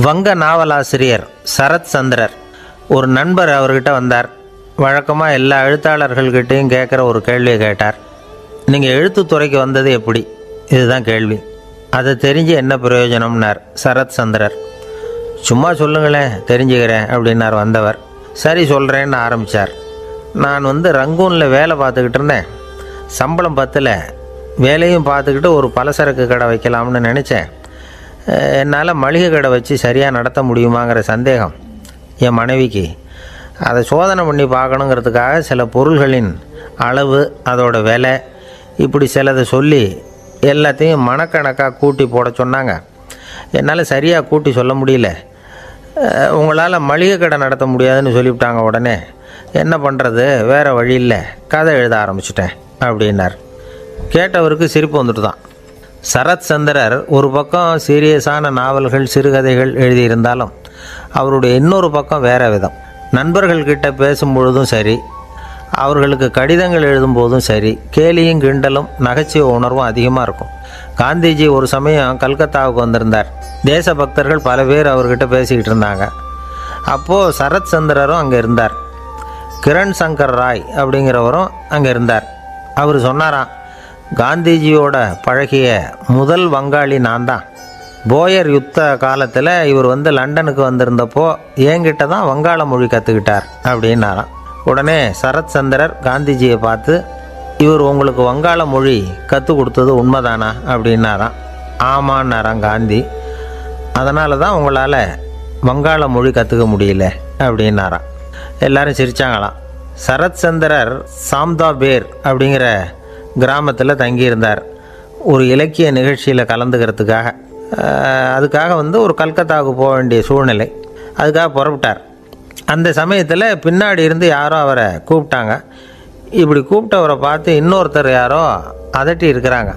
வங்க நாவலாசிரியர் சரத் சந்திரர் ஒரு நண்பர் அவர்கிட்ட வந்தார். வழக்கமாக எல்லா எழுத்தாளர்கள்கிட்டையும் கேட்குற ஒரு கேள்வியை கேட்டார். நீங்கள் எழுத்துத்துறைக்கு வந்தது எப்படி? இதுதான் கேள்வி. அதை தெரிஞ்சு என்ன பிரயோஜனம்னார் சரத் சந்திரர். சும்மா சொல்லுங்களேன், தெரிஞ்சுக்கிறேன் அப்படின்னார் வந்தவர். சரி சொல்கிறேன்னு ஆரம்பித்தார். நான் ரங்கூனில் வேலை பார்த்துக்கிட்டு இருந்தேன். சம்பளம் பத்தில் வேலையும் பார்த்துக்கிட்டு ஒரு பலசரக்கு கடை வைக்கலாம்னு நினச்சேன். என்னால் மளிகை கடை வச்சு சரியாக நடத்த முடியுமாங்கிற சந்தேகம் என் மனைவிக்கு. அதை சோதனை பண்ணி பார்க்கணுங்கிறதுக்காக சில பொருள்களின் அளவு, அதோட விலை, இப்படி சிலதை சொல்லி எல்லாத்தையும் மனக்கணக்காக கூட்டி போட சொன்னாங்க. என்னால் சரியாக கூட்டி சொல்ல முடியல. உங்களால் மளிகை கடை நடத்த முடியாதுன்னு சொல்லிவிட்டாங்க. உடனே என்ன பண்ணுறது, வேறு வழி இல்லை, கதை எழுத ஆரம்பிச்சிட்டேன் அப்படின்னார். கேட்டவருக்கு சிரிப்பு வந்துட்டு தான். சரத் சந்திரர் ஒரு பக்கம் சீரியஸான நாவல்கள், சிறுகதைகள் எழுதியிருந்தாலும் அவருடைய இன்னொரு பக்கம் வேறு விதம். நண்பர்கள்கிட்ட பேசும்பொழுதும் சரி, அவர்களுக்கு கடிதங்கள் எழுதும்போதும் சரி, கேலியும் கிண்டலும் நகைச்சுவை உணர்வும் அதிகமாக இருக்கும். காந்திஜி ஒரு சமயம் கல்கத்தாவுக்கு வந்திருந்தார். தேசபக்தர்கள் பல பேர் அவர்கிட்ட பேசிக்கிட்டு இருந்தாங்க. அப்போது சரத் சந்திரரும் அங்கே இருந்தார். கிரண் சங்கர் ராய் அப்படிங்கிறவரும் அங்கே இருந்தார். அவர் சொன்னாராம், காந்திஜியோட பழகிய முதல் வங்காளி நான் தான். போயர் யுத்த காலத்தில் இவர் லண்டனுக்கு வந்திருந்தப்போ என்கிட்ட தான் வங்காள மொழி கற்றுக்கிட்டார் அப்படின்னாராம். உடனே சரத் சந்திரர் காந்திஜியை பார்த்து, இவர் உங்களுக்கு வங்காள மொழி கற்றுக் கொடுத்தது உண்மைதானா அப்படின்னாராம். ஆமான்னாராம் காந்தி. அதனால தான் உங்களால் வங்காள மொழி கற்றுக்க முடியல அப்படின்னாராம். எல்லாரும் சிரித்தாங்களாம். சரத் சந்திரர் சாம்தாபேர் அப்படிங்கிற கிராமத்தில் தங்கியிருந்தார் ஒரு இலக்கிய நிகழ்ச்சியில் கலந்துக்கிறதுக்காக. அதுக்காக ஒரு கல்கத்தாவுக்கு போக வேண்டிய சூழ்நிலை. அதுக்காக புறப்பட்டார். அந்த சமயத்தில் பின்னாடி இருந்து யாரோ அவரை கூப்பிட்டாங்க. இப்படி கூப்பிட்டவரை பார்த்து இன்னொருத்தர் யாரோ அதட்டி இருக்கிறாங்க.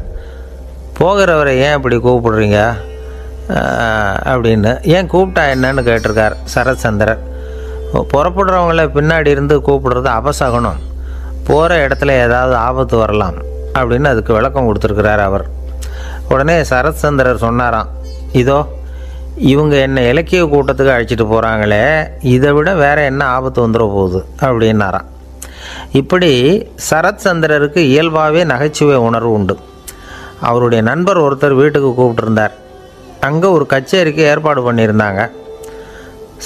போகிறவரை ஏன் இப்படி கூப்பிடுறீங்க அப்படின்னு. ஏன் கூப்பிட்டா என்னன்னு கேட்டிருக்கார் சரத் சந்திரர். புறப்படுறவங்கள பின்னாடி இருந்து கூப்பிடுறது அபசகுனம், போகிற இடத்துல ஏதாவது ஆபத்து வரலாம் அப்படின்னு அதுக்கு விளக்கம் கொடுத்துருக்கிறார் அவர். உடனே சரத் சந்திரர் சொன்னாராம், இதோ இவங்க என்னை இலக்கிய கூட்டத்துக்கு அழைச்சிட்டு போகிறாங்களே, இதை விட வேறு என்ன ஆபத்து வந்துட போகுது அப்படின்னாராம். இப்படி சரத் சந்திரருக்கு இயல்பாகவே நகைச்சுவை உணர்வு உண்டு. அவருடைய நண்பர் ஒருத்தர் வீட்டுக்கு கூப்பிட்டுருந்தார். அங்கே ஒரு கச்சேரிக்கு ஏற்பாடு பண்ணியிருந்தாங்க.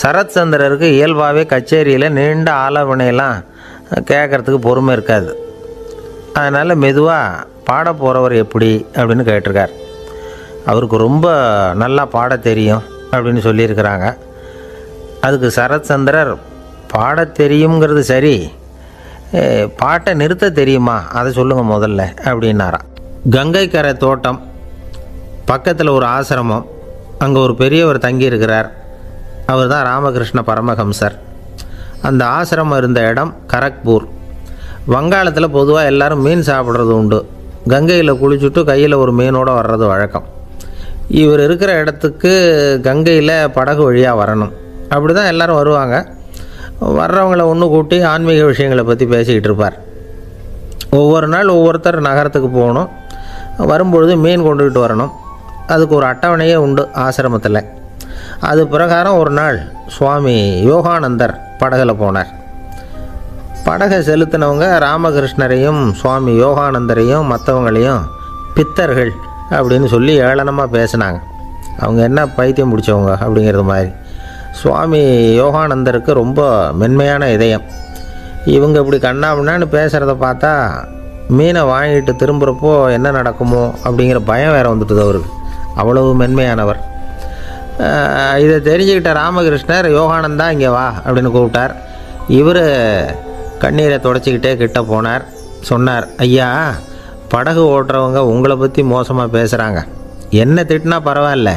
சரத் சந்திரருக்கு இயல்பாகவே கச்சேரியில் நீண்ட ஆலோசனையெல்லாம் கேட்குறதுக்கு பொறுமை இருக்காது. அதனால் மெதுவாக பாட போகிறவர் எப்படி அப்படின்னு கேட்டிருக்கார். அவருக்கு ரொம்ப நல்லா பாட தெரியும் அப்படின்னு சொல்லியிருக்கிறாங்க. அதுக்கு சரத் சந்திரர், பாட தெரியுங்கிறது சரி, பாட்டை நிறுத்த தெரியுமா, அதை சொல்லுங்கள் முதல்ல அப்படின்னாராம். கங்கை கரை தோட்டம் பக்கத்தில் ஒரு ஆசிரமம், அங்கே ஒரு பெரியவர் தங்கியிருக்கிறார். அவர் தான் ராமகிருஷ்ண பரமஹம்சர். அந்த ஆசிரமம் இருந்த இடம் கரக்பூர். வங்காளத்தில் பொதுவாக எல்லோரும் மீன் சாப்பிட்றது உண்டு. கங்கையில் குளிச்சுட்டு கையில் ஒரு மீனோடு வர்றது வழக்கம். இவர் இருக்கிற இடத்துக்கு கங்கையில் படகு வழியாக வரணும். அப்படி தான் எல்லோரும் வருவாங்க. வர்றவங்கள ஒன்று கூட்டி ஆன்மீக விஷயங்களை பற்றி பேசிக்கிட்டு இருப்பார். ஒவ்வொரு நாள் ஒவ்வொருத்தர் நகரத்துக்கு போகணும். வரும்பொழுது மீன் கொண்டுக்கிட்டு வரணும். அதுக்கு ஒரு அட்டவணையே உண்டு ஆசிரமத்தில். அது பிரகாரம் ஒரு நாள் சுவாமி யோகானந்தர் படகில் போனார். படகை செலுத்தினவங்க ராமகிருஷ்ணரையும் சுவாமி யோகானந்தரையும் மற்றவங்களையும் பித்தர்கள் அப்படின்னு சொல்லி ஏளனமாக பேசினாங்க. அவங்க என்ன பைத்தியம் பிடிச்சவங்க அப்படிங்கிறது மாதிரி. சுவாமி யோகானந்தருக்கு ரொம்ப மென்மையான இதயம். இவங்க இப்படி கண்ணாமண்ணான்னு பேசுகிறத பார்த்தா மீனை வாங்கிட்டு திரும்புகிறப்போ என்ன நடக்குமோ அப்படிங்கிற பயம் வேறு வந்துட்டுது அவருக்கு. அவ்வளவு மென்மையானவர். இதை தெரிஞ்சுக்கிட்ட ராமகிருஷ்ணர், யோகானந்தா இங்கே வா அப்படின்னு கூப்பிட்டார். இவர் கண்ணீரை தொடச்சிக்கிட்டே கிட்ட போனார். சொன்னார், ஐயா, படகு ஓட்டுறவங்க உங்களை பற்றி மோசமாக பேசுகிறாங்க. என்ன திட்டினா பரவாயில்ல,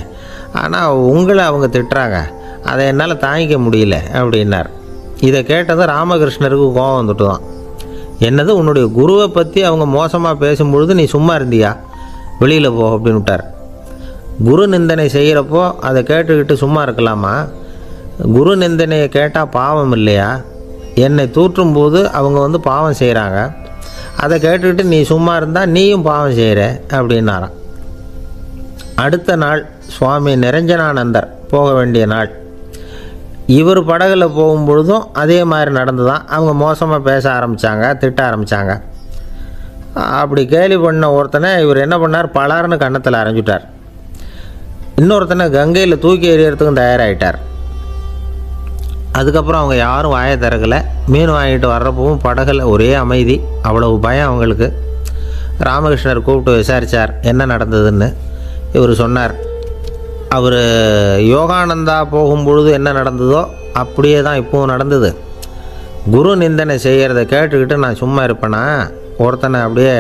ஆனால் உங்களை அவங்க திட்டுறாங்க, அதை என்னால் தாங்கிக்க முடியல அப்படின்னார். இதை கேட்டதும் ராமகிருஷ்ணருக்கு கோபம் வந்துட்டு தான். என்னது, உன்னுடைய குருவை பற்றி அவங்க மோசமாக பேசும்பொழுது நீ சும்மா இருந்தியா, வெளியில் போ அப்படின்னு விட்டார். குரு நிந்தனை செய்கிறப்போ அதை கேட்டுக்கிட்டு சும்மா இருக்கலாமா? குரு நிந்தனையை கேட்டால் பாவம் இல்லையா? என்னை தூற்றும் போது அவங்க பாவம் செய்கிறாங்க. அதை கேட்டுக்கிட்டு நீ சும்மா இருந்தால் நீயும் பாவம் செய்கிற அப்படின்னாராம். அடுத்த நாள் சுவாமி நிரஞ்சனானந்தர் போக வேண்டிய நாள். இவர் படகுல போகும்பொழுதும் அதே மாதிரி நடந்து தான். அவங்க மோசமாக பேச ஆரம்பித்தாங்க, திட்ட ஆரம்பித்தாங்க. அப்படி கேலி பண்ண ஒருத்தனை இவர் என்ன பண்ணார், பலார்னு கன்னத்தில் அரைஞ்சிட்டார். இன்னொருத்தனை கங்கையில் தூக்கி எறியறதுக்கும் தயாராகிட்டார். அதுக்கப்புறம் அவங்க யாரும் வாயை திறக்கலை. மீன் வாங்கிட்டு வர்றப்பவும் படகுல ஒரே அமைதி, அவ்வளவு பயம் அவங்களுக்கு. ராமகிருஷ்ணர் கூப்பிட்டு விசாரித்தார் என்ன நடந்ததுன்னு. இவர் சொன்னார், அவர் யோகானந்தா போகும்பொழுது என்ன நடந்ததோ அப்படியே தான் இப்போவும் நடந்தது. குரு நிந்தனை செய்கிறத கேட்டுக்கிட்டு நான் சும்மா இருப்பேனா, ஒருத்தனை அப்படியே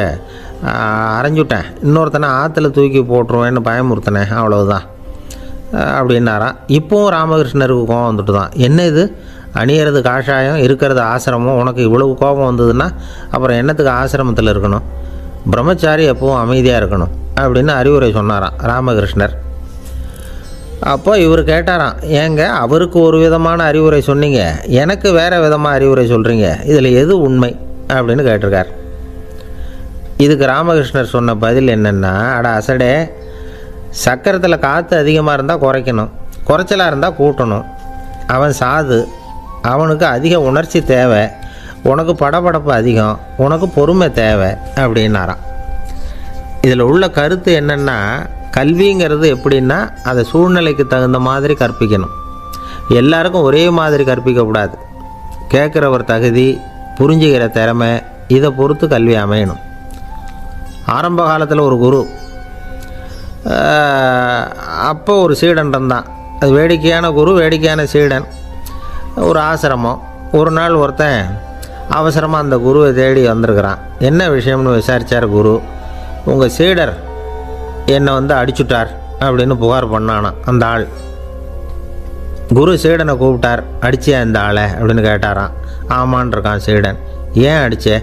அரைஞ்சுட்டேன், இன்னொருத்தனை ஆற்றுல தூக்கி போட்டுருவேன்னு பயமுறுத்தினேன், அவ்வளவுதான் அப்படின்னாராம். இப்போவும் ராமகிருஷ்ணருக்கு கோபம் வந்துட்டு தான். என்ன இது, அணியறது காஷாயம், இருக்கிறது ஆசிரமம், உனக்கு இவ்வளவு கோபம் வந்ததுன்னா அப்புறம் என்னத்துக்கு ஆசிரமத்தில் இருக்கணும், பிரம்மச்சாரி எப்பவும் அமைதியாக இருக்கணும் அப்படின்னு அறிவுரை சொன்னாராம் ராமகிருஷ்ணர். அப்போ இவர் கேட்டாராம், ஏங்க அவருக்கு ஒரு விதமான அறிவுரை சொன்னீங்க, எனக்கு வேறு விதமாக அறிவுரை சொல்கிறீங்க, இதில் எது உண்மை அப்படின்னு கேட்டிருக்கார். இதுக்கு ராமகிருஷ்ணர் சொன்ன பதில் என்னென்னா, அட அசடே, சக்கரத்தில் காற்று அதிகமாக இருந்தால் குறைக்கணும், குறைச்சலாக இருந்தால் கூட்டணும். அவன் சாது, அவனுக்கு அதிக உணர்ச்சி தேவை, உனக்கு படபடப்பு அதிகம், உனக்கு பொறுமை தேவை அப்படின்னாராம். இதில் உள்ள கருத்து என்னென்னா, கல்விங்கிறது எப்படின்னா அதை சூழ்நிலைக்கு தகுந்த மாதிரி கற்பிக்கணும். எல்லாருக்கும் ஒரே மாதிரி கற்பிக்கக்கூடாது. கேட்குறவர் தகுதி, புரிஞ்சுக்கிற திறமை, இதை பொறுத்து கல்வி அமையணும். ஆரம்ப காலத்தில் ஒரு குரு, அப்போ ஒரு சீடன் இருந்தான். அது வேடிக்கையான குரு, வேடிக்கையான சீடன். ஒரு ஆசிரமம். ஒரு நாள் ஒருத்தன் அவசரமாக அந்த குருவை தேடி வந்திருக்கிறான். என்ன விஷயம்னு விசாரித்தார் குரு. உங்கள் சீடர் என்னை அடிச்சுட்டார் அப்படின்னு புகார் பண்ணானான் அந்த ஆள். குரு சீடனை கூப்பிட்டார். அடிச்சியா இந்த ஆளை அப்படின்னு கேட்டாரான். ஆமான் இருக்கான் சீடன். ஏன் அடிச்சே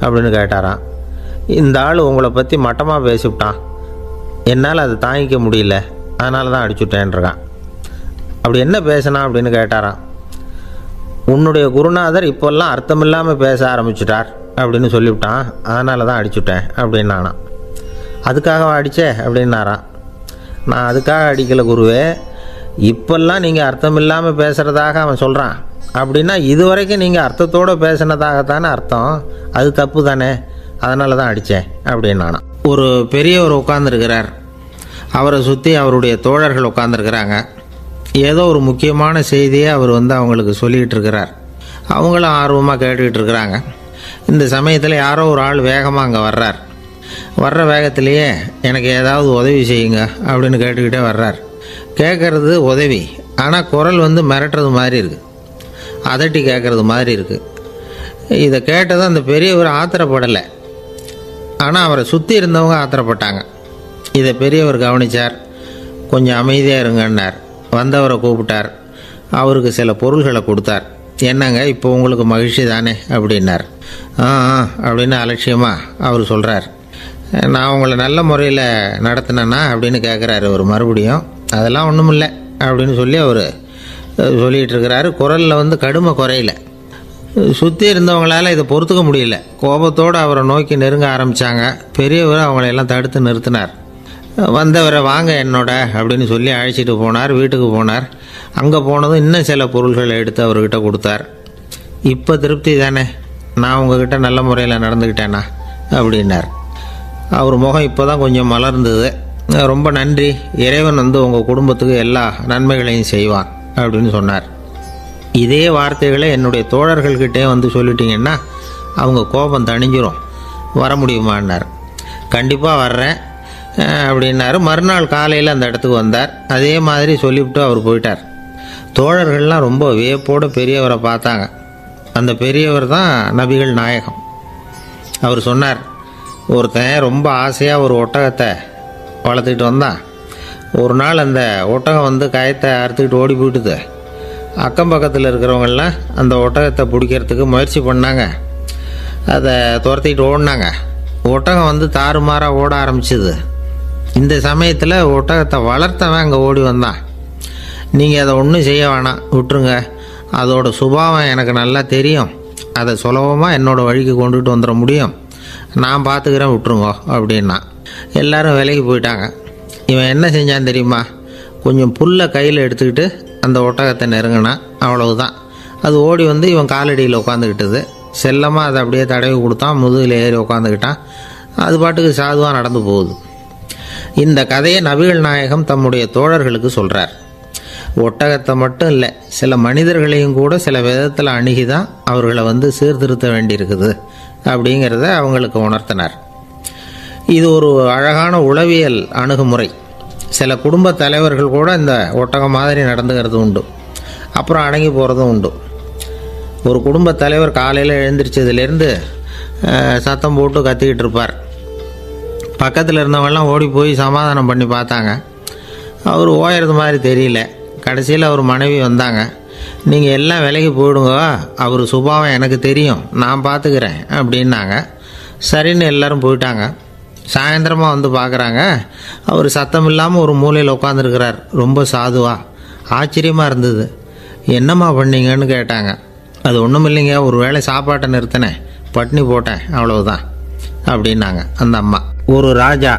அப்படின்னு கேட்டாரான். இந்த ஆள் உங்களை பற்றி மட்டமாக பேசிவிட்டான், என்னால் அதை தாங்கிக்க முடியல, அதனால தான் அடிச்சுட்டேன்ருக்கான். அப்படி என்ன பேசினா அப்படின்னு கேட்டாரான். உன்னுடைய குருநாதர் இப்போல்லாம் அர்த்தமில்லாமல் பேச ஆரம்பிச்சுட்டார் அப்படின்னு சொல்லிவிட்டான், அதனால தான் அடிச்சுட்டேன் அப்படின்னானா. அதுக்காக அடித்தே அப்படின்னாரான். நான் அதுக்காக அடிக்கலை குருவே, இப்போல்லாம் நீங்கள் அர்த்தமில்லாமல் பேசுகிறதாக அவன் சொல்கிறான், அப்படின்னா இதுவரைக்கும் நீங்கள் அர்த்தத்தோடு பேசினதாகத்தானே அர்த்தம், அது தப்பு தானே, அதனால தான் அடித்தேன் அப்படின்னானா. ஒரு பெரியவர் உட்கார்ந்துருக்கிறார். அவரை சுற்றி அவருடைய தோழர்கள் உட்கார்ந்துருக்கிறாங்க. ஏதோ ஒரு முக்கியமான செய்தியை அவர் அவங்களுக்கு சொல்லிக்கிட்டு இருக்கிறார். அவங்களும் ஆர்வமாக கேட்டுக்கிட்டு இருக்கிறாங்க. இந்த சமயத்தில் யாரோ ஒரு ஆள் வேகமாக அங்கே வர்றார். வர்ற வேகத்திலேயே எனக்கு ஏதாவது உதவி செய்யுங்க அப்படின்னு கேட்டுக்கிட்டே வர்றார். கேட்குறது உதவி, ஆனால் குரல் மிரட்டுறது மாதிரி இருக்குது, அதட்டி கேட்குறது மாதிரி இருக்குது. இதை கேட்டதும் அந்த பெரியவர் ஆத்திரப்படலை, ஆனால் அவரை சுற்றி இருந்தவங்க ஆத்திரப்பட்டாங்க. இதை பெரியவர் கவனித்தார். கொஞ்சம் அமைதியாக இருங்கன்னார். வந்தவரை கூப்பிட்டார். அவருக்கு சில பொருள்களை கொடுத்தார். என்னங்க இப்போ உங்களுக்கு மகிழ்ச்சி தானே அப்படின்னார். அப்படின்னு அலட்சியமாக அவர் சொல்கிறார். நான் உங்களை நல்ல முறையில் நடத்தினேன்னா அப்படின்னு கேட்குறாரு அவர் மறுபடியும். அதெல்லாம் ஒன்றும் இல்லை அப்படின்னு சொல்லி அவர் சொல்லிகிட்டு இருக்கிறாரு. குரலில் கடுமை குறையில. சுற்றி இருந்தவங்களால் இதை பொறுத்துக்க முடியல. கோபத்தோடு அவரை நோக்கி நெருங்க ஆரம்பித்தாங்க. பெரியவர் அவங்களையெல்லாம் தடுத்து நிறுத்தினார். வந்தவரை வாங்க என்னோட அப்படின்னு சொல்லி அழைச்சிட்டு போனார். வீட்டுக்கு போனார். அங்கே போனதும் இன்னும் சில பொருள்களை எடுத்து அவர்கிட்ட கொடுத்தார். இப்போ திருப்தி தானே, நான் உங்ககிட்ட நல்ல முறையில் நடந்துக்கிட்டேனா அப்படின்னார். அவர் முகம் இப்போ தான் கொஞ்சம் மலர்ந்தது. ரொம்ப நன்றி, இறைவன் உங்கள் குடும்பத்துக்கு எல்லா நன்மைகளையும் செய்வான் அப்படின்னு சொன்னார். இதே வார்த்தைகளை என்னுடைய தோழர்கள்கிட்டே சொல்லிட்டீங்கன்னா அவங்க கோபம் தணிஞ்சிரும், வர முடியுமான்னார். கண்டிப்பாக வர்றேன் அப்படின்னாரு. மறுநாள் காலையில் அந்த இடத்துக்கு வந்தார். அதே மாதிரி சொல்லிவிட்டு அவர் போயிட்டார். தோழர்கள்லாம் ரொம்ப வியப்போடு பெரியவரை பார்த்தாங்க. அந்த பெரியவர் தான் நபிகள் நாயகம். அவர் சொன்னார், ஒருத்தன் ரொம்ப ஆசையாக ஒரு ஒட்டகத்தை வளர்த்துக்கிட்டு வந்தான். ஒரு நாள் அந்த ஒட்டகம் கயத்தை அறுத்துக்கிட்டு ஓடி போயிட்டுது. அக்கம் பக்கத்தில் இருக்கிறவங்கெல்லாம் அந்த ஒட்டகத்தை பிடிக்கிறதுக்கு முயற்சி பண்ணாங்க. அதை துரத்திக்கிட்டு ஓடினாங்க. ஒட்டகம் தாறுமாறாக ஓட ஆரம்பிச்சிது. இந்த சமயத்தில் ஒட்டகத்தை வளர்த்தவன் அங்கே ஓடி வந்தான். நீங்கள் அதை ஒன்றும் செய்ய வேணாம், விட்டுருங்க, அதோட சுபாவம் எனக்கு நல்லா தெரியும், அதை சுலபமாக என்னோடய வழிக்கு கொண்டுட்டு வந்துட முடியும், நான் பார்த்துக்கிறேன், விட்டுருங்கோ அப்படின்னா. எல்லாரும் விலைக்கு போயிட்டாங்க. இவன் என்ன செஞ்சான் தெரியுமா? கொஞ்சம் புல்லை கையில் எடுத்துக்கிட்டு அந்த ஒட்டகத்தை நெருங்கினா அவ்வளவுதான். அது ஓடி வந்து இவன் காலடியில் உட்காந்துக்கிட்டது. செல்லமாக அதை அப்படியே தடவி கொடுத்தான், முதுகில் ஏறி உட்காந்துக்கிட்டான். அது பாட்டுக்கு சாதுவாக நடந்து போகுது. இந்த கதையை நபிகள் நாயகம் தம்முடைய தோழர்களுக்கு சொல்கிறார். ஒட்டகத்தை மட்டும் இல்லை, சில மனிதர்களையும் கூட சில விதத்தில் அணுகி தான் அவர்களை வந்து சீர்திருத்த வேண்டியிருக்குது அப்படிங்கிறத அவங்களுக்கு உணர்த்தினார். இது ஒரு அழகான உளவியல் அணுகுமுறை. சில குடும்ப தலைவர்கள் கூட இந்த ஒட்டகம் மாதிரி நடந்துக்கிறது உண்டு, அப்புறம் அடங்கி போகிறதும் உண்டு. ஒரு குடும்ப தலைவர் காலையில் எழுந்திரிச்சதுலேருந்து சத்தம் போட்டு கத்திக்கிட்டு இருப்பார். பக்கத்தில் இருந்தவங்கெல்லாம் ஓடி போய் சமாதானம் பண்ணி பார்த்தாங்க. அவர் ஓயறது மாதிரி தெரியல. கடைசியில் அவர் மனைவி வந்தாங்க. நீங்கள் எல்லாம் விலைக்கு போயிடுங்க, அவர் சுபாவம் எனக்கு தெரியும், நான் பார்த்துக்கிறேன் அப்படின்னாங்க. சரின்னு எல்லோரும் போயிட்டாங்க. சாயந்தரமாக வந்து பார்க்குறாங்க, அவர் சத்தம் இல்லாமல் ஒரு மூலையில் உட்காந்துருக்கிறார், ரொம்ப சாதுவா. ஆச்சரியமாக இருந்தது. என்னம்மா பண்ணீங்கன்னு கேட்டாங்க. அது ஒன்றும் இல்லைங்க, ஒரு வேளை சாப்பாட்டை நிறுத்தினேன், பட்னி போட்டேன், அவ்வளவுதான் அப்படின்னாங்க அந்த அம்மா. ஒரு ராஜா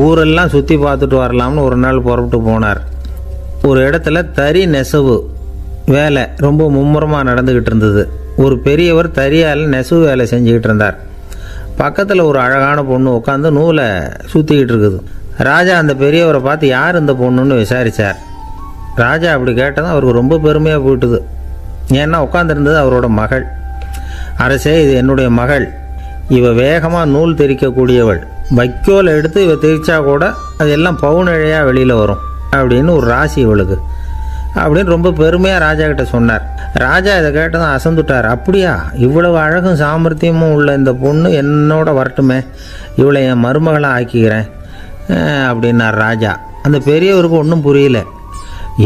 ஊரெல்லாம் சுற்றி பார்த்துட்டு வரலாம்னு ஒரு நாள் புறப்பட்டு போனார். ஒரு இடத்துல தறி நெசவு வேலை ரொம்ப மும்முரமாக நடந்துக்கிட்டு இருந்தது. ஒரு பெரியவர் தறியால் நெசவு வேலை செஞ்சுக்கிட்டு இருந்தார். பக்கத்தில் ஒரு அழகான பொண்ணு உட்காந்து நூலை சுற்றிக்கிட்டு இருக்குது. ராஜா அந்த பெரியவரை பார்த்து யார் இந்த பொண்ணுன்னு விசாரித்தார். ராஜா அப்படி கேட்டதும் அவருக்கு ரொம்ப பெருமையாக போயிட்டுது. ஏன்னா உட்காந்துருந்தது அவரோட மகள். அரசே, இது என்னுடைய மகள், இவ வேகமாக நூல் தெரிக்கக்கூடியவள், வைக்கோலை எடுத்து இவ தெரிச்சா கூட அது எல்லாம் பவுனிழையாக வெளியில் வரும் அப்படின்னு ஒரு ராசி இவளுக்கு அப்படின்னு ரொம்ப பெருமையாக ராஜா கிட்ட சொன்னார். ராஜா இதை கேட்டதும் அசந்துட்டார். அப்படியா, இவ்வளவு அழகும் சாமர்த்தியமும் உள்ள இந்த பொண்ணு என்னோட வரட்டுமே, இவளை என் மருமகளாக ஆக்கிக்கிறேன் அப்படின்னார் ராஜா. அந்த பெரியவருக்கு ஒன்றும் புரியல.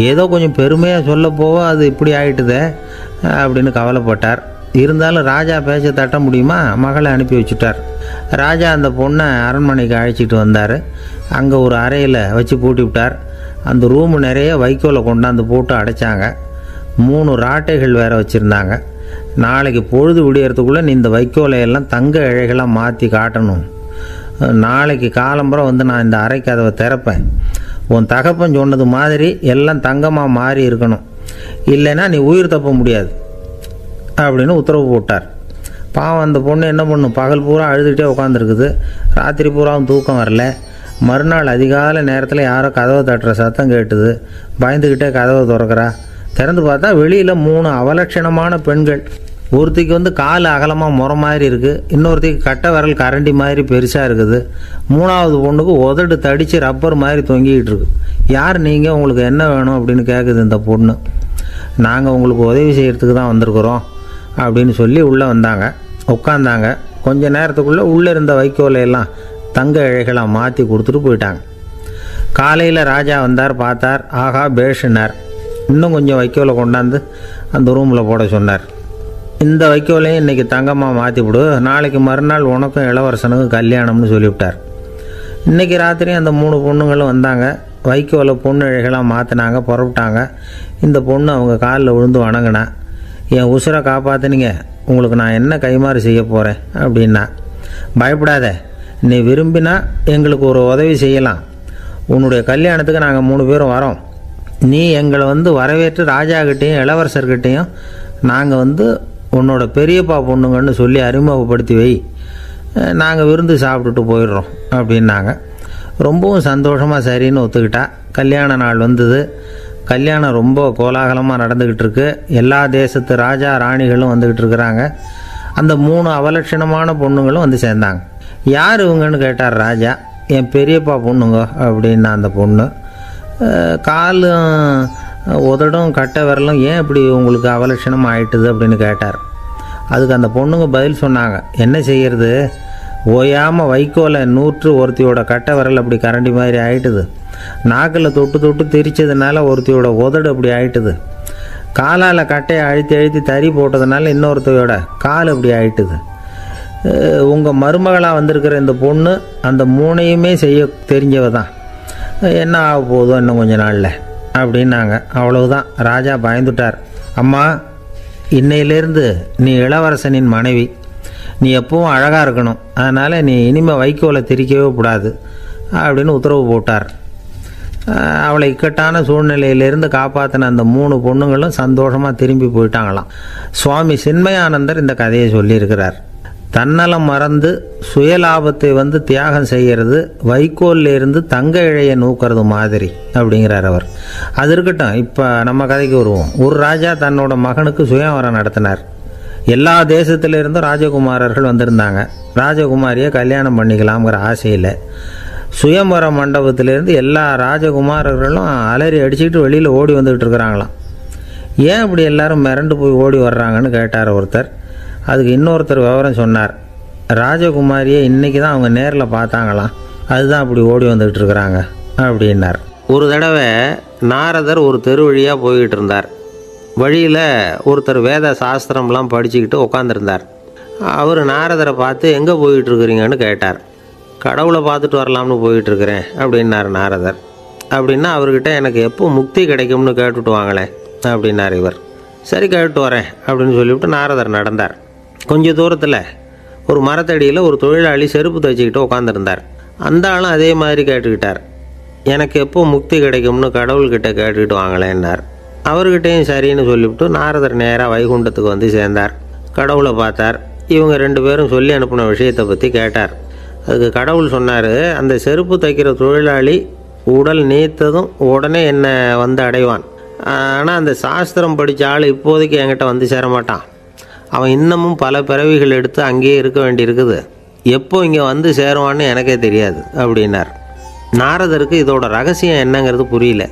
ஏதோ கொஞ்சம் பெருமையாக சொல்ல போக அது இப்படி ஆகிட்டுதே அப்படின்னு கவலைப்பட்டார். இருந்தாலும் ராஜா பேச்ச தட்ட முடியுமா, மகளை அனுப்பி வச்சுட்டார். ராஜா அந்த பொண்ணை அரண்மனைக்கு அழைச்சிட்டு வந்தார். அங்கே ஒரு அறையில் வச்சு பூட்டி விட்டார். அந்த ரூமு நிறைய வைக்கோலை கொண்டாந்து போட்டு அடைச்சாங்க. 3 ராட்டைகள் வேறு வச்சுருந்தாங்க. நாளைக்கு பொழுது விடியறதுக்குள்ளே நீ இந்த வைக்கோலையெல்லாம் தங்க இழைகளாக மாற்றி காட்டணும். நாளைக்கு காலம்பரம் வந்து நான் இந்த அறை கதவை திறப்பேன். உன் தகப்பன் சொன்னது மாதிரி எல்லாம் தங்கமாக மாறி இருக்கணும், இல்லைன்னா நீ உயிர் தப்ப முடியாது அப்படின்னு உத்தரவு போட்டார். பாவம் அந்த பொண்ணு என்ன பண்ணும், பகல் பூரா அழுதுகிட்டே உட்காந்துருக்குது. ராத்திரி பூராவும் தூக்கம் வரல. மறுநாள் அதிகாலை நேரத்தில் யாரோ கதவை தட்டுற சத்தம் கேட்டுது. பயந்துக்கிட்டே கதவை திறக்கிறா. திறந்து பார்த்தா வெளியில் 3 அவலட்சணமான பெண்கள். ஒருத்திக்கு வந்து கால் அகலமாக முறை மாதிரி இருக்குது, இன்னொருத்திக்கு கட்டை விரல் கரண்டி மாதிரி பெருசாக இருக்குது, 3ஆவது பொண்ணுக்கு உதடு தடித்து ரப்பர் மாதிரி தொங்கிக்கிட்டு இருக்கு. யார் நீங்கள், உங்களுக்கு என்ன வேணும் அப்படின்னு கேட்குது இந்த பொண்ணு. நாங்கள் உங்களுக்கு உதவி செய்கிறதுக்கு தான் வந்திருக்கிறோம் அப்படின்னு சொல்லி உள்ளே வந்தாங்க. உட்காந்தாங்க. கொஞ்ச நேரத்துக்குள்ளே உள்ளே இருந்த வைக்கோலையெல்லாம் தங்க இழைகளாக மாற்றி கொடுத்துட்டு போயிட்டாங்க. காலையில் ராஜா வந்தார், பார்த்தார். ஆகா பேஷுனார். இன்னும் கொஞ்சம் வைக்கோலை கொண்டாந்து அந்த ரூமில் போட சொன்னார். இந்த வைக்கோலையும் இன்றைக்கி தங்கமாக மாற்றிவிடு, நாளைக்கு மறுநாள் உனக்கும் இளவரசனுக்கும் கல்யாணம்னு சொல்லிவிட்டார். இன்றைக்கி ராத்திரி அந்த 3 பொண்ணுங்களும் வந்தாங்க. வைக்கோலை பொண்ணு இழைகளாக மாற்றினாங்க, புறப்பட்டாங்க. இந்த பொண்ணு அவங்க காலில் விழுந்து வணங்கினா. என் உசுரை காப்பாற்றினீங்க, உங்களுக்கு நான் என்ன கைமாறு செய்ய போகிறேன் அப்படின்னா. பயப்படாத, நீ விரும்பினா எங்களுக்கு ஒரு உதவி செய்யலாம். உன்னுடைய கல்யாணத்துக்கு நாங்கள் 3 பேரும் வரோம். நீ எங்களை வந்து வரவேற்று ராஜாக்கிட்டேயும் இளவரசர்கிட்டையும் நாங்கள் வந்து உன்னோட பெரியப்பா பொண்ணுங்கன்னு சொல்லி அறிமுகப்படுத்தி வை, நாங்கள் விருந்து சாப்பிட்டுட்டு போயிடுறோம் அப்படின்னாங்க. ரொம்பவும் சந்தோஷமாக சரின்னு ஒத்துக்கிட்டா. கல்யாண நாள் வந்தது. கல்யாணம் ரொம்ப கோலாகலமாக நடந்துக்கிட்டு இருக்கு. எல்லா தேசத்து ராஜா ராணிகளும் வந்துக்கிட்டு இருக்கிறாங்க. அந்த 3 அவலட்சணமான பொண்ணுங்களும் வந்து சேர்ந்தாங்க. யார் இவங்கன்னு கேட்டார் ராஜா. என் பெரியப்பா பொண்ணுங்க அப்படின்னா அந்த பொண்ணு. காலும் உதடும் கட்டை விரலும் ஏன் இப்படி உங்களுக்கு அவலட்சணம் ஆயிட்டுது அப்படின்னு கேட்டார். அதுக்கு அந்த பொண்ணுங்க பதில் சொன்னாங்க. என்ன செய்கிறது, ஓயாமல் வைக்கோலை நூற்று ஒருத்தியோட கட்டை விரல் அப்படி கரண்டி மாதிரி ஆயிட்டுது, நாக்கில் தொட்டு தொட்டு திரிச்சதுனால ஒருத்தியோட உதடு அப்படி ஆயிட்டுது, காலால் கட்டையை அழுத்தி அழுத்தி தறி போட்டதுனால இன்னொருத்தையோட கால் அப்படி ஆயிட்டுது. உங்கள் மருமகளாக வந்திருக்கிற இந்த பொண்ணு அந்த 3ஐயுமே செய்ய தெரிஞ்சவ தான். என்ன ஆக போதோ இன்னும் கொஞ்ச நாளில் அப்படின்னாங்க. அவ்வளவுதான். ராஜா பயந்துட்டார். அம்மா, இன்னையிலேருந்து நீ இளவரசனின் மனைவி, நீ எப்பவும் அழகாக இருக்கணும், அதனால் நீ இனிமேல் வைக்கோலை திரிக்கவே கூடாது அப்படின்னு உத்தரவு போட்டார். அவளை இக்கட்டான சூழ்நிலையிலிருந்து காப்பாற்றின அந்த 3 பொண்ணுங்களும் சந்தோஷமாக திரும்பி போயிட்டாங்களாம். சுவாமி சின்மயானந்தர் இந்த கதையை சொல்லியிருக்கிறார். தன்னலம் மறந்து சுயலாபத்தை தியாகம் செய்கிறது வைக்கோல்ல இருந்து தங்க இழையை நூக்கிறது மாதிரி அப்படிங்கிறார் அவர். அது இருக்கட்டும், இப்போ நம்ம கதைக்கு வருவோம். ஒரு ராஜா தன்னோட மகனுக்கு சுயவரம் நடத்தினார். எல்லா தேசத்திலிருந்தும் ராஜகுமாரர்கள் வந்திருந்தாங்க. ராஜகுமாரியை கல்யாணம் பண்ணிக்கலாம்ங்கிற ஆசையில் சுயம்பர மண்டபத்திலேருந்து எல்லா ராஜகுமாரர்களும் அலறி அடிச்சுக்கிட்டு வெளியில் ஓடி வந்துக்கிட்டு இருக்கிறாங்களாம். ஏன் இப்படி எல்லாரும் மிரண்டு போய் ஓடி வர்றாங்கன்னு கேட்டார் ஒருத்தர். அதுக்கு இன்னொருத்தர் விவரம் சொன்னார். ராஜகுமாரியை இன்றைக்கி தான் அவங்க நேரில் பார்த்தாங்களாம், அதுதான் அப்படி ஓடி வந்துக்கிட்டு இருக்கிறாங்க அப்படின்னார். ஒரு தடவை நாரதர் ஒரு தெரு வழியாக போய்கிட்டு இருந்தார். வழியில் ஒருத்தர் வேத சாஸ்திரம்லாம் படிச்சுக்கிட்டு உட்காந்துருந்தார். அவர் நாரதரை பார்த்து எங்கே போயிட்டுருக்குறீங்கன்னு கேட்டார். கடவுளை பார்த்துட்டு வரலாம்னு போயிட்டுருக்கிறேன் அப்படின்னார் நாரதர். அப்படின்னா அவர்கிட்ட எனக்கு எப்போ முக்தி கிடைக்கும்னு கேட்டுட்டு வாங்களேன் அப்படின்னார் இவர். சரி கேட்டு வரேன் அப்படின்னு சொல்லிவிட்டு நாரதர் நடந்தார். கொஞ்சம் தூரத்தில் ஒரு மரத்தடியில் ஒரு தொழிலாளி செருப்பு தைச்சிக்கிட்டு உட்காந்துருந்தார். அந்த ஆளும் அதே மாதிரி கேட்டுக்கிட்டார். எனக்கு எப்போ முக்தி கிடைக்கும்னு கடவுள்கிட்ட கேட்டுக்கிட்டு வாங்களேன்னார். அவர்கிட்டையும் சரின்னு சொல்லிவிட்டு நாரதர் நேராக வைகுண்டத்துக்கு வந்து சேர்ந்தார். கடவுளை பார்த்தார். இவங்க 2 பேரும் சொல்லி அனுப்பின விஷயத்தை பற்றி கேட்டார். அதுக்கு கடவுள் சொன்னார், அந்த செருப்பு தைக்கிற தொழிலாளி உடல் நீத்ததும் உடனே என்னை வந்து அடைவான். ஆனால் அந்த சாஸ்திரம் படித்த ஆள் இப்போதைக்கு என்கிட்ட வந்து சேரமாட்டான். அவன் இன்னமும் பல பிறவிகள் எடுத்து அங்கேயே இருக்க வேண்டியிருக்குது. எப்போ இங்கே வந்து சேருவான்னு எனக்கே தெரியாது அப்படின்னார். நாரதருக்கு இதோட ரகசியம் என்னங்கிறது புரியல.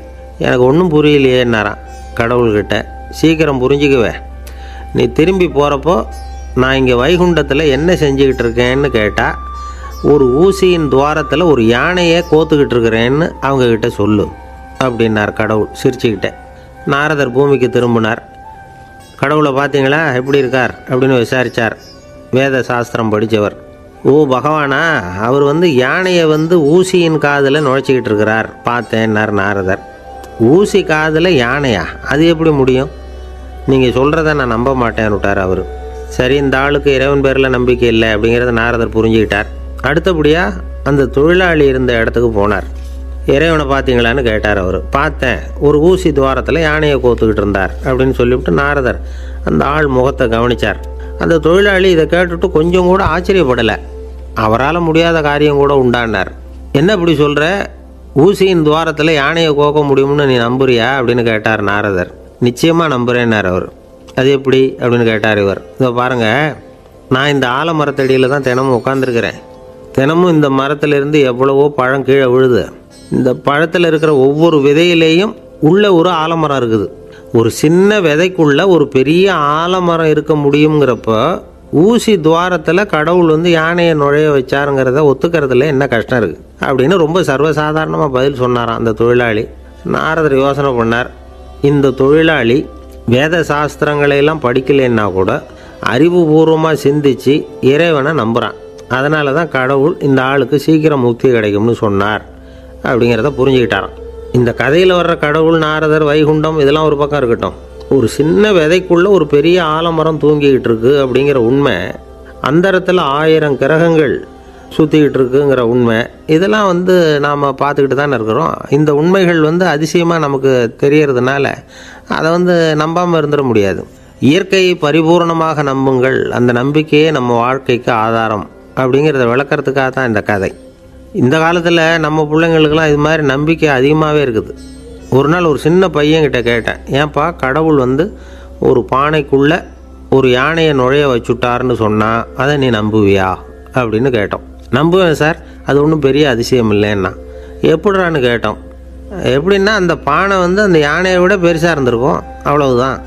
எனக்கு ஒன்றும் புரியலையேன்னாரான் கடவுள்கிட்ட. சீக்கிரம் புரிஞ்சுக்குவே, நீ திரும்பி போகிறப்போ நான் இங்கே வைகுண்டத்தில் என்ன செஞ்சுக்கிட்டு இருக்கேன்னு கேட்டால் ஒரு ஊசியின் துவாரத்தில் ஒரு யானையை கோத்துக்கிட்டு இருக்கிறேன்னு அவங்கக்கிட்ட சொல்லு அப்படின்னார் கடவுள் சிரிச்சுக்கிட்டே. நாரதர் பூமிக்கு திரும்பினார். கடவுளை பார்த்தீங்களா, எப்படி இருக்கார் அப்படின்னு விசாரித்தார். வேத சாஸ்திரம் படித்தவர். ஓ பகவானா, அவர் யானையை ஊசியின் காதில் நுழைச்சிக்கிட்டு இருக்கிறார் பார்த்தேன்னார் நாரதர். ஊசி காதில் யானையா, அது எப்படி முடியும்? நீங்கள் சொல்கிறத நான் நம்ப மாட்டேன்னு விட்டார் அவர். சரி, இந்த ஆளுக்கு இறைவன் பேரில் நம்பிக்கை இல்லை அப்படிங்கிறத நாரதர் புரிஞ்சுக்கிட்டார். அடுத்தபடியாக அந்த தொழிலாளி இருந்த இடத்துக்கு போனார். இறைவனை பார்த்தீங்களான்னு கேட்டார் அவர். பார்த்தேன், ஒரு ஊசி துவாரத்தில் யானையை கோத்துக்கிட்டு இருந்தார் அப்படின்னு சொல்லிவிட்டு நாரதர் அந்த ஆள் முகத்தை கவனித்தார். அந்த தொழிலாளி இதை கேட்டுட்டு கொஞ்சம் கூட ஆச்சரியப்படலை. அவரால் முடியாத காரியம் கூட உண்டானார். என்ன இப்படி சொல்கிற, ஊசியின் துவாரத்தில் யானையை கோக்க முடியும்னு நீ நம்புறியா அப்படின்னு கேட்டார் நாரதர். நிச்சயமாக நம்புகிறேன்னார் அவர். அது எப்படி அப்படின்னு கேட்டார் இவர். இதை பாருங்கள், நான் இந்த ஆலமரத்தடியில் தான் தினமும் உட்காந்துருக்கிறேன். தினமும் இந்த மரத்திலிருந்து எவ்வளவோ பழம் கீழே விழுது. இந்த பழத்தில் இருக்கிற ஒவ்வொரு விதையிலேயும் உள்ள ஒரு ஆலமரம் இருக்குது. ஒரு சின்ன விதைக்குள்ள ஒரு பெரிய ஆலமரம் இருக்க முடியுங்கிறப்ப ஊசி துவாரத்தில் கடவுள் யானையை நுழைய வச்சாருங்கிறத ஒத்துக்கிறதுல என்ன கஷ்டம் இருக்குது அப்படின்னு ரொம்ப சர்வசாதாரணமாக பதில் சொன்னாராம் அந்த தொழிலாளி. நாரதர் யோசனை பண்ணார். இந்த தொழிலாளி வேத சாஸ்திரங்களையெல்லாம் படிக்கலைன்னா கூட அறிவுபூர்வமாக சிந்தித்து இறைவனை நம்புகிறான். அதனால தான் கடவுள் இந்த ஆளுக்கு சீக்கிரம் முக்தி கிடைக்கும்னு சொன்னார் அப்படிங்கிறத புரிஞ்சுக்கிட்டாராம். இந்த கதையில் வர்ற கடவுள், நாரதர், வைகுண்டம் இதெல்லாம் ஒரு பக்கம் இருக்கட்டும், ஒரு சின்ன விதைக்குள்ளே ஒரு பெரிய ஆலமரம் தூங்கிக்கிட்டு இருக்கு அப்படிங்கிற உண்மை, அந்தரத்தில் 1000 கிரகங்கள் சுற்றிக்கிட்டு இருக்குங்கிற உண்மை, இதெல்லாம் நாம் பார்த்துக்கிட்டு தானே இருக்கிறோம். இந்த உண்மைகள் அதிசயமாக நமக்கு தெரியறதுனால அதை நம்பாமல் இருந்துட முடியாது. இயற்கையை பரிபூர்ணமாக நம்புங்கள், அந்த நம்பிக்கையே நம்ம வாழ்க்கைக்கு ஆதாரம் அப்படிங்கிறத விளக்கிறதுக்காக தான் இந்த கதை. இந்த காலத்தில் நம்ம பிள்ளைங்களுக்கெல்லாம் இது மாதிரி நம்பிக்கை அதிகமாகவே இருக்குது. ஒரு நாள் ஒரு சின்ன பையன்கிட்ட கேட்டேன், ஏன்பா கடவுள் ஒரு பானைக்குள்ளே ஒரு யானையை நுழைய வச்சுட்டாருன்னு சொன்னால் அதை நீ நம்புவியா அப்படின்னு கேட்டோம். நம்புவேன் சார், அது ஒன்றும் பெரிய அதிசயம் இல்லைன்னா. எப்படிறான்னு கேட்டோம். எப்படின்னா அந்த பானை அந்த யானையை விட பெருசாக இருந்திருக்கும், அவ்வளவுதான்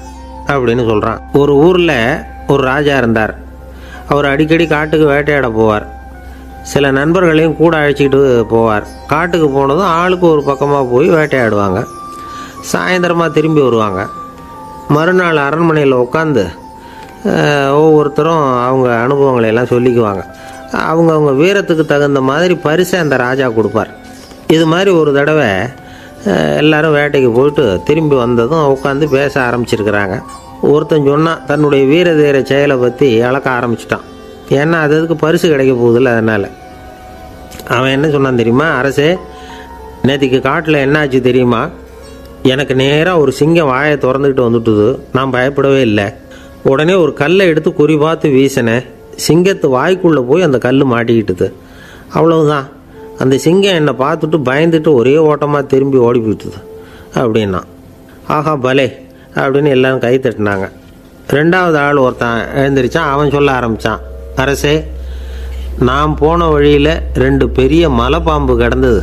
அப்படின்னு சொல்கிறான். ஒரு ஊரில் ஒரு ராஜா இருந்தார். அவர் அடிக்கடி காட்டுக்கு வேட்டையாட போவார். சில நண்பர்களையும் கூட அழைச்சிக்கிட்டு போவார். காட்டுக்கு போனதும் ஆளுக்கு ஒரு பக்கமாக போய் வேட்டையாடுவாங்க. சாயந்தரமாக திரும்பி வருவாங்க. மறுநாள் அரண்மனையில் உட்காந்து ஒவ்வொருத்தரும் அவங்க அனுபவங்களை எல்லாம் சொல்லிக்குவாங்க. அவங்க வீரத்துக்கு தகுந்த மாதிரி பரிசை அந்த ராஜா கொடுப்பார். இது மாதிரி ஒரு தடவை எல்லாரும் வேட்டைக்கு போயிட்டு திரும்பி வந்ததும் உட்காந்து பேச ஆரம்பிச்சிருக்கிறாங்க. ஒருத்தன் சொன்னான், தன்னுடைய வீர தீர செயலை பற்றி அளக்க ஆரம்பிச்சிட்டான். ஏன்னா அதுக்கு பரிசு கிடைக்க போகுதில்ல. அதனால் அவன் என்ன சொன்னான் தெரியுமா, அரசே, நேற்றுக்கு காட்டில் என்னாச்சு தெரியுமா? எனக்கு நேராக ஒரு சிங்கம் வாயை திறந்துக்கிட்டு வந்துட்டுது. நான் பயப்படவே இல்லை. உடனே ஒரு கல்லை எடுத்து குறி பார்த்து வீசினேன். சிங்கத்து வாய்க்குள்ளே போய் அந்த கல் மாட்டிக்கிட்டுது. அவ்வளவுதான். அந்த சிங்கம் என்னை பார்த்துட்டு பயந்துட்டு ஒரே ஓட்டமாக திரும்பி ஓடி போயிட்டுது அப்படின்னா. ஆஹா பலே அப்படின்னு எல்லாரும் கை தட்டினாங்க. ரெண்டாவது ஆள் ஒருத்தன் எழுந்திரிச்சான். அவன் சொல்ல ஆரம்பித்தான், அரசே, நான் போன வழியில் 2 பெரிய மலைப்பாம்பு கிடந்தது.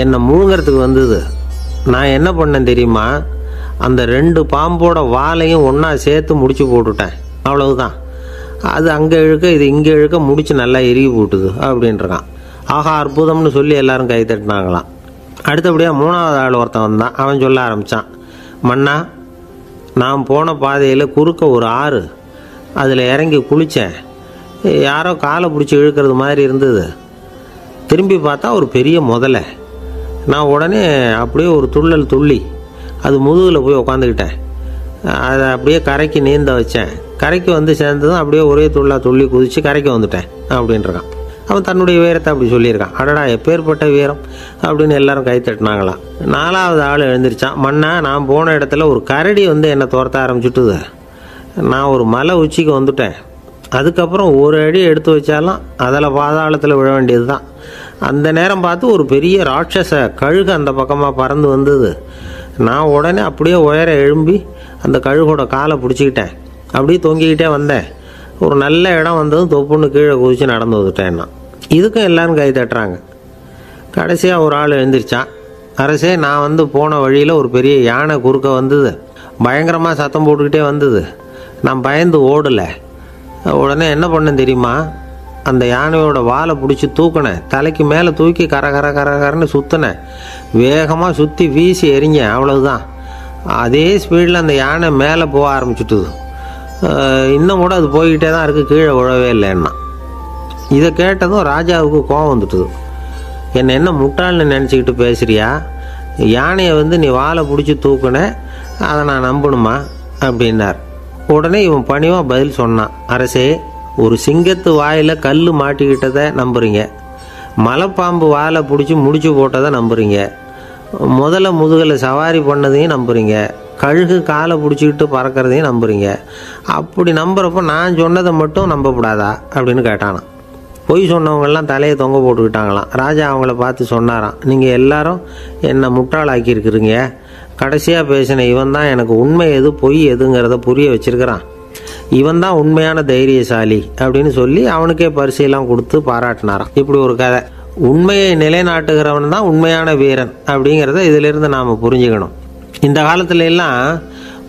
என்னை முழுங்கிறதுக்கு வந்தது. நான் என்ன பண்ணேன் தெரியுமா? அந்த 2 பாம்போட வாலையும் ஒன்றா சேர்த்து முடிச்சு போட்டுட்டேன். அவ்வளவுதான். அது அங்கே இழுக்க இது இங்கே இழுக்க முடிச்சு நல்லா இறுகி போட்டுது அப்படின்றான். ஆஹா அற்புதம்னு சொல்லி எல்லாரும் கை தட்டினாங்களாம். அடுத்தபடியாக 3வது ஆள் ஒருத்தன் வந்தான். அவன் சொல்ல ஆரம்பித்தான், மன்னா, நான் போன பாதையில் குறுக்க ஒரு ஆறு, அதில் இறங்கி குளித்தேன். யாரோ காலை பிடிச்சி இழுக்கிறது மாதிரி இருந்தது. திரும்பி பார்த்தா ஒரு பெரிய முதலை. நான் உடனே அப்படியே ஒரு துள்ளல் துள்ளி அது முதுகில் போய் உக்காந்துக்கிட்டேன். அதை அப்படியே கரைக்கு நீந்த வச்சேன். கரைக்கு வந்து சேர்ந்ததும் அப்படியே ஒரே துள்ளி குதித்து கரைக்கு வந்துட்டேன் அப்படின்றான். அவன் தன்னுடைய வீரத்தை அப்படி சொல்லியிருக்கான். அடடா எப்பேற்பட்ட வீரம் அப்படின்னு எல்லாரும் கை தட்டினாங்களாம். 4வது ஆள் எழுந்திரிச்சான். மன்னா, நான் போன இடத்துல ஒரு கரடி வந்து என்னை துரத்த ஆரம்பிச்சுட்டுது. நான் ஒரு மலை உச்சிக்கு வந்துட்டேன். அதுக்கப்புறம் ஒரு அடி எடுத்து வச்சாலும் அதில் பாதாளத்தில் விழ வேண்டியது தான். அந்த நேரம் பார்த்து ஒரு பெரிய ராட்சச கழுகு அந்த பக்கமாக பறந்து வந்தது. நான் உடனே அப்படியே உயர எழும்பி அந்த கழுகோட காலை பிடிச்சிக்கிட்டேன். அப்படியே தொங்கிக்கிட்டே வந்தேன். ஒரு நல்ல இடம் வந்ததும் தொப்புன்னு கீழே குதித்து நடந்து வந்துட்டேன்னா. இதுக்கும் எல்லோரும் கை தட்டுறாங்க. கடைசியாக ஒரு ஆள் எழுந்திரிச்சான். அரசே, நான் வந்து போன வழியில் ஒரு பெரிய யானை குறுக்க வந்தது. பயங்கரமாக சத்தம் போட்டுக்கிட்டே வந்தது. நான் பயந்து ஓடலை. உடனே என்ன பண்ணேன் தெரியுமா? அந்த யானையோட வாலை பிடிச்சி தூக்கினேன். தலைக்கு மேலே தூக்கி கரன்னு சுற்றினேன். வேகமாக சுற்றி வீசி எறிஞ்சேன். அவ்வளவுதான். அதே ஸ்பீடில் அந்த யானை மேலே போக ஆரம்பிச்சுட்டுது. இன்னும் கூட அது போய்கிட்டே தான் இருக்குது, கீழே விழவே இல்லைன்னா. இதை கேட்டதும் ராஜாவுக்கு கோபம் வந்துட்டுது. என்னை என்ன முட்டாள்னு நினச்சிக்கிட்டு பேசுகிறியா? யானையை வந்து நீ வாலை பிடிச்சி தூக்குன, அதை நான் நம்பணுமா அப்படின்னார். உடனே இவன் பணிவாக பதில் சொன்னான், அரசே, ஒரு சிங்கத்து வாயில் கல் மாட்டிக்கிட்டதை நம்புறீங்க, மலைப்பாம்பு வாலை பிடிச்சி முடிச்சு போட்டதை நம்புறீங்க, முதல்ல முதுகில் சவாரி பண்ணதையும் நம்புறீங்க, கழுகு காலை பிடிச்சிக்கிட்டு பறக்கிறதையும் நம்புறீங்க. அப்படி நம்புறப்போ நான் சொன்னதை மட்டும் நம்பக்கூடாதா அப்படின்னு கேட்டானான். பொய் சொன்னவங்கெல்லாம் தலையை தொங்க போட்டுக்கிட்டாங்களாம். ராஜா அவங்கள பார்த்து சொன்னாராம், நீங்கள் எல்லாரும் என்னை முட்டாளாக்கியிருக்கிறீங்க. கடைசியாக பேசின இவன் தான் எனக்கு உண்மை எது பொய் எதுங்கிறத புரிய வச்சிருக்கிறான். இவன் தான் உண்மையான தைரியசாலி அப்படின்னு சொல்லி அவனுக்கே பரிசெல்லாம் கொடுத்து பாராட்டினாராம். இப்படி ஒரு கதை. உண்மையை நிலைநாட்டுகிறவன் தான் உண்மையான வீரன் அப்படிங்கிறத இதிலிருந்து நாம் புரிஞ்சுக்கணும். இந்த காலத்துல எல்லாம்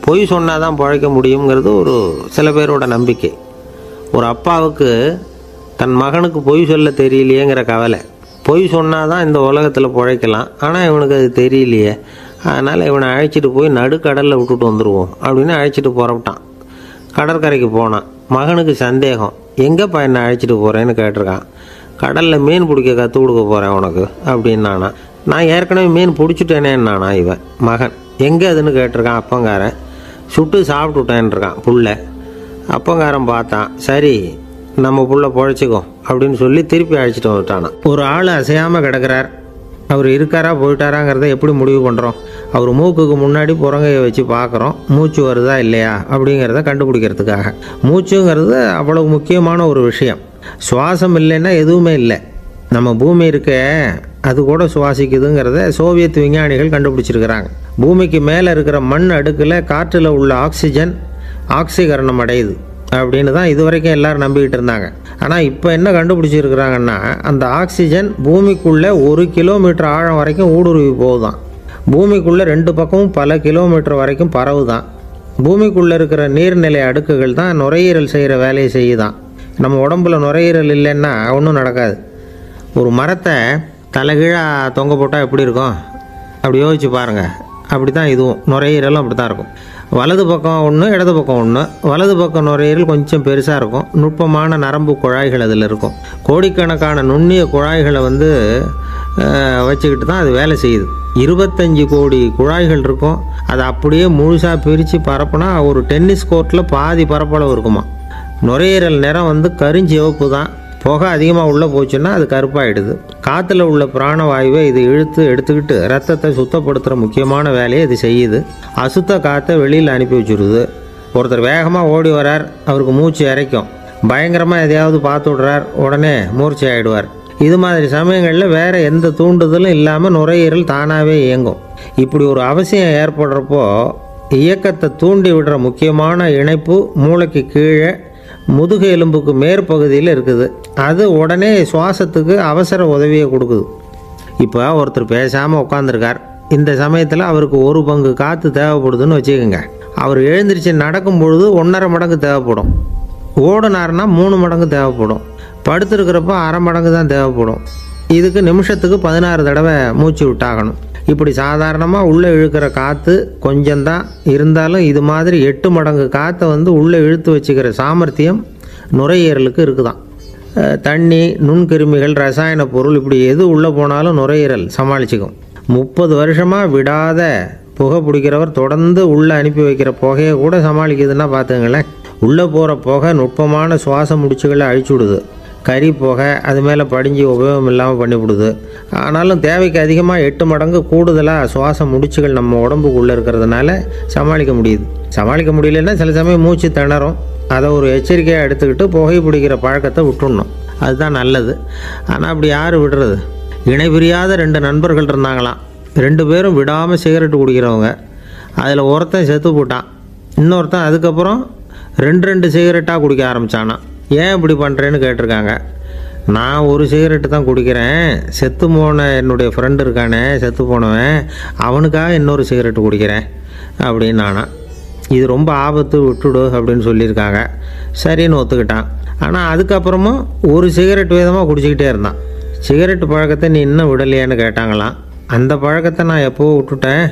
பொய் சொன்னாதான் பிழைக்க முடியுங்கிறது ஒரு சில பேரோட நம்பிக்கை. ஒரு அப்பாவுக்கு தன் மகனுக்கு பொய் சொல்ல தெரியலையேங்கிற கவலை. பொய் சொன்னாதான் இந்த உலகத்தில் பிழைக்கலாம், ஆனால் இவனுக்கு அது தெரியலையே, அதனால் இவனை அழைச்சிட்டு போய் நடுக்கடலில் விட்டுட்டு வந்துடுவோம் அப்படின்னு அழைச்சிட்டு புறப்பட்டான். கடற்கரைக்கு போனான். மகனுக்கு சந்தேகம், எங்கேப்பா என்னை அழைச்சிட்டு போகிறேன்னு கேட்டிருக்கான். கடலில் மீன் பிடிக்க கற்றுக் கொடுக்க போகிறேன் உனக்கு அப்படின்னானா. நான் ஏற்கனவே மீன் பிடிச்சிட்டேனேன்னானா இவன் மகன். எங்கே அதுன்னு கேட்டிருக்கான். அப்பங்காரன். சுட்டு சாப்பிட்டுட்டேன்ருக்கான் புள்ள. அப்பங்காரன் பார்த்தான், சரி நம்ம புள்ள பொழைச்சிக்கோ அப்படின்னு சொல்லி திருப்பி அழைச்சிட்டு வந்துட்டானா. ஒரு ஆள் அசையாமல் கிடக்கிறார். அவர் இருக்காரா போயிட்டாராங்கிறத எப்படி முடிவு பண்ணுறோம்? அவர் மூக்குக்கு முன்னாடி புறங்கையை வச்சு பார்க்குறோம், மூச்சு வருதா இல்லையா அப்படிங்கிறத கண்டுபிடிக்கிறதுக்காக. மூச்சுங்கிறது அவ்வளவு முக்கியமான ஒரு விஷயம். சுவாசம் இல்லைன்னா எதுவுமே இல்லை. நம்ம பூமி இருக்க அது கூட சுவாசிக்குதுங்கிறத சோவியத் விஞ்ஞானிகள் கண்டுபிடிச்சிருக்கிறாங்க. பூமிக்கு மேலே இருக்கிற மண் அடுக்கில் காற்றில் உள்ள ஆக்சிஜன் ஆக்சிகரணம் அடையுது அப்படின்னு தான் இதுவரைக்கும் எல்லோரும் நம்பிக்கிட்டு இருந்தாங்க. ஆனால் இப்போ என்ன கண்டுபிடிச்சிருக்கிறாங்கன்னா, அந்த ஆக்சிஜன் பூமிக்குள்ளே 1 கிலோமீட்டர் ஆழம் வரைக்கும் ஊடுருவி போகுதான். பூமிக்குள்ளே 2 பக்கமும் பல கிலோமீட்டர் வரைக்கும் பரவுதான். பூமிக்குள்ளே இருக்கிற நீர்நிலை அடுக்குகள் தான் நுரையீரல் செய்கிற வேலையை செய்யுதான். நம்ம உடம்புல நுரையீரல் இல்லைன்னா ஒன்றும் நடக்காது. ஒரு மரத்தை தலைகீழாக தொங்க போட்டால் எப்படி இருக்கும்? அப்படி யோசிச்சு பாருங்கள். அப்படி தான் இதுவும், நுரையீரலும் அப்படி தான் இருக்கும். வலது பக்கம் ஒன்று, இடது பக்கம் ஒன்று. வலது பக்கம் நுரையீரல் கொஞ்சம் பெருசாக இருக்கும். நுட்பமான நரம்பு குழாய்கள் அதில் இருக்கும். கோடிக்கணக்கான நுண்ணிய குழாய்களை வச்சுக்கிட்டு தான் அது வேலை செய்யுது. 25 கோடி குழாய்கள் இருக்கும். அதை அப்படியே முழுசாக பிரித்து பரப்புனா ஒரு டென்னிஸ் கோர்ட்டில் பாதி பரப்பளவு இருக்குமா. நுரையீரல் நிறம் கருஞ்சிவப்பு தான். புகை அதிகமாக உள்ளே போச்சுன்னா அது கருப்பாயிடுது. காற்றுல உள்ள பிராணவாயுவை இது இழுத்து எடுத்துக்கிட்டு ரத்தத்தை சுத்தப்படுத்துகிற முக்கியமான வேலையை இது செய்யுது. அசுத்த காற்றை வெளியில் அனுப்பி வச்சுருது. ஒருத்தர் வேகமாக ஓடி வரார், அவருக்கு மூச்சு இறைக்கும். பயங்கரமாக எதையாவது பார்த்து விடுறார், உடனே மூர்ச்சை ஆகிடுவார். இது மாதிரி சமயங்களில் வேறு எந்த தூண்டுதலும் இல்லாமல் நுரையீரல் தானாகவே இயங்கும். இப்படி ஒரு அவசியம் ஏற்படுறப்போ இயக்கத்தை தூண்டி விடுற முக்கியமான இணைப்பு மூளைக்கு கீழே முதுகு எலும்புக்கு மேற்பகுதியில் இருக்குது. அது உடனே சுவாசத்துக்கு அவசர உதவியை கொடுக்குது. இப்போ ஒருத்தர் பேசாமல் உட்காந்துருக்கார். இந்த சமயத்தில் அவருக்கு 1 பங்கு காற்று தேவைப்படுதுன்னு வச்சுக்கோங்க. அவர் எழுந்திரிச்சு நடக்கும் பொழுது 1.5 மடங்கு தேவைப்படும். ஓடுனார்னா 3 மடங்கு தேவைப்படும். படுத்துருக்கிறப்ப 1/2 மடங்கு தான் தேவைப்படும். இதுக்கு நிமிஷத்துக்கு 16 தடவை மூச்சு விட்டாகணும். இப்படி சாதாரணமாக உள்ளே இழுக்கிற காற்று கொஞ்சம்தான் இருந்தாலும் இது மாதிரி 8 மடங்கு காற்றை உள்ளே இழுத்து வச்சுக்கிற சாமர்த்தியம் நுரையீரலுக்கு இருக்குதான். தண்ணி, நுண்கிருமிகள், ரசாயன பொருள் இப்படி எது உள்ளே போனாலும் நுரையீரல் சமாளிச்சுக்கும். 30 வருஷமாக விடாத புகை பிடிக்கிறவர் தொடர்ந்து உள்ளே அனுப்பி வைக்கிற புகையை கூட சமாளிக்குதுன்னா பார்த்துங்களேன். உள்ளே போகிற புகை நுட்பமான சுவாச முடிச்சுகளை அழிச்சு விடுது. கறி புகை அது மேலே படிஞ்சு உபயோகம் இல்லாமல் பண்ணிவிடுது. ஆனாலும் தேவைக்கு அதிகமாக 8 மடங்கு கூடுதலாக சுவாச முடிச்சுகள் நம்ம உடம்புக்குள்ளே இருக்கிறதுனால சமாளிக்க முடியுது. சமாளிக்க முடியலன்னா சில சமயம் மூச்சு திணறும். அதை ஒரு எச்சரிக்கையாக எடுத்துக்கிட்டு புகை பிடிக்கிற பழக்கத்தை விட்டுடணும். அதுதான் நல்லது. ஆனால் அப்படி யார் விடுறது? இணை பிரியாத 2 நண்பர்கள் இருந்தாங்களாம். 2 பேரும் விடாமல் சிகரெட்டு குடிக்கிறவங்க. அதில் ஒருத்தன் செத்து போட்டான். இன்னொருத்தன் அதுக்கப்புறம் 2 சிகரெட்டாக குடிக்க ஆரம்பித்தானான். ஏன் இப்படி பண்ணுறேன்னு கேட்டிருக்காங்க. நான் 1 சிகரெட்டு தான் குடிக்கிறேன், செத்து போன என்னுடைய ஃப்ரெண்டு இருக்கானே செத்து போனவன், அவனுக்காக இன்னொரு சிகரெட்டு குடிக்கிறேன் அப்படின்னு நானா. இது ரொம்ப ஆபத்து, விட்டுடு அப்படின்னு சொல்லியிருக்காங்க. சரின்னு ஒத்துக்கிட்டான். ஆனால் அதுக்கப்புறமும் 1 சிகரெட் வீதமாக குடிச்சிக்கிட்டே இருந்தான். சிகரெட்டு பழக்கத்தை நீ இன்னும் விடலையான்னு கேட்டாங்களாம். அந்த பழக்கத்தை நான் எப்போ விட்டுட்டேன்,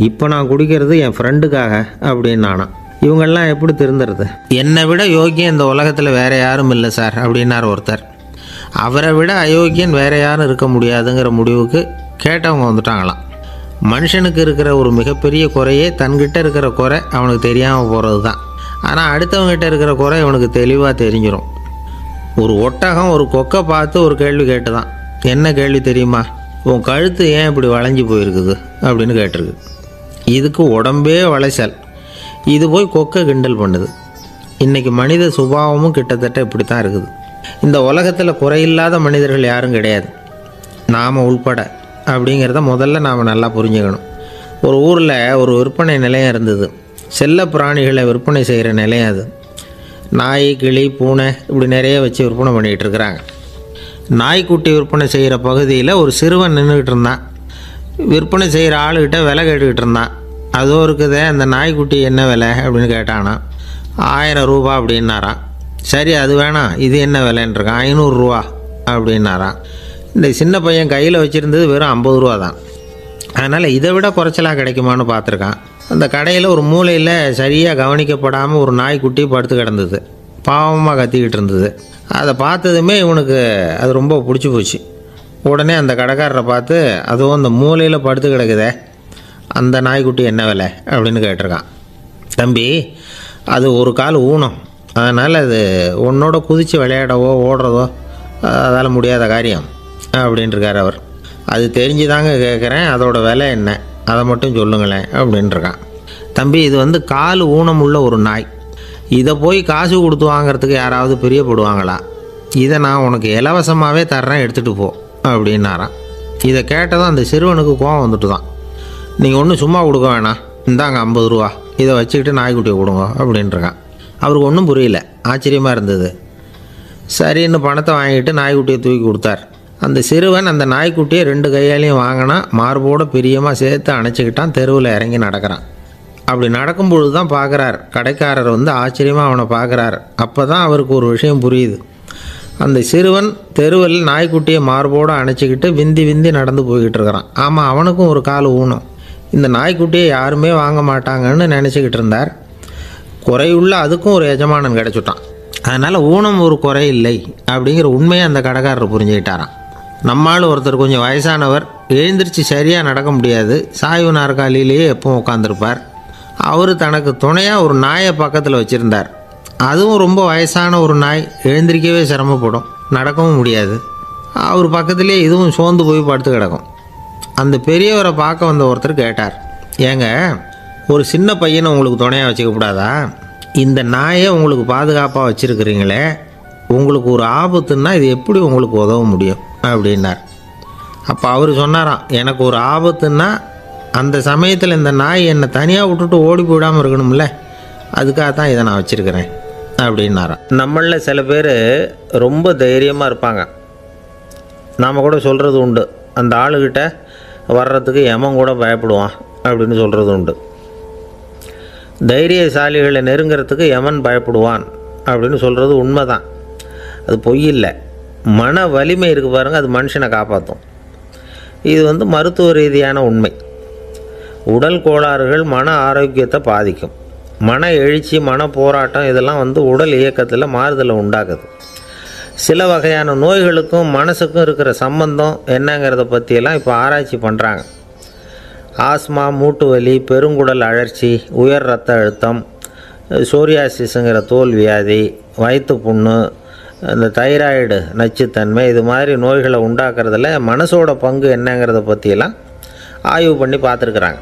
இப்போ நான் குடிக்கிறது என் ஃப்ரெண்டுக்காக அப்படின்னு நானா. இவங்கெல்லாம் எப்படி திருந்துறது? என்னை விட யோக்கியம் இந்த உலகத்தில் வேறு யாரும் இல்லை சார் அப்படின்னார் ஒருத்தர். அவரை விட அயோக்கியன் வேறு யாரும் இருக்க முடியாதுங்கிற முடிவுக்கு கேட்டவங்க வந்துட்டாங்களாம். மனுஷனுக்கு இருக்கிற ஒரு மிகப்பெரிய குறையே தன்கிட்ட இருக்கிற குறை அவனுக்கு தெரியாமல் போகிறது தான். ஆனால் அடுத்தவங்ககிட்ட இருக்கிற குறை இவனுக்கு தெளிவாக தெரிஞ்சிடும். ஒரு ஒட்டகம் ஒரு கொக்கை பார்த்து ஒரு கேள்வி கேட்டுதான். என்ன கேள்வி தெரியுமா? உன் கழுத்து ஏன் இப்படி வளைஞ்சி போயிருக்குது அப்படின்னு கேட்டிருக்கு. இதுக்கு உடம்பே வளைச்சல். இது போய் கொக்கை கிண்டல் பண்ணுது. இன்றைக்கி மனித சுபாவமும் கிட்டத்தட்ட இப்படி தான் இருக்குது. இந்த உலகத்தில் குறையில்லாத மனிதர்கள் யாரும் கிடையாது, நாம் உள்பட அப்படிங்கிறத முதல்ல நாம் நல்லா புரிஞ்சுக்கணும். ஒரு ஊரில் ஒரு விற்பனை நிலையம் இருந்தது. செல்ல பிராணிகளை விற்பனை செய்கிற நிலையம் அது. நாய், கிளி, பூனை இப்படி நிறைய வச்சு விற்பனை பண்ணிகிட்டு இருக்கிறாங்க. நாய்க்குட்டி விற்பனை செய்கிற பகுதியில் ஒரு சிறுவன் நின்றுக்கிட்டு இருந்தான். விற்பனை செய்கிற ஆளுகிட்ட விலை கேட்டுக்கிட்டு இருந்தான். அதோ இருக்குதே அந்த நாய்க்குட்டி என்ன விலை அப்படின்னு கேட்டானா. 1000 ரூபா அப்படின்னாரான். சரி அது வேணாம், இது என்ன விலைன்றிருக்கான். 500 ரூபா அப்படின்னாரான். இந்த சின்ன பையன் கையில் வச்சுருந்தது வெறும் 50 ரூபா தான். அதனால் இதை விட குறைச்சலாக கிடைக்குமான்னு பார்த்துருக்கான். அந்த கடையில் ஒரு மூலையில் சரியாக கவனிக்கப்படாமல் ஒரு நாய்க்குட்டி படுத்து கிடந்தது. பாவமாக கத்திக்கிட்டு இருந்தது. அதை பார்த்ததுமே இவனுக்கு அது ரொம்ப பிடிச்சி போச்சு. உடனே அந்த கடைக்காரரை பார்த்து, அதுவும் அந்த மூலையில் படுத்து கிடக்குதே அந்த நாய்க்குட்டி என்ன விலை அப்படின்னு கேட்டிருக்கான். தம்பி, அது ஒரு கால் ஊனம், அதனால் அது உன்னோட குதித்து விளையாடவோ ஓடுறதோ அதால் முடியாத காரியம் அப்படின்ட்டுருக்கார் அவர். அது தெரிஞ்சு தாங்க கேட்குறேன், அதோட விலை என்ன அதை மட்டும் சொல்லுங்களேன் அப்படின்ட்டுருக்கான். தம்பி, இது கால் ஊனம் உள்ள ஒரு நாய். இதை போய் காசு கொடுத்து வாங்கிறதுக்கு யாராவது பிரியப்படுவாங்களா? இதை நான் உனக்கு இலவசமாகவே தர்றேன், எடுத்துகிட்டு போ அப்படின்னாரான். இதை கேட்டதும் அந்த சிறுவனுக்கு கோவம் வந்துட்டு தான். நீங்கள் ஒன்றும் சும்மா கொடுக்க வேணாம், இந்தாங்க 50 ரூபா, இதை வச்சுக்கிட்டு நாய்க்குட்டியை கொடுங்க அப்படின்ட்டுருக்கான். அவருக்கு ஒன்றும் புரியல, ஆச்சரியமாக இருந்தது. சரின்னு பணத்தை வாங்கிட்டு நாய்க்குட்டியை தூக்கி கொடுத்தார். அந்த சிறுவன் அந்த நாய்க்குட்டியை 2 கையாலையும் வாங்கினா, மார்போடு பிரியமாக சேர்த்து அணைச்சிக்கிட்டான். தெருவில் இறங்கி நடக்கிறான். அப்படி நடக்கும்பொழுது தான் பார்க்குறார், கடைக்காரர் ஆச்சரியமாக அவனை பார்க்குறார். அப்போ தான் அவருக்கு ஒரு விஷயம் புரியுது. அந்த சிறுவன் தெருவில் நாய்க்குட்டியை மார்போடு அணைச்சிக்கிட்டு விந்தி விந்தி நடந்து போய்கிட்டு இருக்கிறான். ஆமாம், அவனுக்கும் ஒரு கால் ஊனம். இந்த நாய்க்குட்டியை யாருமே வாங்க மாட்டாங்கன்னு நினச்சிக்கிட்டு இருந்தார். குறையுள்ள அதுக்கும் ஒரு எஜமானன் கிடச்சிட்டான். அதனால் ஊனம் ஒரு குறை இல்லை அப்படிங்கிற உண்மையை அந்த கடைக்காரர் புரிஞ்சுக்கிட்டாரான். நம்மால் ஒருத்தர் கொஞ்சம் வயசானவர், எழுந்திரிச்சு சரியாக நடக்க முடியாது, சாய்வு நாற்காலியிலேயே எப்பவும் உட்காந்துருப்பார். அவர் தனக்கு துணையாக ஒரு நாயை பக்கத்தில் வச்சுருந்தார். அதுவும் ரொம்ப வயசான ஒரு நாய், எழுந்திரிக்கவே சிரமப்படும். நடக்கவும் முடியாது. அவர் பக்கத்துலேயே இதுவும் சோர்ந்து போய் படுத்து கிடக்கும். அந்த பெரியவரை பார்க்க வந்த ஒருத்தர் கேட்டார், ஏங்க, ஒரு சின்ன பையனை உங்களுக்கு துணையாக வச்சுக்கக்கூடாதா? இந்த நாயை உங்களுக்கு பாதுகாப்பாக வச்சுருக்கிறீங்களே, உங்களுக்கு ஒரு ஆபத்துன்னா இது எப்படி உங்களுக்கு உதவ முடியும் அப்படின்னார். அப்போ அவர் சொன்னாராம், எனக்கு ஒரு ஆபத்துன்னா அந்த சமயத்தில் இந்த நாய் என்னை தனியாக விட்டுட்டு ஓடி போயிடாமல் இருக்கணும்ல, அதுக்காக தான் இதை நான் வச்சுருக்கிறேன் அப்படின்னாராம். நம்மளில் சில பேர் ரொம்ப தைரியமாக இருப்பாங்க. நாம் கூட சொல்கிறது உண்டு, அந்த ஆளுகிட்ட வர்றதுக்கு எமன் கூட பயப்படுவான் அப்படின்னு சொல்கிறது உண்டு. தைரியசாலிகளை நெருங்கிறதுக்கு எமன் பயப்படுவான் அப்படின்னு சொல்கிறது உண்மை தான். அது பொய் இல்லை. மன வலிமை இருக்குது பாருங்கள், அது மனுஷனை காப்பாற்றும். இது மருத்துவ ரீதியான உண்மை. உடல் கோளாறுகள் மன ஆரோக்கியத்தை பாதிக்கும். மன எழுச்சி, மன போராட்டம் இதெல்லாம் உடல் இயக்கத்தில் மாறுதலை உண்டாக்குது. சில வகையான நோய்களுக்கும் மனசுக்கும் இருக்கிற சம்பந்தம் என்னங்கிறத பற்றியெல்லாம் இப்போ ஆராய்ச்சி பண்ணுறாங்க. ஆஸ்மா, மூட்டு வலி, பெருங்குடல் அழற்சி, உயர் இரத்த அழுத்தம், சோரியாசிஸுங்கிற தோல் வியாதி, வயிற்று புண்ணு, இந்த தைராய்டு நச்சுத்தன்மை, இது மாதிரி நோய்களை உண்டாக்குறதுல மனசோட பங்கு என்னங்கிறத பற்றியெல்லாம் ஆய்வு பண்ணி பார்த்துருக்குறாங்க.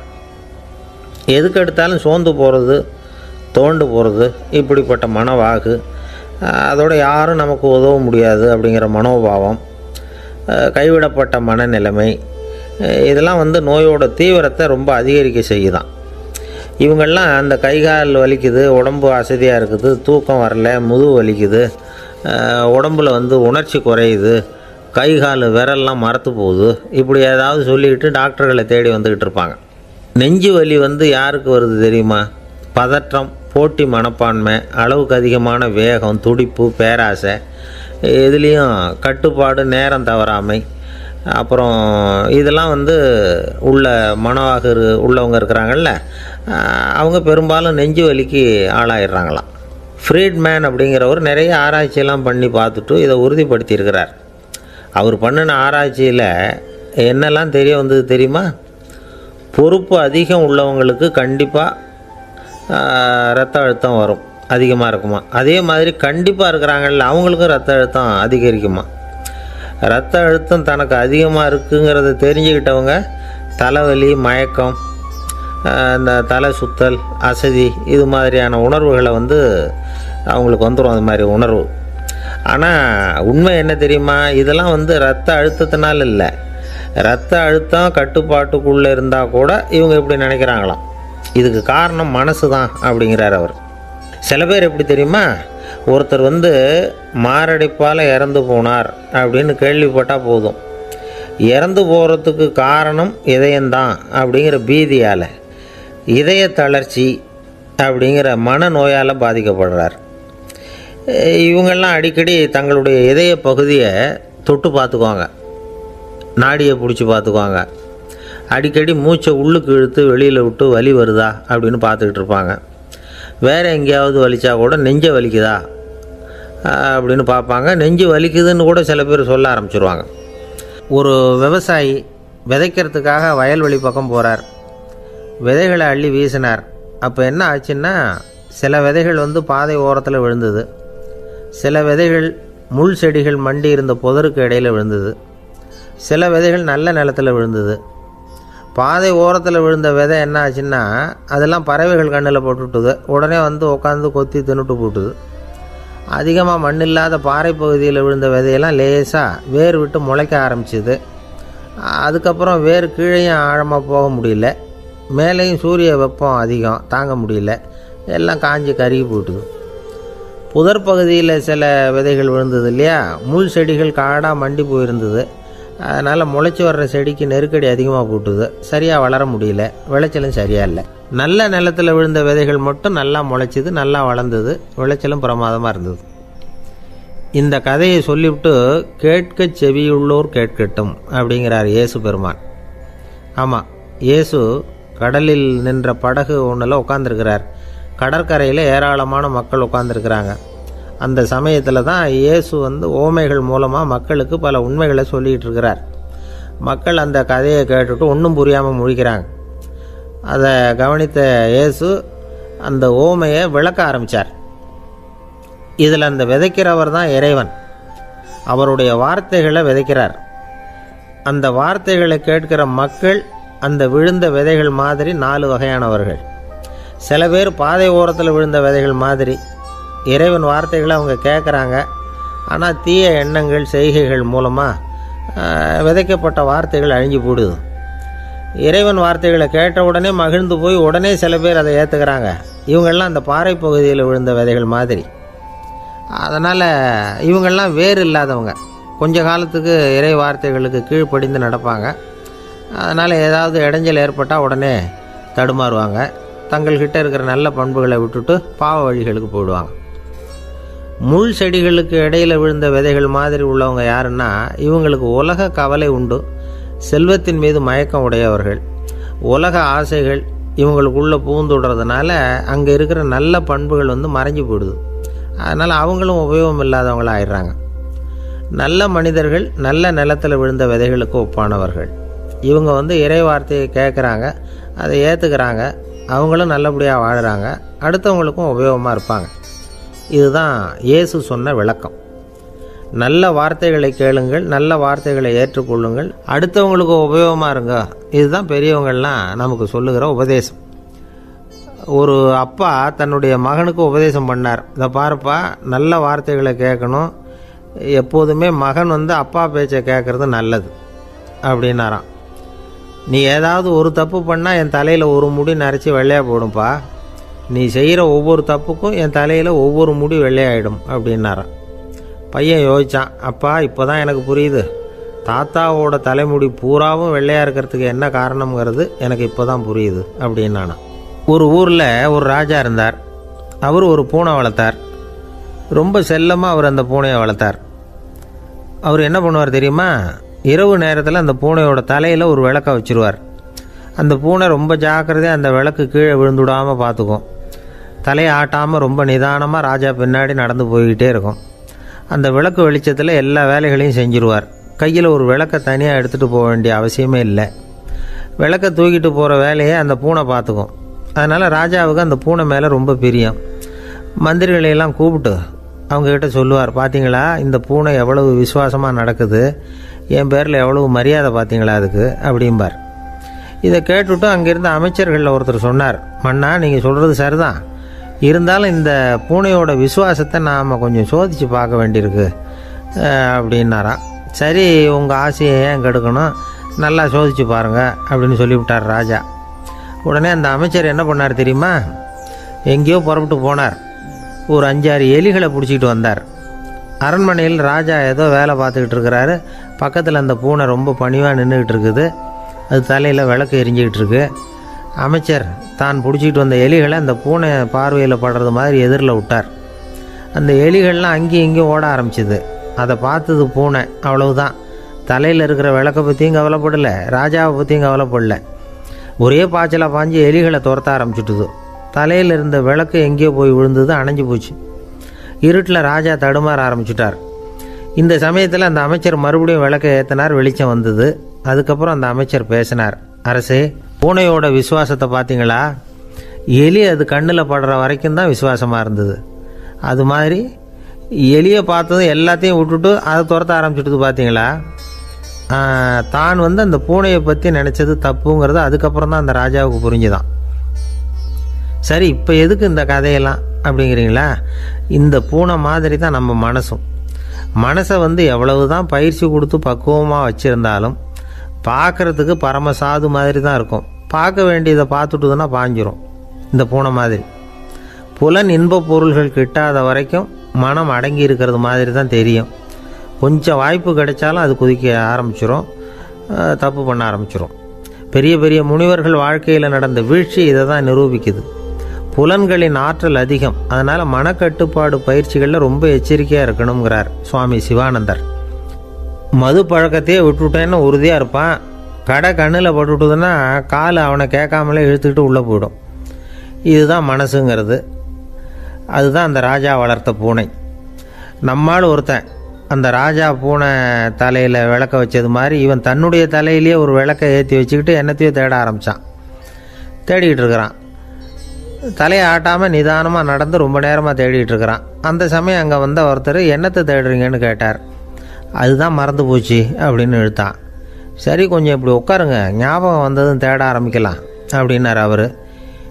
எதுக்கு எடுத்தாலும் சோர்ந்து போகிறது, தோண்டு போகிறது, இப்படிப்பட்ட மனவாகு, அதோட யாரும் நமக்கு உதவ முடியாது அப்படிங்கிற மனோபாவம், கைவிடப்பட்ட மனநிலைமை, இதெல்லாம் நோயோட தீவிரத்தை ரொம்ப அதிகரிக்க செய்யுதான். இவங்கெல்லாம் அந்த கைகால் வலிக்குது, உடம்பு அசதியாக இருக்குது, தூக்கம் வரல, முதுகு வலிக்குது, உடம்பில் உணர்ச்சி குறையுது, கைகால் விரல்லாம் மரத்து போகுது, இப்படி ஏதாவது சொல்லிக்கிட்டு டாக்டர்களை தேடி வந்துக்கிட்டு இருப்பாங்க. நெஞ்சு வலி யாருக்கு வருது தெரியுமா? பதற்றம், போட்டி மனப்பான்மை, அளவுக்கு அதிகமான வேகம், துடிப்பு, பேராசை, இதுலேயும் கட்டுப்பாடு, நேரம் தவறாமை, அப்புறம் இதெல்லாம் உள்ள மனவாக உள்ளவங்க இருக்கிறாங்கல்ல, அவங்க பெரும்பாலும் நெஞ்சு வலிக்கு ஆளாயிடுறாங்களாம். ஃப்ரீட்மேன் அப்படிங்கிறவர் நிறைய ஆராய்ச்சியெல்லாம் பண்ணி பார்த்துட்டு இதை உறுதிப்படுத்தியிருக்கிறார். அவர் பண்ணின ஆராய்ச்சியில் என்னெல்லாம் தெரிய வந்தது தெரியுமா? பொறுப்பு அதிகம் உள்ளவங்களுக்கு கண்டிப்பாக இரத்த அழுத்தம் வரும், அதிகமாக இருக்குமா. அதே மாதிரி கண்டிப்பாக இருக்கிறாங்கல்ல, அவங்களுக்கும் இரத்த அழுத்தம் அதிகரிக்குமா. இரத்த அழுத்தம் தனக்கு அதிகமாக இருக்குங்கிறத தெரிஞ்சுக்கிட்டவங்க தலைவலி, மயக்கம், இந்த தலை சுத்தல், அசதி, இது மாதிரியான உணர்வுகளை அவங்களுக்கு வந்துடும், அது மாதிரி உணர்வு. ஆனால் உண்மை என்ன தெரியுமா? இதெல்லாம் இரத்த அழுத்தத்தினால இல்லை. இரத்த அழுத்தம் கட்டுப்பாட்டுக்குள்ளே இருந்தால் கூட இவங்க இப்படி நினைக்கிறாங்களாம். இதுக்கு காரணம் மனசு தான் அப்படிங்கிறார் அவர். சில பேர் எப்படி தெரியுமா? ஒருத்தர் மாரடைப்பால் இறந்து போனார் அப்படின்னு கேள்விப்பட்டால் போதும், இறந்து போகிறதுக்கு காரணம் இதயம்தான் அப்படிங்கிற பீதியால், இதய தளர்ச்சி அப்படிங்கிற மனநோயால் பாதிக்கப்படுறார். இவங்கெல்லாம் அடிக்கடி தங்களுடைய இதய பகுதியை தொட்டு பார்த்துக்குவாங்க, நாடியை பிடிச்சி பார்த்துக்குவாங்க, அடிக்கடி மூச்சை உள்ளுக்கு இழுத்து வெளியில் விட்டு வலி வருதா அப்படின்னு பார்த்துக்கிட்டு இருப்பாங்க. வேறு எங்கேயாவது வலிச்சா கூட நெஞ்சை வலிக்குதா அப்படின்னு பார்ப்பாங்க. நெஞ்சு வலிக்குதுன்னு கூட சில பேர் சொல்ல ஆரம்பிச்சிருவாங்க. ஒரு விவசாயி விதைக்கிறதுக்காக வயல்வெளி பக்கம் போகிறார். விதைகளை அள்ளி வீசினார். அப்போ என்ன ஆச்சுன்னா, சில விதைகள் பாதை ஓரத்தில் விழுந்தது, சில விதைகள் முள் செடிகள் மண்டி இருந்த புதருக்கு இடையில் விழுந்தது, சில விதைகள் நல்ல நிலத்தில் விழுந்தது. பாதை ஓரத்தில் விழுந்த விதை என்ன ஆச்சுன்னா, அதெல்லாம் பறவைகள் கண்ணில் போட்டுவிட்டுது. உடனே உட்காந்து கொத்தி தின்னுட்டு போட்டுது. அதிகமாக மண் இல்லாத பாறை பகுதியில் விழுந்த விதையெல்லாம் லேசாக வேர் விட்டு முளைக்க ஆரம்பிச்சிது. அதுக்கப்புறம் வேர் கீழேயும் ஆழமாக போக முடியல, மேலேயும் சூரிய வெப்பம் அதிகம் தாங்க முடியல, எல்லாம் காஞ்சி கருகி போட்டுது. புதர் பகுதியில் சில விதைகள் விழுந்தது இல்லையா, முள் செடிகள் காடாக மண்டி போயிருந்தது. அதனால் முளைச்சி வர்ற செடிக்கு நெருக்கடி அதிகமாக போட்டுது, சரியாக வளர முடியல, விளைச்சலும் சரியாக இல்லை. நல்ல நிலத்தில் விழுந்த விதைகள் மட்டும் நல்லா முளைச்சிது, நல்லா வளர்ந்தது, விளைச்சலும் பிரமாதமாக இருந்தது. இந்த கதையை சொல்லிவிட்டு கேட்க செவியுள்ளோர் கேட்கட்டும் அப்படிங்கிறார் இயேசு பெருமான். ஆமாம், இயேசு கடலில் நின்ற படகு ஒன்றில் உட்காந்துருக்கிறார். கடற்கரையில் ஏராளமான மக்கள் உட்காந்துருக்கிறாங்க. அந்த சமயத்தில் தான் இயேசு ஓமைகள் மூலமாக மக்களுக்கு பல உண்மைகளை சொல்லிகிட்டு இருக்கிறார். மக்கள் அந்த கதையை கேட்டுட்டு ஒன்றும் புரியாமல் முழிக்கிறாங்க. அதை கவனித்த இயேசு அந்த ஓமையை விளக்க ஆரம்பித்தார். இதில் அந்த விதைக்கிறவர் தான் இறைவன். அவருடைய வார்த்தைகளை விதைக்கிறார். அந்த வார்த்தைகளை கேட்கிற மக்கள் அந்த விழுந்த விதைகள் மாதிரி 4 வகையானவர்கள். சில பேர் பாதை ஓரத்தில் விழுந்த விதைகள் மாதிரி. இறைவன் வார்த்தைகளை அவங்க கேட்குறாங்க, ஆனால் தீய எண்ணங்கள் செய்கைகள் மூலமாக விதைக்கப்பட்ட வார்த்தைகள் அழிஞ்சு போடுது. இறைவன் வார்த்தைகளை கேட்ட உடனே மகிழ்ந்து போய் உடனே சில பேர் அதை ஏற்றுக்கிறாங்க. இவங்கெல்லாம் அந்த பாறை பகுதியில் விழுந்த விதைகள் மாதிரி. அதனால் இவங்கெல்லாம் வேறு இல்லாதவங்க. கொஞ்ச காலத்துக்கு இறை வார்த்தைகளுக்கு கீழ்ப்படிந்து நடப்பாங்க. அதனால் ஏதாவது இடைஞ்சல் ஏற்பட்டால் உடனே தடுமாறுவாங்க. தங்கள்கிட்ட இருக்கிற நல்ல பண்புகளை விட்டுட்டு பாவ வழிகளுக்கு போயிடுவாங்க. முள் செடிகளுக்கு இடையில் விழுந்த விதைகள் மாதிரி உள்ளவங்க யாருன்னா, இவங்களுக்கு உலக கவலை உண்டு, செல்வத்தின் மீது மயக்கம் உடையவர்கள். உலக ஆசைகள் இவங்களுக்குள்ளே பூந்துடுறதுனால அங்கே இருக்கிற நல்ல பண்புகள் மறைஞ்சு போயிடுது. அதனால் அவங்களும் உபயோகம் இல்லாதவங்களாக ஆயிடுறாங்க. நல்ல மனிதர்கள் நல்ல நிலத்தில் விழுந்த விதைகளுக்கு ஒப்பானவர்கள். இவங்க இறை வார்த்தையை கேட்குறாங்க, அதை ஏற்றுக்கிறாங்க, அவங்களும் நல்லபடியாக வாழ்கிறாங்க, அடுத்தவங்களுக்கும் உபயோகமாக இருப்பாங்க. இதுதான் இயேசு சொன்ன விளக்கம். நல்ல வார்த்தைகளை கேளுங்கள், நல்ல வார்த்தைகளை ஏற்றுக்கொள்ளுங்கள், அடுத்தவங்களுக்கு உபயோகமாக இருங்க. இதுதான் பெரியவங்கள்லாம் நமக்கு சொல்லுகிற உபதேசம். ஒரு அப்பா தன்னுடைய மகனுக்கு உபதேசம் பண்ணார். இதை பாருப்பா, நல்ல வார்த்தைகளை கேட்கணும், எப்போதுமே மகன் அப்பா பேச்சை கேட்குறது நல்லது அப்படின்னாராம். நீ ஏதாவது ஒரு தப்பு பண்ணால் என் தலையில் ஒரு முடி நரைச்சி வெள்ளையாக போடும்பா, நீ செய்கிற ஒவ்வொரு தப்புக்கும் என் தலையில் ஒவ்வொரு முடி வெள்ளையாயிடும் அப்படின்னாராம். பையன் யோசித்தான், அப்பா இப்போ தான் எனக்கு புரியுது, தாத்தாவோட தலைமுடி பூராவும் வெள்ளையாக இருக்கிறதுக்கு என்ன காரணம்ங்கிறது எனக்கு இப்போ தான் புரியுது அப்படின்னானா. ஒரு ஊரில் ஒரு ராஜா இருந்தார். அவர் ஒரு பூனை வளர்த்தார். ரொம்ப செல்லமாக அவர் அந்த பூனையை வளர்த்தார். அவர் என்ன பண்ணுவார் தெரியுமா? இரவு நேரத்தில் அந்த பூனையோட தலையில் ஒரு விளக்கை வச்சுருவார். அந்த பூனை ரொம்ப ஜாக்கிரதையாக அந்த விளக்கு கீழே விழுந்துடாமல் பார்த்துக்கும். தலையை ஆட்டாமல் ரொம்ப நிதானமாக ராஜா பின்னாடி நடந்து போய்கிட்டே இருக்கும். அந்த விளக்கு வெளிச்சத்தில் எல்லா வேலைகளையும் செஞ்சுருவார். கையில் ஒரு விளக்கை தனியாக எடுத்துகிட்டு போக வேண்டிய அவசியமே இல்லை. விளக்கை தூக்கிட்டு போகிற வேலையை அந்த பூனை பார்த்துக்கும். அதனால் ராஜாவுக்கு அந்த பூனை மேலே ரொம்ப பிரியம். மந்திரிகளையெல்லாம் கூப்பிட்டு அவங்கக்கிட்ட சொல்லுவார், பார்த்தீங்களா இந்த பூனை எவ்வளவு விசுவாசமாக நடக்குது, என் பேரில் எவ்வளவு மரியாதை பார்த்தீங்களா அதுக்கு அப்படிம்பார். இதை கேட்டுவிட்டு அங்கேருந்து அமைச்சர்களில் ஒருத்தர் சொன்னார், மன்னா நீங்கள் சொல்கிறது சரிதான், இருந்தாலும் இந்த பூனையோட விசுவாசத்தை நாம் கொஞ்சம் சோதித்து பார்க்க வேண்டியிருக்கு அப்படின்னாராம். சரி, உங்கள் ஆசையை ஏன் கெடுக்கணும், நல்லா சோதித்து பாருங்கள் அப்படின்னு சொல்லிவிட்டார் ராஜா. உடனே அந்த அமைச்சர் என்ன பண்ணார் தெரியுமா? எங்கேயோ புறப்பட்டு போனார். ஒரு 5-6 எலிகளை பிடிச்சிக்கிட்டு வந்தார். அரண்மனையில் ராஜா ஏதோ வேலை பார்த்துக்கிட்டு இருக்கிறாரு. பக்கத்தில் அந்த பூனை ரொம்ப பணிவாக நின்றுக்கிட்டு இருக்குது. அது தலையில் விளக்கு எரிஞ்சிக்கிட்டு இருக்கு. அமைச்சர் தான் பிடிச்சிக்கிட்டு வந்த எலிகளை அந்த பூனை பார்வையில் படுறது மாதிரி எதிரில் விட்டார். அந்த எலிகள்லாம் அங்கேயும் இங்கேயும் ஓட ஆரம்பிச்சிது. அதை பார்த்தது பூனை, அவ்வளவுதான். தலையில் இருக்கிற விளக்கை பற்றியும் கவலைப்படலை, ராஜாவை பற்றியும் கவலைப்படலை. ஒரே பாய்ச்சலாக பாஞ்சு எலிகளை துரத்த ஆரம்பிச்சுட்டுது. தலையில் இருந்த விளக்கு எங்கேயோ போய் விழுந்தது, அணைஞ்சு போச்சு. இருட்டில் ராஜா தடுமாற ஆரம்பிச்சுட்டார். இந்த சமயத்தில் அந்த அமைச்சர் மறுபடியும் விளக்கை ஏற்றினார். வெளிச்சம் வந்தது. அதுக்கப்புறம் அந்த அமைச்சர் பேசினார், அரசே, பூனையோட விசுவாசத்தை பார்த்தீங்களா? எலி அது கண்ணில் படுற வரைக்கும் தான் விசுவாசமாக இருந்தது. அது மாதிரி எலியை பார்த்ததும் எல்லாத்தையும் விட்டுட்டு அதை துரத்த ஆரம்பிச்சுட்டு பார்த்தீங்களா? தான் அந்த பூனையை பற்றி நினச்சது தப்புங்கிறது அதுக்கப்புறம் தான் அந்த ராஜாவுக்கு புரிஞ்சுதான். சரி, இப்போ எதுக்கு இந்த கதையெல்லாம் அப்படிங்கிறீங்களா? இந்த பூனை மாதிரி தான் நம்ம மனசும். மனசை எவ்வளவு தான் பயிற்சி கொடுத்து பக்குவமாக வச்சுருந்தாலும் பார்க்குறதுக்கு பரமசாது மாதிரி தான் இருக்கும். பார்க்க வேண்டியதை பார்த்துட்டுதுன்னா பாஞ்சிரும். இந்த பூனை மாதிரி புலன் இன்ப பொருள்கள் கிட்டாத வரைக்கும் மனம் அடங்கி இருக்கிறது மாதிரி தான் தெரியும். கொஞ்சம் வாய்ப்பு கிடைச்சாலும் அது குதிக்க ஆரம்பிச்சிடும், தப்பு பண்ண ஆரம்பிச்சிடும். பெரிய பெரிய முனிவர்கள் வாழ்க்கையில் நடந்த வீழ்ச்சி இதை தான் நிரூபிக்குது. புலன்களின் ஆற்றல் அதிகம். அதனால் மனக்கட்டுப்பாடு பயிற்சிகளில் ரொம்ப எச்சரிக்கையாக இருக்கணுங்கிறார் சுவாமி சிவானந்தர். மது பழக்கத்தையே விட்டுவிட்டேன்னு உறுதியாக இருப்பான். கடை கண்ணில் பட்டுவிட்டதுன்னா கால் அவனை கேட்காமலே இழுத்துக்கிட்டு உள்ளே போயிடும். இதுதான் மனசுங்கிறது. அதுதான் அந்த ராஜா வளர்த்த பூனை. நம்மால் ஒருத்தன் அந்த ராஜா பூனை தலையில் விளக்க வச்சது மாதிரி இவன் தன்னுடைய தலையிலேயே ஒரு விளக்கை ஏற்றி வச்சுக்கிட்டு என்னத்தையோ தேட ஆரம்பித்தான். தேடிக்கிட்டு இருக்கிறான். தலையை ஆட்டாமல் நிதானமாக நடந்து ரொம்ப நேரமாக தேடிகிட்டு இருக்கிறான். அந்த சமயம் அங்கே வந்த ஒருத்தர், என்னத்தை தேடுறீங்கன்னு கேட்டார். அதுதான் மறந்து போச்சு அப்படின்னு இழுத்தான். சரி, கொஞ்சம் இப்படி உட்காருங்க, ஞாபகம் வந்ததும் தேட ஆரம்பிக்கலாம் அப்படின்னார் அவர்.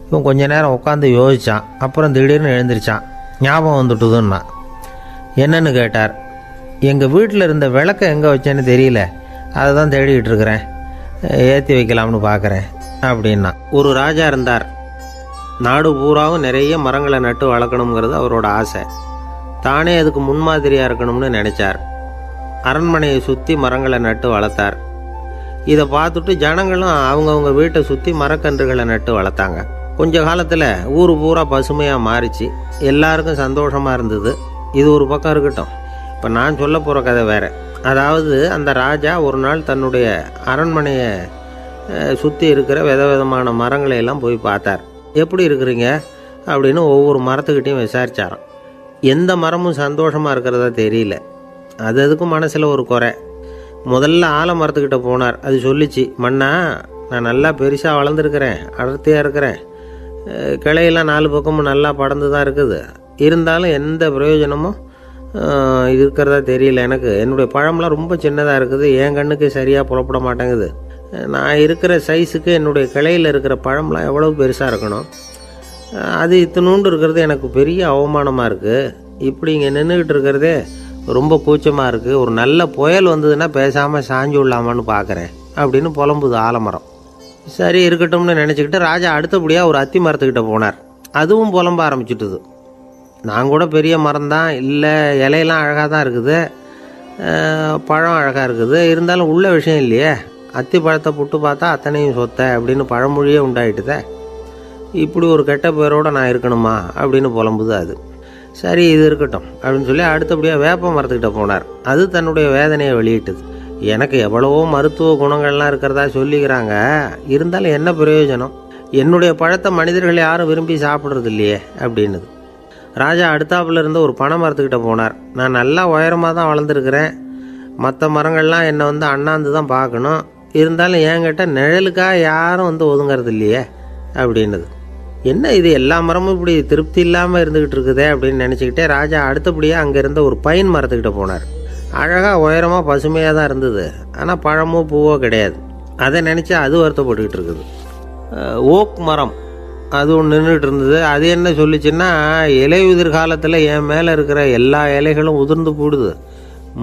இவன் கொஞ்ச நேரம் உட்காந்து யோசித்தான். அப்புறம் திடீர்னு எழுந்திரிச்சான். ஞாபகம் வந்துட்டுதுன்னா. என்னன்னு கேட்டார். எங்கள் வீட்டில் இருந்த விளக்கை எங்கே வச்சேன்னு தெரியல, அதை தான் தேடிக்கிட்டு இருக்கிறேன், ஏற்றி வைக்கலாம்னு பார்க்குறேன் அப்படின்னா. ஒரு ராஜா இருந்தார். நாடு பூராவும் நிறைய மரங்களை நட்டு வளர்க்கணுங்கிறது அவரோட ஆசை. தானே அதுக்கு முன்மாதிரியாக இருக்கணும்னு நினச்சார். அரண்மனையை சுற்றி மரங்களை நட்டு வளர்த்தார். இதை பார்த்துட்டு ஜனங்களும் அவங்கவுங்க வீட்டை சுற்றி மரக்கன்றுகளை நட்டு வளர்த்தாங்க. கொஞ்ச காலத்தில் ஊர் பூரா பசுமையாக மாறிச்சு. எல்லாருக்கும் சந்தோஷமாக இருந்தது. இது ஒரு பக்கம் இருக்கட்டும். இப்போ நான் சொல்ல போகிற கதை வேறு. அதாவது, அந்த ராஜா ஒரு நாள் தன்னுடைய அரண்மனையை சுற்றி இருக்கிற விதவிதமான மரங்களை எல்லாம் போய் பார்த்தார். எப்படி இருக்கிறீங்க அப்படின்னு ஒவ்வொரு மரத்துக்கிட்டையும் விசாரித்தாராம். எந்த மரமும் சந்தோஷமாக இருக்கிறதா தெரியல. அதுக்கும் மனசில் ஒரு குறை. முதல்ல ஆலமரத்துக்கிட்ட போனார். அது சொல்லிச்சு, மண்ணா, நான் நல்லா பெருசாக வளர்ந்துருக்கிறேன், அடர்த்தியாக இருக்கிறேன், கிளையெல்லாம் 4 பக்கமும் நல்லா படர்ந்து தான் இருக்குது, இருந்தாலும் எந்த பிரயோஜனமும் இருக்கிறதா தெரியல எனக்கு. என்னுடைய பழம்லாம் ரொம்ப சின்னதாக இருக்குது, என் கண்ணுக்கு சரியாக புறப்பட மாட்டேங்குது. நான் இருக்கிற சைஸுக்கு என்னுடைய கிளையில் இருக்கிற பழம்லாம் எவ்வளவு பெருசாக இருக்கணும், அது இத்தினூண்டு இருக்கிறது எனக்கு பெரிய அவமானமாக இருக்குது. இப்படி இங்கே நின்றுக்கிட்டு இருக்கிறதே ரொம்ப கூச்சமாக இருக்குது. ஒரு நல்ல புயல் வந்ததுன்னா பேசாமல் சாஞ்சு விடலாமான்னு பார்க்குறேன் அப்படின்னு புலம்புது ஆலமரம். சரி, இருக்கட்டும்னு நினச்சிக்கிட்டு ராஜா அடுத்தபடியாக ஒரு அத்தி மரத்துக்கிட்ட போனார். அதுவும் புலம்ப ஆரம்பிச்சுட்டுது. நான் கூட பெரிய மரம் தான், இல்லை இலையெல்லாம் அழகாக தான் இருக்குது, பழம் அழகாக இருக்குது, இருந்தாலும் உள்ள விஷயம் இல்லையே, அத்தி பழத்தை புட்டு பார்த்தா அத்தனையும் சொத்தை அப்படின்னு பழமொழியே உண்டாயிட்டுதே. இப்படி ஒரு கெட்ட பேரோடு நான் இருக்கணுமா அப்படின்னு புலம்புது அது. சரி, இது இருக்கட்டும் அப்படின்னு சொல்லி அடுத்தபடியாக வேப்ப மரத்துக்கிட்ட போனார். அது தன்னுடைய வேதனையை வெளியிட்டது. எனக்கு எவ்வளவோ மருத்துவ குணங்கள்லாம் இருக்கிறதா சொல்லிக்கிறாங்க, இருந்தாலும் என்ன பிரயோஜனம், என்னுடைய பழத்தை மனிதர்கள் யாரும் விரும்பி சாப்பிட்றது இல்லையே அப்படின்னுது. ராஜா அடுத்தாப்புல இருந்து ஒரு பனை மரத்துக்கிட்ட போனார். நான் நல்லா உயரமாக தான் வளர்ந்துருக்கிறேன், மற்ற மரங்கள்லாம் என்னை அண்ணாந்து தான் பார்க்கணும், இருந்தாலும் என்கிட்ட நிழலுக்காக யாரும் ஒதுங்கிறது இல்லையே அப்படின்னுது. என்ன இது, எல்லா மரமும் இப்படி திருப்தி இல்லாமல் இருந்துக்கிட்டு இருக்குதே அப்படின்னு நினச்சிக்கிட்டே ராஜா அடுத்தபடியாக அங்கே இருந்த ஒரு பைன் மரத்துக்கிட்ட போனார். அழகாக உயரமாக பசுமையாக தான் இருந்தது, ஆனால் பழமோ பூவோ கிடையாது. அதை நினச்சா அது வருத்தப்பட்டுக்கிட்டு இருக்குது. ஓக் மரம் அது ஒன்று நின்றுட்டு இருந்தது. அது என்ன சொல்லிச்சுன்னா, இலையுதிர் காலத்தில் என் மேலே இருக்கிற எல்லா இலைகளும் உதிர்ந்து போடுது,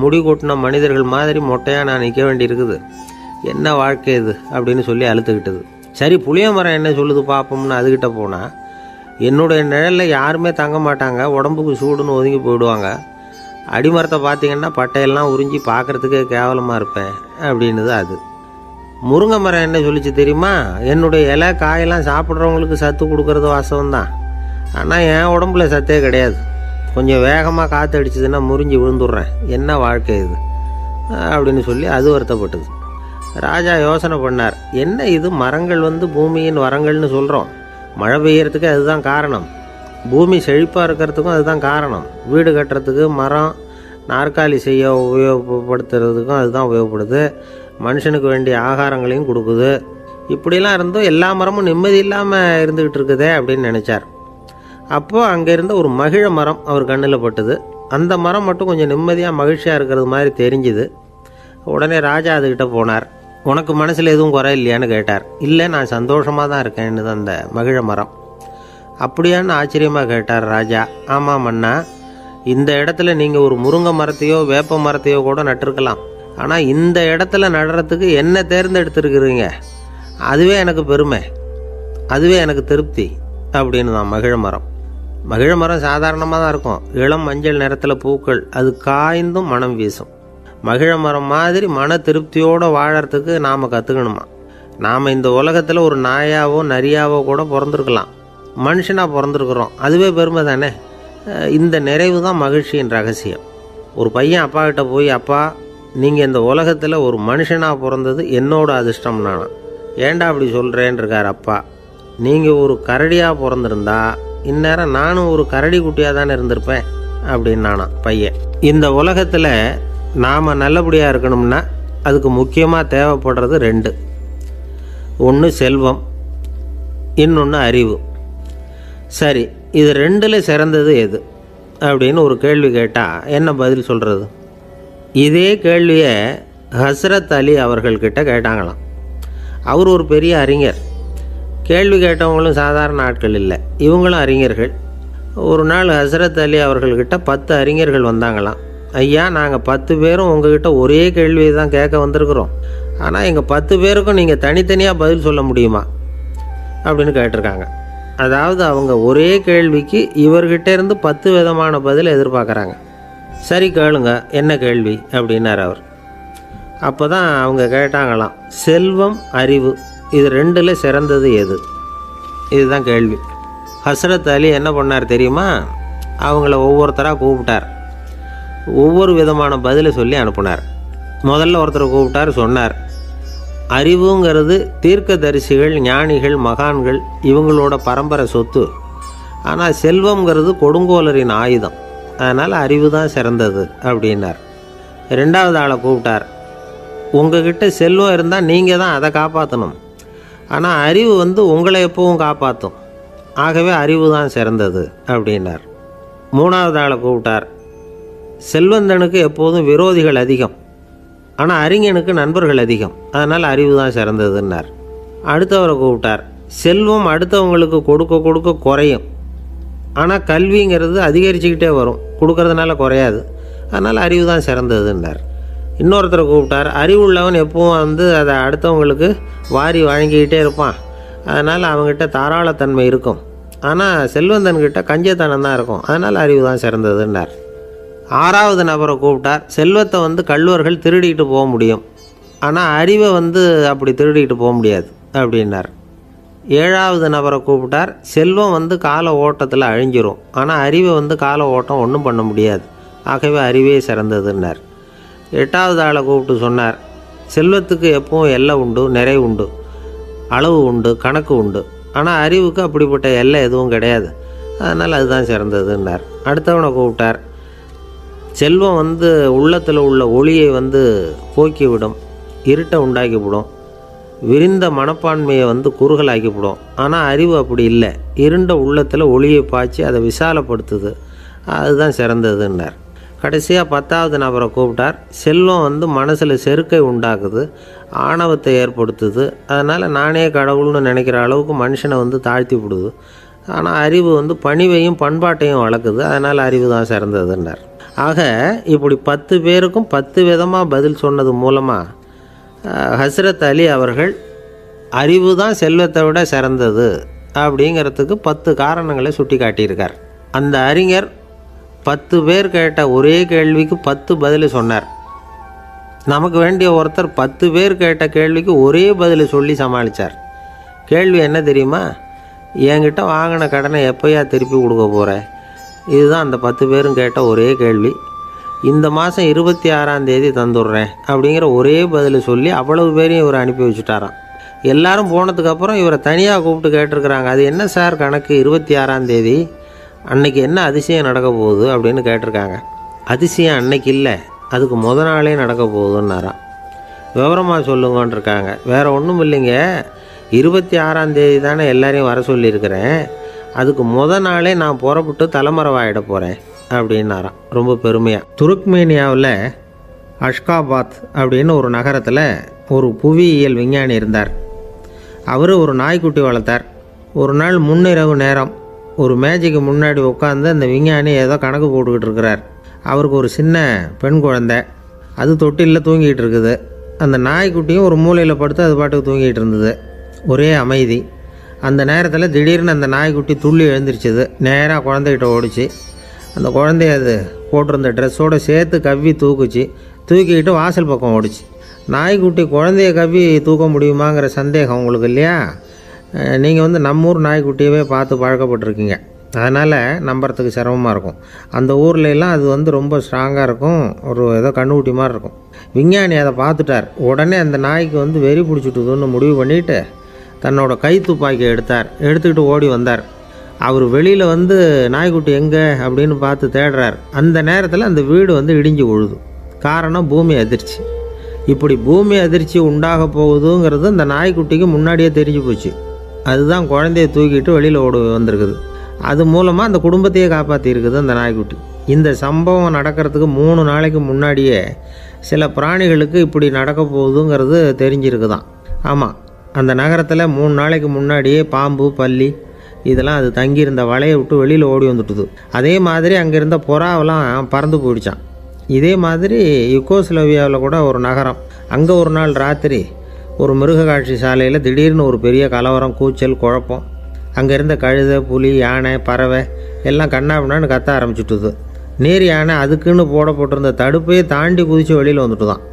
முடி கொட்டின மனிதர்கள் மாதிரி மொட்டையாக நான் நிற்க வேண்டியிருக்குது, என்ன வாழ்க்கை இது அப்படின்னு சொல்லி அழுத்துக்கிட்டது. சரி, புளிய மரம் என்ன சொல்லுது பார்ப்போம்னு அதுக்கிட்ட போனால், என்னுடைய நிழலில் யாருமே தங்க மாட்டாங்க, உடம்புக்கு சூடுன்னு ஒதுங்கி போயிடுவாங்க, அடிமரத்தை பார்த்தீங்கன்னா பட்டையெல்லாம் உறிஞ்சி பார்க்குறதுக்கே கேவலமாக இருப்பேன் அப்படின்னுது அது. முருங்கை மரம் என்ன சொல்லிச்சு தெரியுமா, என்னுடைய இலை காயெல்லாம் சாப்பிட்றவங்களுக்கு சத்து கொடுக்கறது வாசவந்தான், ஆனால் என் உடம்புல சத்தே கிடையாது, கொஞ்சம் வேகமாக காற்று அடிச்சதுன்னா முறிஞ்சி விழுந்துடுறேன், என்ன வாழ்க்கை இது அப்படின்னு சொல்லி அது வருத்தப்பட்டது. ராஜா யோசனை பண்ணார். என்ன இது, மரங்கள் பூமியின் வரங்கள்னு சொல்கிறோம், மழை பெய்யறதுக்கு அதுதான் காரணம், பூமி செழிப்பாக இருக்கிறதுக்கும் அதுதான் காரணம், வீடு கட்டுறதுக்கு மரம், நாற்காலி செய்ய உபயோகப்படுத்துறதுக்கும் அதுதான் உபயோகப்படுது, மனுஷனுக்கு வேண்டிய ஆகாரங்களையும் கொடுக்குது, இப்படிலாம் இருந்தும் எல்லா மரமும் நிம்மதி இல்லாமல் இருந்துக்கிட்டு இருக்குதே அப்படின்னு நினச்சார். அப்போது அங்கே இருந்த ஒரு மகிழ மரம் அவர் கண்ணில் பட்டுது. அந்த மரம் மட்டும் கொஞ்சம் நிம்மதியாக மகிழ்ச்சியாக இருக்கிறது மாதிரி தெரிஞ்சுது. உடனே ராஜா அதுக்கிட்ட போனார். உனக்கு மனசில் எதுவும் குறை இல்லையான்னு கேட்டார். இல்லை, நான் சந்தோஷமாக தான் இருக்கேன்னு அந்த மகிழ மரம். அப்படியான்னு ஆச்சரியமாக கேட்டார் ராஜா. ஆமாம் மன்னா, இந்த இடத்துல நீங்கள் ஒரு முருங்கை மரத்தையோ வேப்ப மரத்தையோ கூட நட்டிருக்கலாம், ஆனால் இந்த இடத்துல நடுறதுக்கு என்ன தேர்ந்தெடுத்துருக்குறீங்க, அதுவே எனக்கு பெருமை, அதுவே எனக்கு திருப்தி அப்படின்னு தான் மகிழ மரம். மகிழ மரம் சாதாரணமாக தான் இருக்கும், இளம் மஞ்சள் நிறத்தில் பூக்கள், அது காய்ந்தும் மனம் வீசும். மகிழ மரம் மாதிரி மன திருப்தியோடு வாழறதுக்கு நாம் கற்றுக்கணுமா. நாம் இந்த உலகத்தில் ஒரு நாயாவோ நரியாவோ கூட பிறந்திருக்கலாம், மனுஷனாக பிறந்திருக்கிறோம், அதுவே பெருமை தானே. இந்த நிறைவு தான் மகிழ்ச்சியின் ரகசியம். ஒரு பையன் அப்பா கிட்ட போய், அப்பா, நீங்கள் இந்த உலகத்தில் ஒரு மனுஷனாக பிறந்தது என்னோட அதிர்ஷ்டம் நானா. ஏண்டா அப்படி சொல்கிறேன்னு இருக்கார் அப்பா. நீங்கள் ஒரு கரடியாக பிறந்திருந்தா இந்நேரம் நானும் ஒரு கரடி குட்டியாக தானே இருந்திருப்பேன் அப்படின்னு நானா பையன். இந்த உலகத்தில் நாம் நல்லபடியாக இருக்கணும்னா அதுக்கு முக்கியமாக தேவைப்படுறது 2. ஒன்று செல்வம், இன்னொன்று அறிவு. சரி, இது 2ல் சிறந்தது எது அப்படின்னு ஒரு கேள்வி கேட்டால் என்ன பதில் சொல்கிறது? இதே கேள்வியை ஹஸ்ரத் அலி அவர்கள்கிட்ட கேட்டாங்களாம். அவர் ஒரு பெரிய அறிஞர். கேள்வி கேட்டவங்களும் சாதாரண ஆட்கள் இல்லை, இவங்களும் அறிஞர்கள். ஒரு நாள் ஹஸ்ரத் அலி அவர்கள்கிட்ட 10 அறிஞர்கள் வந்தாங்களாம். ஐயா, நாங்கள் 10 பேரும் உங்ககிட்ட ஒரே கேள்வியை தான் கேட்க வந்திருக்கிறோம், ஆனால் எங்கள் 10 பேருக்கும் நீங்கள் தனித்தனியாக பதில் சொல்ல முடியுமா அப்படின்னு கேட்டிருக்காங்க. அதாவது அவங்க ஒரே கேள்விக்கு இவர்கிட்ட இருந்து 10 விதமான பதில் எதிர்பார்க்குறாங்க. சரி கேளுங்க, என்ன கேள்வி அப்படின்னார் அவர். அப்போ தான் அவங்க கேட்டாங்களாம், செல்வம் அறிவு இது 2ல் சிறந்தது எது? இதுதான் கேள்வி. ஹஸ்ரத் அலி என்ன பண்ணார் தெரியுமா? அவங்கள ஒவ்வொருத்தராக கூப்பிட்டார், ஒவ்வொரு விதமான பதிலை சொல்லி அனுப்புனார். முதல்ல ஒருத்தரை கூப்பிட்டார், சொன்னார், அறிவுங்கிறது தீர்க்கதரிசிகள், ஞானிகள், மகான்கள் இவங்களோட பரம்பரை சொத்து. ஆனால் செல்வங்கிறது கொடுங்கோலரின் ஆயுதம், அதனால் அறிவு தான் சிறந்தது அப்படின்னார். 2வது ஆளை கூப்பிட்டார், உங்ககிட்ட செல்வம் இருந்தால் நீங்கள் தான் அதை காப்பாற்றணும், ஆனால் அறிவு உங்களை எப்பவும் காப்பாற்றும், ஆகவே அறிவு தான் சிறந்தது அப்படின்னார். 3வது ஆளை கூப்பிட்டார், செல்வந்தனுக்கு எப்போதும் விரோதிகள் அதிகம், ஆனால் அறிஞனுக்கு நண்பர்கள் அதிகம், அதனால் அறிவு தான் சிறந்ததுன்னார். அடுத்தவரை கூப்பிட்டார், செல்வம் அடுத்தவங்களுக்கு கொடுக்க கொடுக்க குறையும், ஆனால் கல்விங்கிறது அதிகரிச்சுக்கிட்டே வரும், கொடுக்கறதுனால குறையாது, அதனால் அறிவு தான் சிறந்ததுன்னார். இன்னொருத்தரை கூப்பிட்டார், அறிவுள்ளவன் எப்பவும் அதை அடுத்தவங்களுக்கு வாரி வழங்கிக்கிட்டே இருப்பான், அதனால் அவங்ககிட்ட தாராளத்தன்மை இருக்கும், ஆனால் செல்வந்தன்கிட்ட கஞ்சத்தனம் தான் இருக்கும், அதனால் அறிவு தான் சிறந்ததுன்னார். 6வது நபரை கூப்பிட்டார், செல்வத்தை கள்வர்கள் திருடிட்டு போக முடியும், ஆனால் அறிவை அப்படி திருடிட்டு போக முடியாது அப்படின்னார். 7வது நபரை கூப்பிட்டார், செல்வம் கால ஓட்டத்தில் அழிஞ்சிரும், ஆனால் அறிவை கால ஓட்டம் ஒன்றும் பண்ண முடியாது, ஆகவே அறிவே சிறந்ததுன்னார். 8வது ஆளை கூப்பிட்டு சொன்னார், செல்வத்துக்கு எப்பவும் எல்லை உண்டு, நிறை உண்டு, அளவு உண்டு, கணக்கு உண்டு, ஆனால் அறிவுக்கு அப்படிப்பட்ட எல்லை எதுவும் கிடையாது, அதனால் அதுதான் சிறந்ததுன்னார். அடுத்தவனை கூப்பிட்டார், செல்வம் உள்ளத்தில் உள்ள ஒளியை போக்கிவிடும், இருட்டை உண்டாக்கிவிடும், விரிந்த மனப்பான்மையை குறுகலாக்கிவிடும், ஆனால் அறிவு அப்படி இல்லை, இருண்ட உள்ளத்தில் ஒளியை பாய்ச்சி அதை விசாலப்படுத்துது, அதுதான் சிறந்ததுன்னார். கடைசியாக 10வது நபரை கூப்பிட்டார், செல்வம் மனசில் செருக்கை உண்டாக்குது, ஆணவத்தை ஏற்படுத்துது, அதனால் நானே கடவுள்னு நினைக்கிற அளவுக்கு மனுஷனை தாழ்த்தி விடுது, ஆனால் அறிவு பணிவையும் பண்பாட்டையும் வளர்க்குது, அதனால் அறிவு தான் சிறந்ததுன்னார். ஆக இப்படி 10 பேருக்கும் 10 விதமாக பதில் சொன்னது மூலமாக ஹஸ்ரத் அலி அவர்கள் அறிவு தான் செல்வத்தை விட சிறந்தது அப்படிங்கிறதுக்கு 10 காரணங்களை சுட்டி காட்டியிருக்கார். அந்த அறிஞர் 10 பேர் கேட்ட ஒரே கேள்விக்கு 10 பதில் சொன்னார். நமக்கு வேண்டிய ஒருத்தர் 10 பேர் கேட்ட கேள்விக்கு ஒரே பதில் சொல்லி சமாளித்தார். கேள்வி என்ன தெரியுமா? என்கிட்ட வாங்கின கடனை எப்போயா திருப்பி கொடுக்க போகிறேன்? இதுதான் அந்த 10 பேரும் கேட்ட ஒரே கேள்வி. இந்த மாதம் 26ஆம் தேதி தந்துடுறேன் அப்படிங்கிற ஒரே பதில் சொல்லி அவ்வளவு பேரையும் இவர் அனுப்பி வச்சுட்டாராம். எல்லாரும் போனதுக்கப்புறம் இவரை தனியாக கூப்பிட்டு கேட்டிருக்கிறாங்க, அது என்ன சார் கணக்கு, 26ஆம் தேதி அன்னைக்கு என்ன அதிசயம் நடக்க போகுது அப்படின்னு கேட்டிருக்காங்க. அதிசயம் அன்னைக்கு இல்லை, அதுக்கு நாளே நடக்க போகுதுன்னாராம். விவரமாக சொல்லுங்கன்னு இருக்காங்க. வேறு ஒன்றும் இல்லைங்க, 26ஆம் தேதி தானே எல்லாரையும் வர சொல்லியிருக்கிறேன், அதுக்கு நாளே நான் புறப்பட்டு தலைமறைவாயிட போகிறேன் அப்படின்னாராம் ரொம்ப பெருமையாக. துருக்மேனியாவில் அஷ்காபாத் அப்படின்னு ஒரு நகரத்தில் ஒரு புவியியல் விஞ்ஞானி இருந்தார். அவர் ஒரு நாய்க்குட்டி வளர்த்தார். ஒரு நாள் முன்னிரவு நேரம் ஒரு மேஜைக்கு முன்னாடி உட்காந்து அந்த விஞ்ஞானி ஏதோ கணக்கு போட்டுக்கிட்டு இருக்கிறார். அவருக்கு ஒரு சின்ன பெண் குழந்தை, அது தொட்டிலில் தூங்கிட்டு இருக்குது. அந்த நாய்க்குட்டியும் ஒரு மூலையில் படுத்து அது பாட்டுக்கு தூங்கிட்டு இருந்தது. ஒரே அமைதி. அந்த நேரத்தில் திடீர்னு அந்த நாய்க்குட்டி துள்ளி எழுந்திரிச்சிது. நேராக குழந்தைகிட்ட ஓடிச்சு. அந்த குழந்தைய அது போட்டிருந்த ட்ரெஸ்ஸோடு சேர்த்து கவ்வி தூக்குச்சு. தூக்கிக்கிட்டு வாசல் பக்கம் ஓடிச்சு. நாய்க்குட்டி குழந்தைய கவ்வி தூக்க முடியுமாங்கிற சந்தேகம் உங்களுக்கு இல்லையா? நீங்கள் நம்ம ஊர் நாய்க்குட்டியவே பார்த்து பழக்கப்பட்டிருக்கீங்க, அதனால் நம்புறதுக்கு சிரமமாக இருக்கும். அந்த ஊர்லெலாம் அது ரொம்ப ஸ்ட்ராங்காக இருக்கும், ஒரு ஏதோ கண்ணுக்குட்டி மாதிரி இருக்கும். விஞ்ஞானி அதை பார்த்துட்டார். உடனே அந்த நாய்க்கு வெறி பிடிச்சிட்டுதுன்னு முடிவு பண்ணிவிட்டு தன்னோட கை துப்பாக்கி எடுத்துக்கிட்டு ஓடி வந்தார். அவர் வெளியில் நாய்க்குட்டி எங்கே அப்படின்னு பார்த்து தேடுறார். அந்த நேரத்தில் அந்த வீடு இடிஞ்சு விழுது. காரணம் பூமி அதிர்ச்சி. இப்படி பூமி அதிர்ச்சி உண்டாக போகுதுங்கிறது அந்த நாய்க்குட்டிக்கு முன்னாடியே தெரிஞ்சு போச்சு. அதுதான் குழந்தைய தூக்கிட்டு வெளியில் ஓடி வந்திருக்குது. அது மூலமாக அந்த குடும்பத்தையே காப்பாற்றிருக்குது அந்த நாய்க்குட்டி. இந்த சம்பவம் நடக்கிறதுக்கு 3 நாளைக்கு முன்னாடியே சில பிராணிகளுக்கு இப்படி நடக்க போகுதுங்கிறது தெரிஞ்சிருக்குதான். ஆமாம், அந்த நகரத்தில் 3 நாளைக்கு முன்னாடியே பாம்பு, பல்லி இதெல்லாம் அது தங்கியிருந்த வலையை விட்டு வெளியில் ஓடி வந்துட்டுது. அதே மாதிரி அங்கே இருந்த புறாவெல்லாம் பறந்து போயிடுச்சான். இதே மாதிரி யுகோஸ்லோவியாவில் கூட ஒரு நகரம், அங்கே ஒரு நாள் ராத்திரி ஒரு மிருக காட்சி சாலையில் திடீர்னு ஒரு பெரிய கலவரம், கூச்சல், குழப்பம். அங்கே இருந்த கழுதை, புலி, யானை, பறவை எல்லாம் கண்ணாபின்னான்னு கத்த ஆரம்பிச்சுட்டுது. நேர் யானை அதுக்குன்னு போடப்பட்டிருந்த தடுப்பையே தாண்டி குதித்து வெளியில் வந்துட்டு தான்.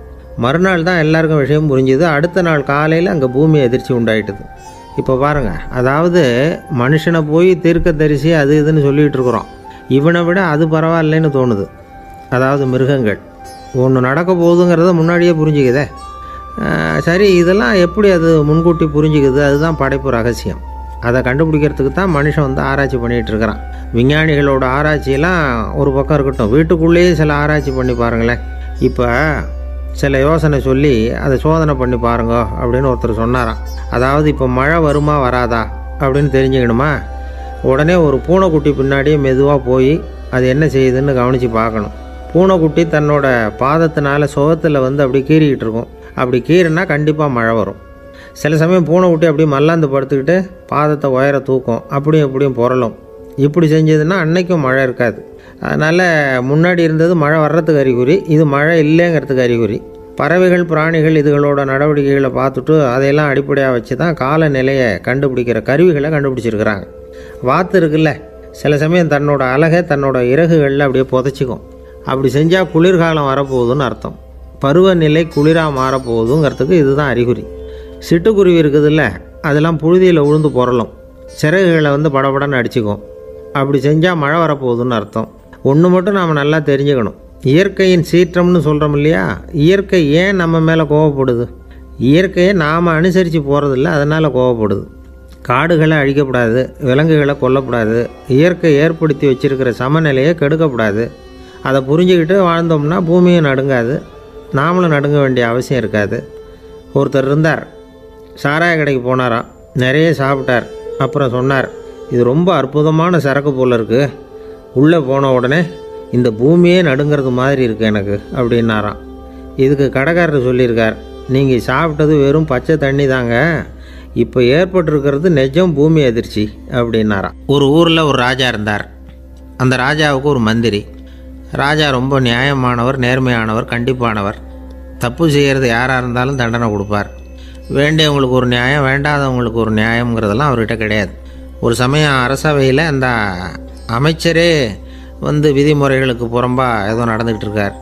மறுநாள் தான் எல்லாருக்கும் விஷயம் புரிஞ்சுது. அடுத்த நாள் காலையில் அங்கே பூமி எதிர்ச்சி உண்டாயிட்டுது. இப்போ பாருங்கள், அதாவது மனுஷனை போய் தீர்க்கதரிசி அது இதுன்னு சொல்லிகிட்டு இருக்கிறோம். இவனை விட அது பரவாயில்லைன்னு தோணுது. அதாவது மிருகங்கள் ஒன்று நடக்க போகுதுங்கிறத முன்னாடியே புரிஞ்சுக்குதே. சரி, இதெல்லாம் எப்படி அது முன்கூட்டி புரிஞ்சுக்குது? அதுதான் படைப்பு ரகசியம். அதை கண்டுபிடிக்கிறதுக்கு தான் மனுஷன் வந்து ஆராய்ச்சி பண்ணிகிட்டு இருக்கிறான். விஞ்ஞானிகளோட ஆராய்ச்சியெல்லாம் ஒரு பக்கம் இருக்கட்டும், வீட்டுக்குள்ளேயே சில ஆராய்ச்சி பண்ணி பாருங்களேன். இப்போ சில யோசனை சொல்லி அதை சோதனை பண்ணி பாருங்க அப்படின்னு ஒருத்தர் சொன்னாராம். அதாவது இப்போ மழை வருமா வராதா அப்படின்னு தெரிஞ்சுக்கணுமா, உடனே ஒரு பூனைக்குட்டி பின்னாடியே மெதுவாக போய் அது என்ன செய்யுதுன்னு கவனித்து பார்க்கணும். பூனைக்குட்டி தன்னோட பாதத்தினால சுகத்தில் வந்து அப்படி கீறிக்கிட்டு இருக்கும். அப்படி கீறினா கண்டிப்பாக மழை வரும். சில சமயம் பூனைக்குட்டி அப்படியே மல்லாந்து படுத்துக்கிட்டு பாதத்தை உயர தூக்கும், அப்படியும் எப்படியும் புரளும். இப்படி செஞ்சதுன்னா அன்னைக்கும் மழை இருக்காது. அதனால் முன்னாடி இருந்தது மழை வர்றதுக்கு அறிகுறி, இது மழை இல்லைங்கிறதுக்கு அறிகுறி. பறவைகள், பிராணிகள் இதுகளோட நடவடிக்கைகளை பார்த்துட்டு அதையெல்லாம் அடிப்படையாக வச்சு தான் காலநிலையை கண்டுபிடிக்கிற கருவிகளை கண்டுபிடிச்சிருக்கிறாங்க. வாத்து இருக்குல்ல, சில சமயம் தன்னோட அழகை தன்னோட இறகுகளில் அப்படியே புதைச்சிக்கும். அப்படி செஞ்சால் குளிர்காலம் வரப்போகுதுன்னு அர்த்தம். பருவநிலை குளிராக மாறப்போகுதுங்கிறதுக்கு இதுதான் அறிகுறி. சிட்டுக்குருவி இருக்குதுல்ல, அதெல்லாம் புழுதியில் உழுந்து புரளும், சிறகுகளை வந்து படபடன்னு அடிச்சுக்கும். அப்படி செஞ்சால் மழை வரப்போகுதுன்னு அர்த்தம். ஒன்று மட்டும் நாம் நல்லா தெரிஞ்சுக்கணும், இயற்கையின் சீற்றம்னு சொல்கிறோம் இல்லையா, இயற்கை ஏன் நம்ம மேலே கோவப்படுது? இயற்கையை நாம் அனுசரித்து போகிறதில்ல, அதனால் கோவப்படுது. காடுகளை அழிக்கப்படாது, விலங்குகளை கொல்லக்கூடாது, இயற்கை ஏற்படுத்தி வச்சுருக்கிற சமநிலையை கெடுக்கக்கூடாது. அதை புரிஞ்சுக்கிட்டு வாழ்ந்தோம்னா பூமியும் நடுங்காது, நாமளும் நடுங்க வேண்டிய அவசியம் இருக்காது. ஒருத்தர் இருந்தார், சாராய கடைக்கு போனாராம், நிறைய சாப்பிட்டார். அப்புறம் சொன்னார், இது ரொம்ப அற்புதமான சரக்கு போல் இருக்குது, உள்ளே போன உடனே இந்த பூமியே நடுங்கிறது மாதிரி இருக்குது எனக்கு அப்படின்னாராம். இதுக்கு கடைக்காரர் சொல்லியிருக்கார், நீங்கள் சாப்பிட்டது வெறும் பச்சை தண்ணி தாங்க, இப்போ ஏற்பட்டிருக்கிறது நிஜம் பூமி அதிர்ச்சி அப்படின்னாராம். ஒரு ஊரில் ஒரு ராஜா இருந்தார். அந்த ராஜாவுக்கு ஒரு மந்திரி. ராஜா ரொம்ப நியாயமானவர், நேர்மையானவர், கண்டிப்பானவர். தப்பு செய்கிறது யாராக இருந்தாலும் தண்டனை கொடுப்பார். வேண்டியவங்களுக்கு ஒரு நியாயம், வேண்டாதவங்களுக்கு ஒரு நியாயங்கிறதெல்லாம் அவர்கிட்ட கிடையாது. ஒரு சமயம் அரசவையில் அந்த அமைச்சரே வந்து விதிமுறைகளுக்கு புறம்பாக ஏதோ நடந்துக்கிட்டு இருக்கார்.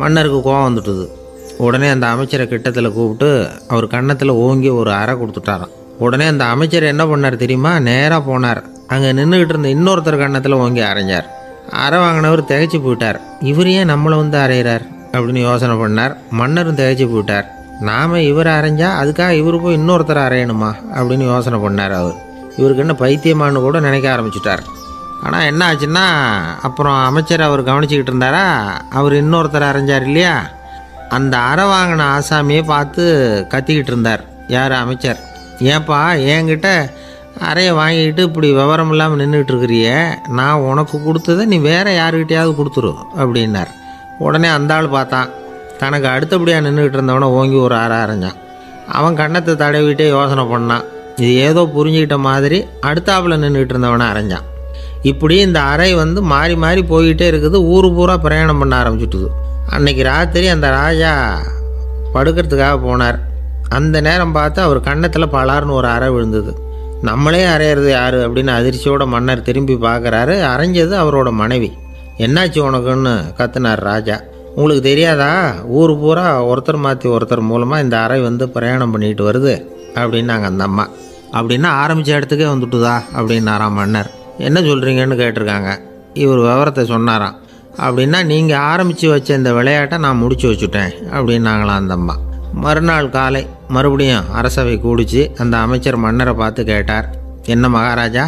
மன்னருக்கு கோபம் வந்துட்டுது. உடனே அந்த அமைச்சரை கிட்டத்தில் கூப்பிட்டு அவர் கன்னத்தில் ஓங்கி ஒரு அறை கொடுத்துட்டாராம். உடனே அந்த அமைச்சர் என்ன பண்ணார் தெரியுமா, நேராக போனார், அங்கே நின்றுக்கிட்டு இருந்த இன்னொருத்தர் கன்னத்தில் ஓங்கி அரைஞ்சார். அறை வாங்கினவர் திகைச்சு போயிட்டார். இவர் ஏன் நம்மளை வந்து அரைகிறார் அப்படின்னு யோசனை பண்ணார். மன்னரும் திகைச்சு போயிட்டார். நாம் இவரை அரைஞ்சா அதுக்காக இவர் போய் இன்னொருத்தரை அரையணுமா அப்படின்னு யோசனை பண்ணார். இவருக்கு என்ன பைத்தியமானு கூட நினைக்க ஆரம்பிச்சிட்டார். ஆனால் என்ன ஆச்சுன்னா, அப்புறம் அமைச்சர் அவர் கவனிச்சிக்கிட்டு இருந்தாரா, அவர் இன்னொருத்தரை அரைஞ்சார் இல்லையா, அந்த அறை வாங்கின ஆசாமியை பார்த்து கத்திக்கிட்டு இருந்தார். யார்? அமைச்சர். ஏன்பா என்கிட்ட அறையை வாங்கிக்கிட்டு இப்படி விவரம் இல்லாமல் நின்றுட்டு இருக்கிறியே, நான் உனக்கு கொடுத்ததை நீ வேறு யாருக்கிட்டையாவது கொடுத்துரு அப்படின்னார். உடனே அந்த ஆள் பார்த்தான், தனக்கு அடுத்தபடியாக நின்றுக்கிட்டு இருந்தவனை ஓங்கி ஒரு அறை அரைஞ்சான். அவன் கன்னத்தை தடவிட்டே யோசனை பண்ணான். இது ஏதோ புரிஞ்சுக்கிட்ட மாதிரி அடுத்தாப்பில் நின்றுக்கிட்டு இருந்தவனை அரைஞ்சான். இப்படி இந்த அறை வந்து மாறி மாறி போய்கிட்டே இருக்குது. ஊர் பூரா பிரயாணம் பண்ண ஆரம்பிச்சுட்டுது. அன்னைக்கு ராத்திரி அந்த ராஜா படுக்கிறதுக்காக போனார். அந்த நேரம் பார்த்து அவர் கன்னத்தில் பலார்னு ஒரு அறை விழுந்தது. நம்மளே அரையிறது யார் அப்படின்னு அதிர்ச்சியோட மன்னர் திரும்பி பார்க்குறாரு. அரைஞ்சது அவரோட மனைவி. என்னாச்சு உனக்குன்னு கத்துனார் ராஜா. உங்களுக்கு தெரியாதா, ஊர் பூரா ஒருத்தர் மாற்றி ஒருத்தர் மூலமாக இந்த அறை வந்து பிரயாணம் பண்ணிட்டு வருது அப்படின்னாங்க அந்த அம்மா. அப்படின்னா ஆரம்பித்த இடத்துக்கே வந்துட்டுதா அப்படின்னாராம் மன்னர். என்ன சொல்கிறீங்கன்னு கேட்டிருக்காங்க. இவர் விவரத்தை சொன்னாராம். அப்படின்னா நீங்கள் ஆரம்பித்து வச்ச இந்த விளையாட்டை நான் முடிச்சு வச்சுட்டேன் அப்படின்னாங்களாம் அந்த அம்மா. மறுநாள் காலை மறுபடியும் அரசவை கூடிச்சு அந்த அமைச்சர் மன்னரை பார்த்து கேட்டார், என்ன மகாராஜா,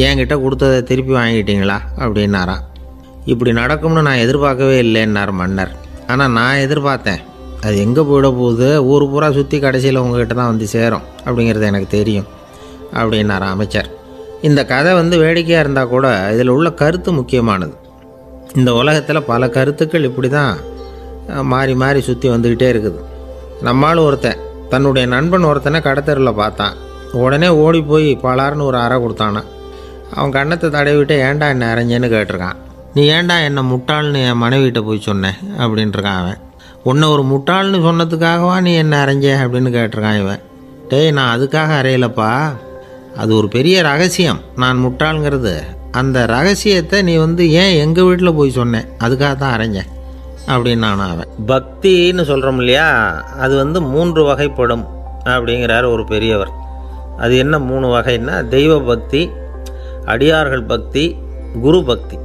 என்கிட்ட கொடுத்ததை திருப்பி வாங்கிட்டீங்களா அப்படின்னாராம். இப்படி நடக்கும்னு நான் எதிர்பார்க்கவே இல்லைன்னார் மன்னர். ஆனால் நான் எதிர்பார்த்தேன், அது எங்கே போயிட போகுது, ஊர் பூரா சுற்றி கடைசியில் உங்ககிட்ட தான் வந்து சேரும் அப்படிங்கிறது எனக்கு தெரியும் அப்படின்னார் அமைச்சர். இந்த கதை வந்து வேடிக்கையாக இருந்தால் கூட இதில் உள்ள கருத்து முக்கியமானது. இந்த உலகத்தில் பல கருத்துக்கள் இப்படி தான் மாறி மாறி சுற்றி வந்துக்கிட்டே இருக்குது. நம்மால் ஒருத்தன் தன்னுடைய நண்பன் ஒருத்தனை கடத்தெருவில் பார்த்தான். உடனே ஓடி போய் பலார்னு ஒரு அறை கொடுத்தானா. அவன் கண்ணத்தை தடவிட்டு ஏன்டா என்ன அரைஞ்சேன்னு கேட்டிருக்கான். நீ ஏன்டா என்னை முட்டாள்னு என் மனைவிட்ட போய் சொன்னேன் அப்படின்ட்டுருக்கான் அவன். உன்னை ஒரு முட்டாள்னு சொன்னதுக்காகவா நீ என்ன அரைஞ்ச அப்படின்னு கேட்டிருக்கான் இவன். டேய், நான் அதுக்காக அறையலப்பா, அது ஒரு பெரிய ரகசியம் நான் முட்டாளுங்கிறது. அந்த ரகசியத்தை நீ ஏன் எங்கள் வீட்டில் போய் சொன்னேன், அதுக்காக தான் அரைஞ்சேன் அப்படின்னு நான் அவன். பக்தின்னு சொல்கிறோம் இல்லையா, அது 3 வகைப்படும் அப்படிங்கிறார் ஒரு பெரியவர். அது என்ன 3 வகைன்னா, தெய்வ பக்தி, அடியார்கள் பக்தி, குரு பக்தி.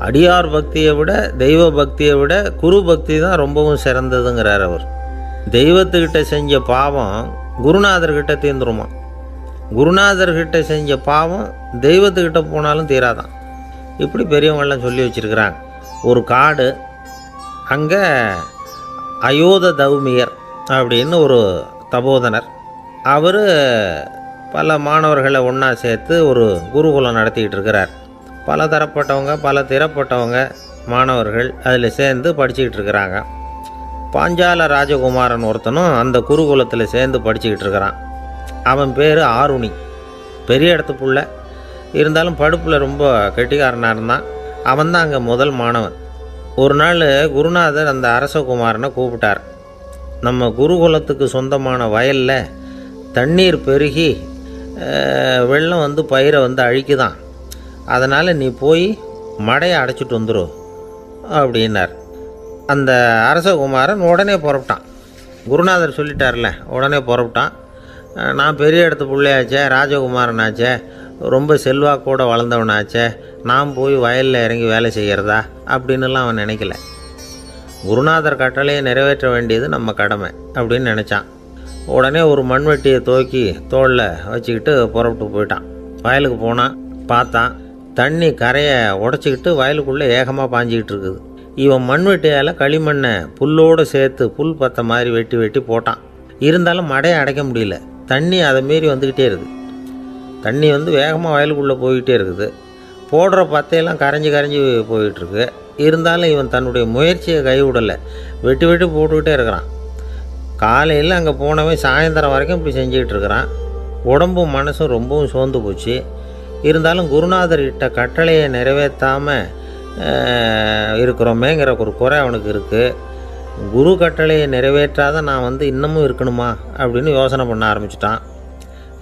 அடியார் பக்தியை விட தெய்வ பக்தியை விட குரு பக்தி தான் ரொம்பவும் சிறந்ததுங்கிறார் அவர். தெய்வத்துக்கிட்ட செஞ்ச பாவம் குருநாதர்கிட்ட தீர்ந்துருமா, குருநாதர்கிட்ட செஞ்ச பாவம் தெய்வத்துக்கிட்ட போனாலும் தீராதான். இப்படி பெரியவங்கள்லாம் சொல்லி வச்சுருக்கிறாங்க. ஒரு காடு, அங்கே அயோத தௌமியர் அப்படின்னு ஒரு தபோதனர், அவர் பல மாணவர்களை ஒன்றா சேர்த்து ஒரு குருகுலம் நடத்திக்கிட்டு இருக்கிறார். பல தரப்பட்டவங்க பல திறப்பட்டவங்க மாணவர்கள் அதில் சேர்ந்து படிச்சுக்கிட்டு இருக்கிறாங்க. பாஞ்சால ராஜகுமாரன் ஒருத்தனும் அந்த குருகுலத்தில் சேர்ந்து படிச்சுக்கிட்டு இருக்கிறான். அவன் பேர் ஆருணி. பெரிய இடத்து புள்ள, இருந்தாலும் படுப்பில் ரொம்ப கெட்டிக்காரனாக இருந்தான். அவன் தான் அங்கே முதல் மாணவன். ஒரு நாள் குருநாதர் அந்த அரசகுமாரனை கூப்பிட்டார். நம்ம குருகுலத்துக்கு சொந்தமான வயலில் தண்ணீர் பெருகி வெள்ளம் பயிரை அழிக்குதான், அதனால் நீ போய் மடையை அடைச்சிட்டு வந்துடும் அப்படின்னார். அந்த அரசகுமாரன் உடனே புறப்பட்டான். குருநாதர் சொல்லிட்டார்ல, உடனே புறப்பட்டான். நான் பெரிய இடத்து பிள்ளையாச்சே, ராஜகுமாரனாச்சே, ரொம்ப செல்வாக்கூட வளர்ந்தவனாச்சே, நான் போய் வயலில் இறங்கி வேலை செய்கிறதா அப்படின்னுலாம் அவன் நினைக்கல. குருநாதர் கட்டளையை நிறைவேற்ற வேண்டியது நம்ம கடமை அப்படின்னு நினச்சான். உடனே ஒரு மண்வெட்டியை தூக்கி தோளில் வச்சுக்கிட்டு புறப்பட்டு போயிட்டான். வயலுக்கு போனான். பார்த்தான், தண்ணி கரையை உடச்சிக்கிட்டு வயலுக்குள்ளே ஏகமாக பாஞ்சிக்கிட்டு இருக்குது. இவன் மண்வெட்டியால் களிமண்ணை புல்லோடு சேர்த்து புல் பற்ற மாதிரி வெட்டி வெட்டி போட்டான். இருந்தாலும் மடையை அடைக்க முடியல. தண்ணி அதை மீறி வந்துக்கிட்டே இருக்குது. தண்ணி வேகமாக வயலுக்குள்ளே போய்கிட்டே இருக்குது. போடுற பத்தையெல்லாம் கரைஞ்சி கரைஞ்சி போயிட்டுருக்கு. இருந்தாலும் இவன் தன்னுடைய முயற்சியை கைவிடலை. வெட்டி வெட்டி போட்டுக்கிட்டே இருக்கிறான். காலையில் அங்கே போனவன் சாயந்தரம் வரைக்கும் இப்படி செஞ்சுக்கிட்டு இருக்கிறான். உடம்பும் மனசும் ரொம்பவும் சோர்ந்து போச்சு. இருந்தாலும் குருநாதர் இட்ட கட்டளையை நிறைவேற்றாமல் இருக்கிறோமேங்கிற ஒரு குறை அவனுக்கு இருக்குது. குரு கட்டளையை நிறைவேற்றாத நான் இன்னமும் இருக்கணுமா அப்படின்னு யோசனை பண்ண ஆரம்பிச்சிட்டான்.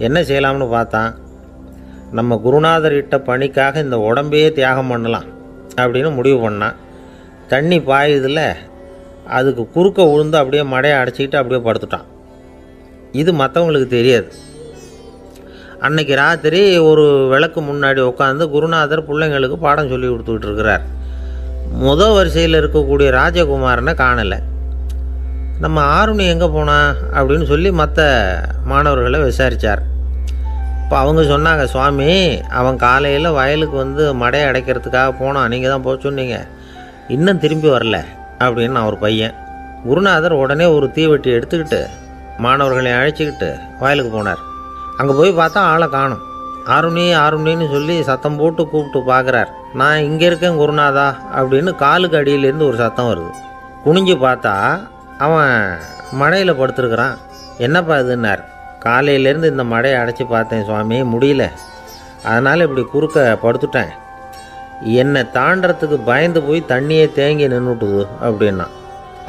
என்ன செய்யலாம்னு பார்த்தான். நம்ம குருநாதர் இட்ட பணிக்காக இந்த உடம்பையே தியாகம் பண்ணலாம் அப்படின்னு முடிவு பண்ணான். தண்ணி பாயுதில் அதுக்கு குறுக்க விழுந்து அப்படியே மடையை அடைச்சிக்கிட்டு அப்படியே படுத்துட்டான். இது மற்றவங்களுக்கு தெரியாது. அன்னைக்கு ராத்திரி ஒரு விளக்கு முன்னாடி உட்காந்து குருநாதர் பிள்ளைங்களுக்கு பாடம் சொல்லி கொடுத்துக்கிட்டு இருக்கிறார். முதல் வரிசையில் இருக்கக்கூடிய ராஜகுமாரனை காணலை. நம்ம ஆருணி எங்கே போனா அப்படின்னு சொல்லி மற்ற மாணவர்களை விசாரித்தார். இப்போ அவங்க சொன்னாங்க, சுவாமி, அவன் காலையில் வயலுக்கு மடையை அடைக்கிறதுக்காக போனான், நீங்கள் தான் போக சொன்னீங்க, இன்னும் திரும்பி வரல அப்படின்னு ஒரு பையன். குருநாதர் உடனே ஒரு தீவெட்டி எடுத்துக்கிட்டு மாணவர்களை அழைச்சிக்கிட்டு வயலுக்கு போனார். அங்கே போய் பார்த்தா ஆளை காணும். ஆருணி ஆருணின்னு சொல்லி சத்தம் போட்டு கூப்பிட்டு பார்க்குறார். நான் இங்கே இருக்கேன் குருநாதா அப்படின்னு காலுக்கு அடியிலேருந்து ஒரு சத்தம் வருது. குனிஞ்சு பார்த்தா அவன் மடையில் படுத்துருக்குறான். என்னப்பா இதுன்னார். காலையிலேருந்து இந்த மடையை அடைச்சி பார்த்தேன் சுவாமி, முடியல, அதனால் இப்படி குறுக்க படுத்துட்டேன். என்னை தாண்டறதுக்கு பயந்து போய் தண்ணியை தேங்கி நின்றுட்டுது அப்படின்னா.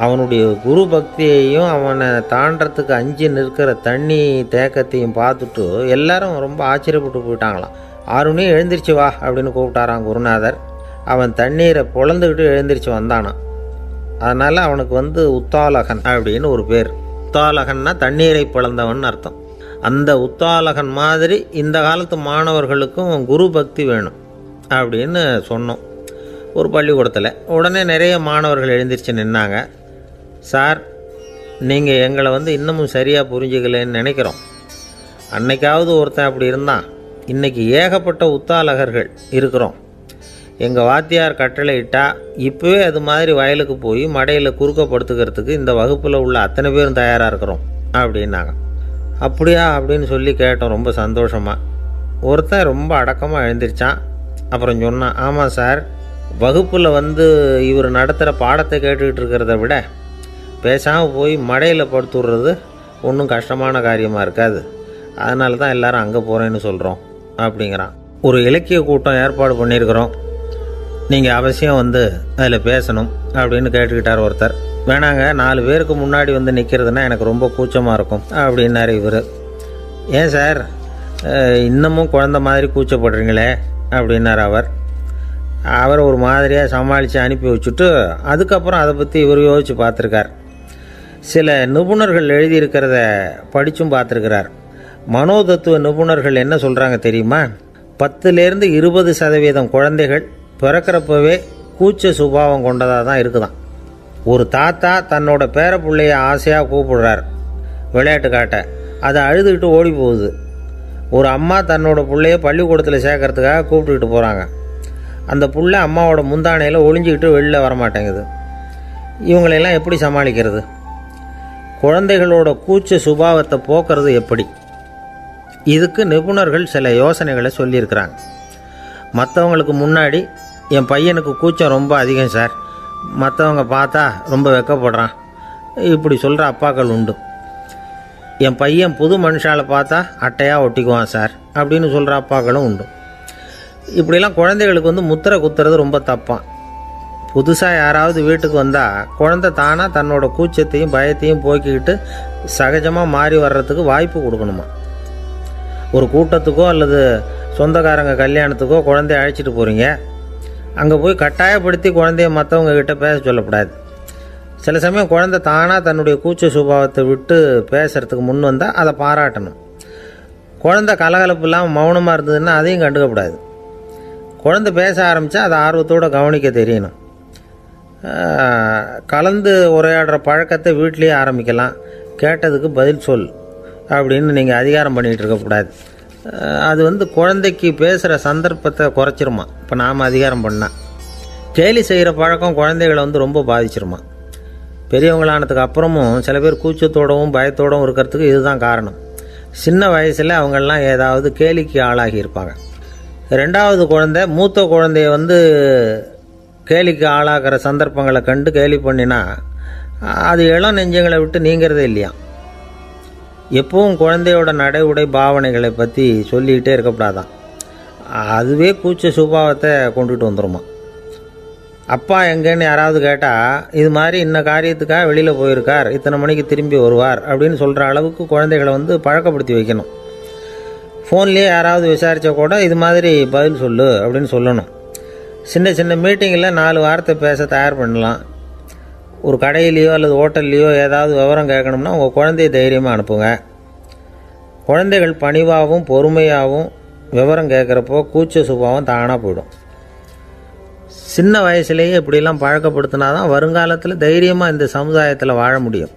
அவனுடைய குரு பக்தியையும் அவனை தாண்டறதுக்கு அஞ்சு நிற்கிற தண்ணி தேக்கத்தையும் பார்த்துட்டு எல்லாரும் ரொம்ப ஆச்சரியப்பட்டு போயிட்டாங்களாம். ஆருணி எழுந்திரிச்சு வா அப்படின்னு கூப்பிட்டாரான் குருநாதர். அவன் தண்ணீரை பொழந்துக்கிட்டு எழுந்திரிச்சு வந்தானான். அதனால் அவனுக்கு உத்தாலகன் அப்படின்னு ஒரு பேர். உத்தாலகன்னா தண்ணீரை பிளந்தவன் அர்த்தம். அந்த உத்தாலகன் மாதிரி இந்த காலத்து மாணவர்களுக்கும் குரு பக்தி வேணும் அப்படின்னு சொன்னோம் ஒரு பள்ளிக்கூடத்தில். உடனே நிறைய மாணவர்கள் எழுந்திரிச்சு நின்னாங்க. சார், நீங்கள் எங்களை இன்னமும் சரியாக புரிஞ்சுக்கலன்னு நினைக்கிறோம். அன்னைக்காவது ஒருத்தன் அப்படி இருந்தான், இன்றைக்கி ஏகப்பட்ட உத்தாலகர்கள் இருக்கிறோம். எங்கள் வாத்தியார் கட்டளை இட்டால் இப்போவே அது மாதிரி வயலுக்கு போய் மடையில் குறுக்கப்படுத்துக்கிறதுக்கு இந்த வகுப்பில் உள்ள அத்தனை பேரும் தயாராக இருக்கிறோம் அப்படின்னாங்க. அப்படியா அப்படின்னு சொல்லி கேட்டோம் ரொம்ப சந்தோஷமாக. ஒருத்தன் ரொம்ப அடக்கமாக எழுந்திரிச்சான். அப்புறம் சொன்னான், ஆமாம் சார், வகுப்பில் வந்து இவர் நடத்துகிற பாடத்தை கேட்டுக்கிட்டு இருக்கிறத விட பேசாமல் போய் மடையில் படுத்துடுறது ஒன்றும் கஷ்டமான காரியமாக இருக்காது. அதனால தான் எல்லோரும் அங்கே போகிறேன்னு சொல்கிறோம் அப்படிங்கிறான். ஒரு இலக்கிய கூட்டம் ஏற்பாடு பண்ணியிருக்கிறோம், நீங்கள் அவசியம் வந்து அதில் பேசணும் அப்படின்னு கேட்டுக்கிட்டார் ஒருத்தர். வேணாங்க, 4 பேருக்கு முன்னாடி வந்து நிற்கிறதுனா எனக்கு ரொம்ப கூச்சமாக இருக்கும் அப்படின்னாரு இவர். ஏன் சார் இன்னமும் குழந்த மாதிரி கூச்சப்படுறீங்களே அப்படின்னார் அவர் ஒரு மாதிரியாக சமாளித்து அனுப்பி வச்சுட்டு அதுக்கப்புறம் அதை பற்றி இவர் யோசித்து பார்த்துருக்கார். சில நிபுணர்கள் எழுதியிருக்கிறத படித்தும் பார்த்துருக்கிறார். மனோதத்துவ நிபுணர்கள் என்ன சொல்கிறாங்க தெரியுமா? 10லேருந்து 20% குழந்தைகள் பிறக்கிறப்பவே கூச்ச சுபாவம் கொண்டதாக தான் இருக்குதான். ஒரு தாத்தா தன்னோட பேர பிள்ளைய ஆசையாக கூப்பிடுறார் விளையாட்டு காட்ட, அதை அழுதுகிட்டு ஓடி போகுது. ஒரு அம்மா தன்னோட பிள்ளைய பள்ளிக்கூடத்தில் சேர்க்கறதுக்காக கூப்பிட்டுக்கிட்டு போகிறாங்க. அந்த புள்ள அம்மாவோட முந்தானையில் ஒளிஞ்சிக்கிட்டு வெளில வரமாட்டேங்குது. இவங்களெல்லாம் எப்படி சமாளிக்கிறது? குழந்தைகளோட கூச்ச சுபாவத்தை போக்குறது எப்படி? இதுக்கு நிபுணர்கள் சில யோசனைகளை சொல்லியிருக்கிறாங்க. மற்றவங்களுக்கு முன்னாடி என் பையனுக்கு கூச்சம் ரொம்ப அதிகம் சார், மற்றவங்க பார்த்தா ரொம்ப வெக்கப்படுறான், இப்படி சொல்கிற அப்பாக்கள் உண்டு. என் பையன் புது மனுஷாலை பார்த்தா அட்டையாக ஒட்டிக்குவான் சார் அப்படின்னு சொல்கிற அப்பாக்களும் உண்டு. இப்படிலாம் குழந்தைகளுக்கு வந்து முத்திரை குத்துறது ரொம்ப தப்பான். புதுசாக யாராவது வீட்டுக்கு வந்தால் குழந்தை தானாக தன்னோட கூச்சத்தையும் பயத்தையும் போக்கிக்கிட்டு சகஜமாக மாறி வர்றதுக்கு வாய்ப்பு கொடுக்கணுமா. ஒரு கூட்டத்துக்கோ அல்லது சொந்தக்காரங்க கல்யாணத்துக்கோ குழந்தைய அழைச்சிட்டு போகிறீங்க, அங்கே போய் கட்டாயப்படுத்தி குழந்தைய மற்றவங்க கிட்ட பேச சொல்லக்கூடாது. சில சமயம் குழந்தை தானாக தன்னுடைய கூச்ச சுபாவத்தை விட்டு பேசுகிறதுக்கு முன் வந்தால் அதை பாராட்டணும். குழந்தை கலகலப்பு இல்லாமல் மௌனமாக இருந்ததுன்னா அதையும் கண்டுக்கக்கூடாது. குழந்தை பேச ஆரம்பித்தா அதை ஆர்வத்தோடு கவனிக்க தெரியணும். கலந்து உரையாடுற பழக்கத்தை வீட்லேயே ஆரம்பிக்கலாம். கேட்டதுக்கு பதில் சொல் அப்படின்னு நீங்கள் அதிகாரம் பண்ணிகிட்டு இருக்கக்கூடாது. அது வந்து குழந்தைக்கு பேசுகிற சந்தர்ப்பத்தை குறைச்சிருமா. இப்போ நாம் அதிகாரம் பண்ணால் கேலி செய்கிற பழக்கம் குழந்தைகளை வந்து ரொம்ப பாதிச்சிருமா. பெரியவங்களானதுக்கு அப்புறமும் சில பேர் கூச்சத்தோடவும் பயத்தோடவும் இருக்கிறதுக்கு இதுதான் காரணம். சின்ன வயசில் அவங்கெல்லாம் ஏதாவது கேலிக்கு ஆளாகி இருப்பாங்க. 2வது குழந்தை மூத்த குழந்தைய வந்து கேலிக்கு ஆளாகிற சந்தர்ப்பங்களை கண்டு கேலி பண்ணினா அது இளம் நெஞ்சங்களை விட்டு நீங்கிறதே இல்லையா. எப்பவும் குழந்தையோட நடை உடை பாவனைகளை பற்றி சொல்லிக்கிட்டே இருக்கக்கூடாதான். அதுவே கூச்ச சுபாவத்தை கொண்டுட்டு வந்துடுமா. அப்பா எங்கேன்னு யாராவது கேட்டால் இது மாதிரி இன்ன காரியத்துக்காக வெளியில் போயிருக்கார், இத்தனை மணிக்கு திரும்பி வருவார் அப்படின்னு சொல்கிற அளவுக்கு குழந்தைகளை வந்து பழக்கப்படுத்தி வைக்கணும். ஃபோன்லேயே யாராவது விசாரித்தா கூட இது மாதிரி பதில் சொல்லு அப்படின்னு சொல்லணும். சின்ன சின்ன மீட்டிங்கில் 4 வார்த்தை பேச தயார் பண்ணலாம். ஒரு கடையிலையோ அல்லது ஹோட்டல்லையோ ஏதாவது விவரம் கேட்கணும்னா உங்கள் குழந்தைய தைரியமாக அனுப்புங்க. குழந்தைகள் பணிவாகவும் பொறுமையாகவும் விவரம் கேட்குறப்போ கூச்ச சுபாவம் தானாக போயிடும். சின்ன வயசுலேயே இப்படிலாம் பழக்கப்படுத்தினா தான் வருங்காலத்தில் தைரியமாக இந்த சமுதாயத்தில் வாழ முடியும்.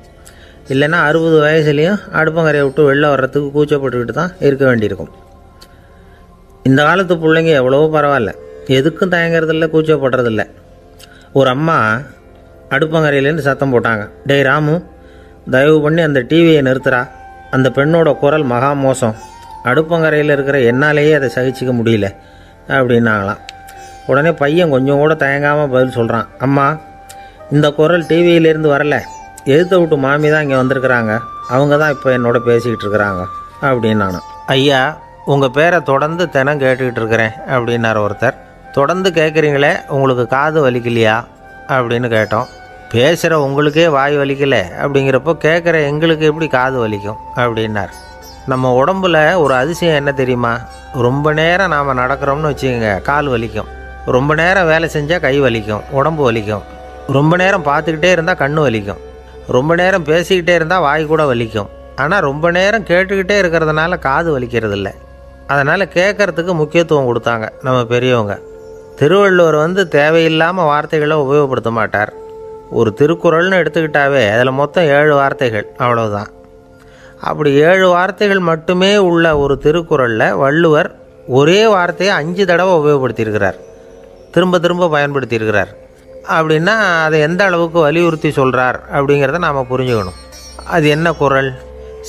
இல்லைன்னா 60 வயசுலேயும் அடுப்பங்கரையை விட்டு வெளில வர்றதுக்கு கூச்சப்பட்டுக்கிட்டு தான் இருக்க வேண்டியிருக்கும். இந்த காலத்து பிள்ளைங்க எவ்வளவோ பரவாயில்ல, எதுக்கும் தயங்குறதில்ல, கூச்சப்படுறதில்ல. ஒரு அம்மா அடுப்பங்கரையிலேருந்து சத்தம் போட்டாங்க, டேய் ராமு, தயவு பண்ணி அந்த டிவியை நிறுத்துறா, அந்த பெண்ணோட குரல் மகா மோசம், அடுப்பங்கரையில் இருக்கிற என்னாலேயே அதை சகிச்சிக்க முடியல அப்படின்னாங்களாம். உடனே பையன் கொஞ்சம் கூட தயங்காமல் பதில் சொல்கிறான், அம்மா இந்த குரல் டிவியிலேருந்து வரல, எதிர்த்த விட்டு மாமி தான் இங்கே வந்திருக்கிறாங்க, அவங்க தான் இப்போ என்னோட பேசிக்கிட்டு இருக்கிறாங்க அப்படின்னு நானும். ஐயா, உங்கள் பேரை தொடர்ந்து தினம் கேட்டுக்கிட்டு இருக்கிறேன் அப்படின்னார் ஒருத்தர். தொடர்ந்து கேட்குறீங்களே, உங்களுக்கு காது வலிக்கலையா அப்படின்னு கேட்டோம். பேசுகிற உங்களுக்கே வாய் வலிக்கலை அப்படிங்கிறப்போ கேட்குற எங்களுக்கு எப்படி காது வலிக்கும் அப்படின்னார். நம்ம உடம்புல ஒரு அதிசயம் என்ன தெரியுமா? ரொம்ப நேரம் நாம் நடக்கிறோம்னு வச்சுக்கோங்க, கால் வலிக்கும். ரொம்ப நேரம் வேலை செஞ்சால் கை வலிக்கும், உடம்பு வலிக்கும். ரொம்ப நேரம் பார்த்துக்கிட்டே இருந்தால் கண்ணு வலிக்கும். ரொம்ப நேரம் பேசிக்கிட்டே இருந்தால் வாய் கூட வலிக்கும். ஆனால் ரொம்ப நேரம் கேட்டுக்கிட்டே இருக்கிறதுனால காது வலிக்கிறது இல்லை. அதனால் கேட்குறதுக்கு முக்கியத்துவம் கொடுத்தாங்க நம்ம பெரியவங்க. திருவள்ளுவர் வந்து தேவையில்லாமல் வார்த்தைகளை உபயோகப்படுத்த மாட்டார். ஒரு திருக்குறள்னு எடுத்துக்கிட்டாவே அதில் மொத்தம் 7 வார்த்தைகள், அவ்வளவுதான். அப்படி 7 வார்த்தைகள் மட்டுமே உள்ள ஒரு திருக்குறளில் வள்ளுவர் ஒரே வார்த்தையை 5 தடவை உபயோகப்படுத்தியிருக்கிறார், திரும்ப திரும்ப பயன்படுத்தியிருக்கிறார். அப்படின்னா அதை எந்த அளவுக்கு வலியுறுத்தி சொல்கிறார் அப்படிங்கிறத நாம் புரிஞ்சுக்கணும். அது என்ன குறள்?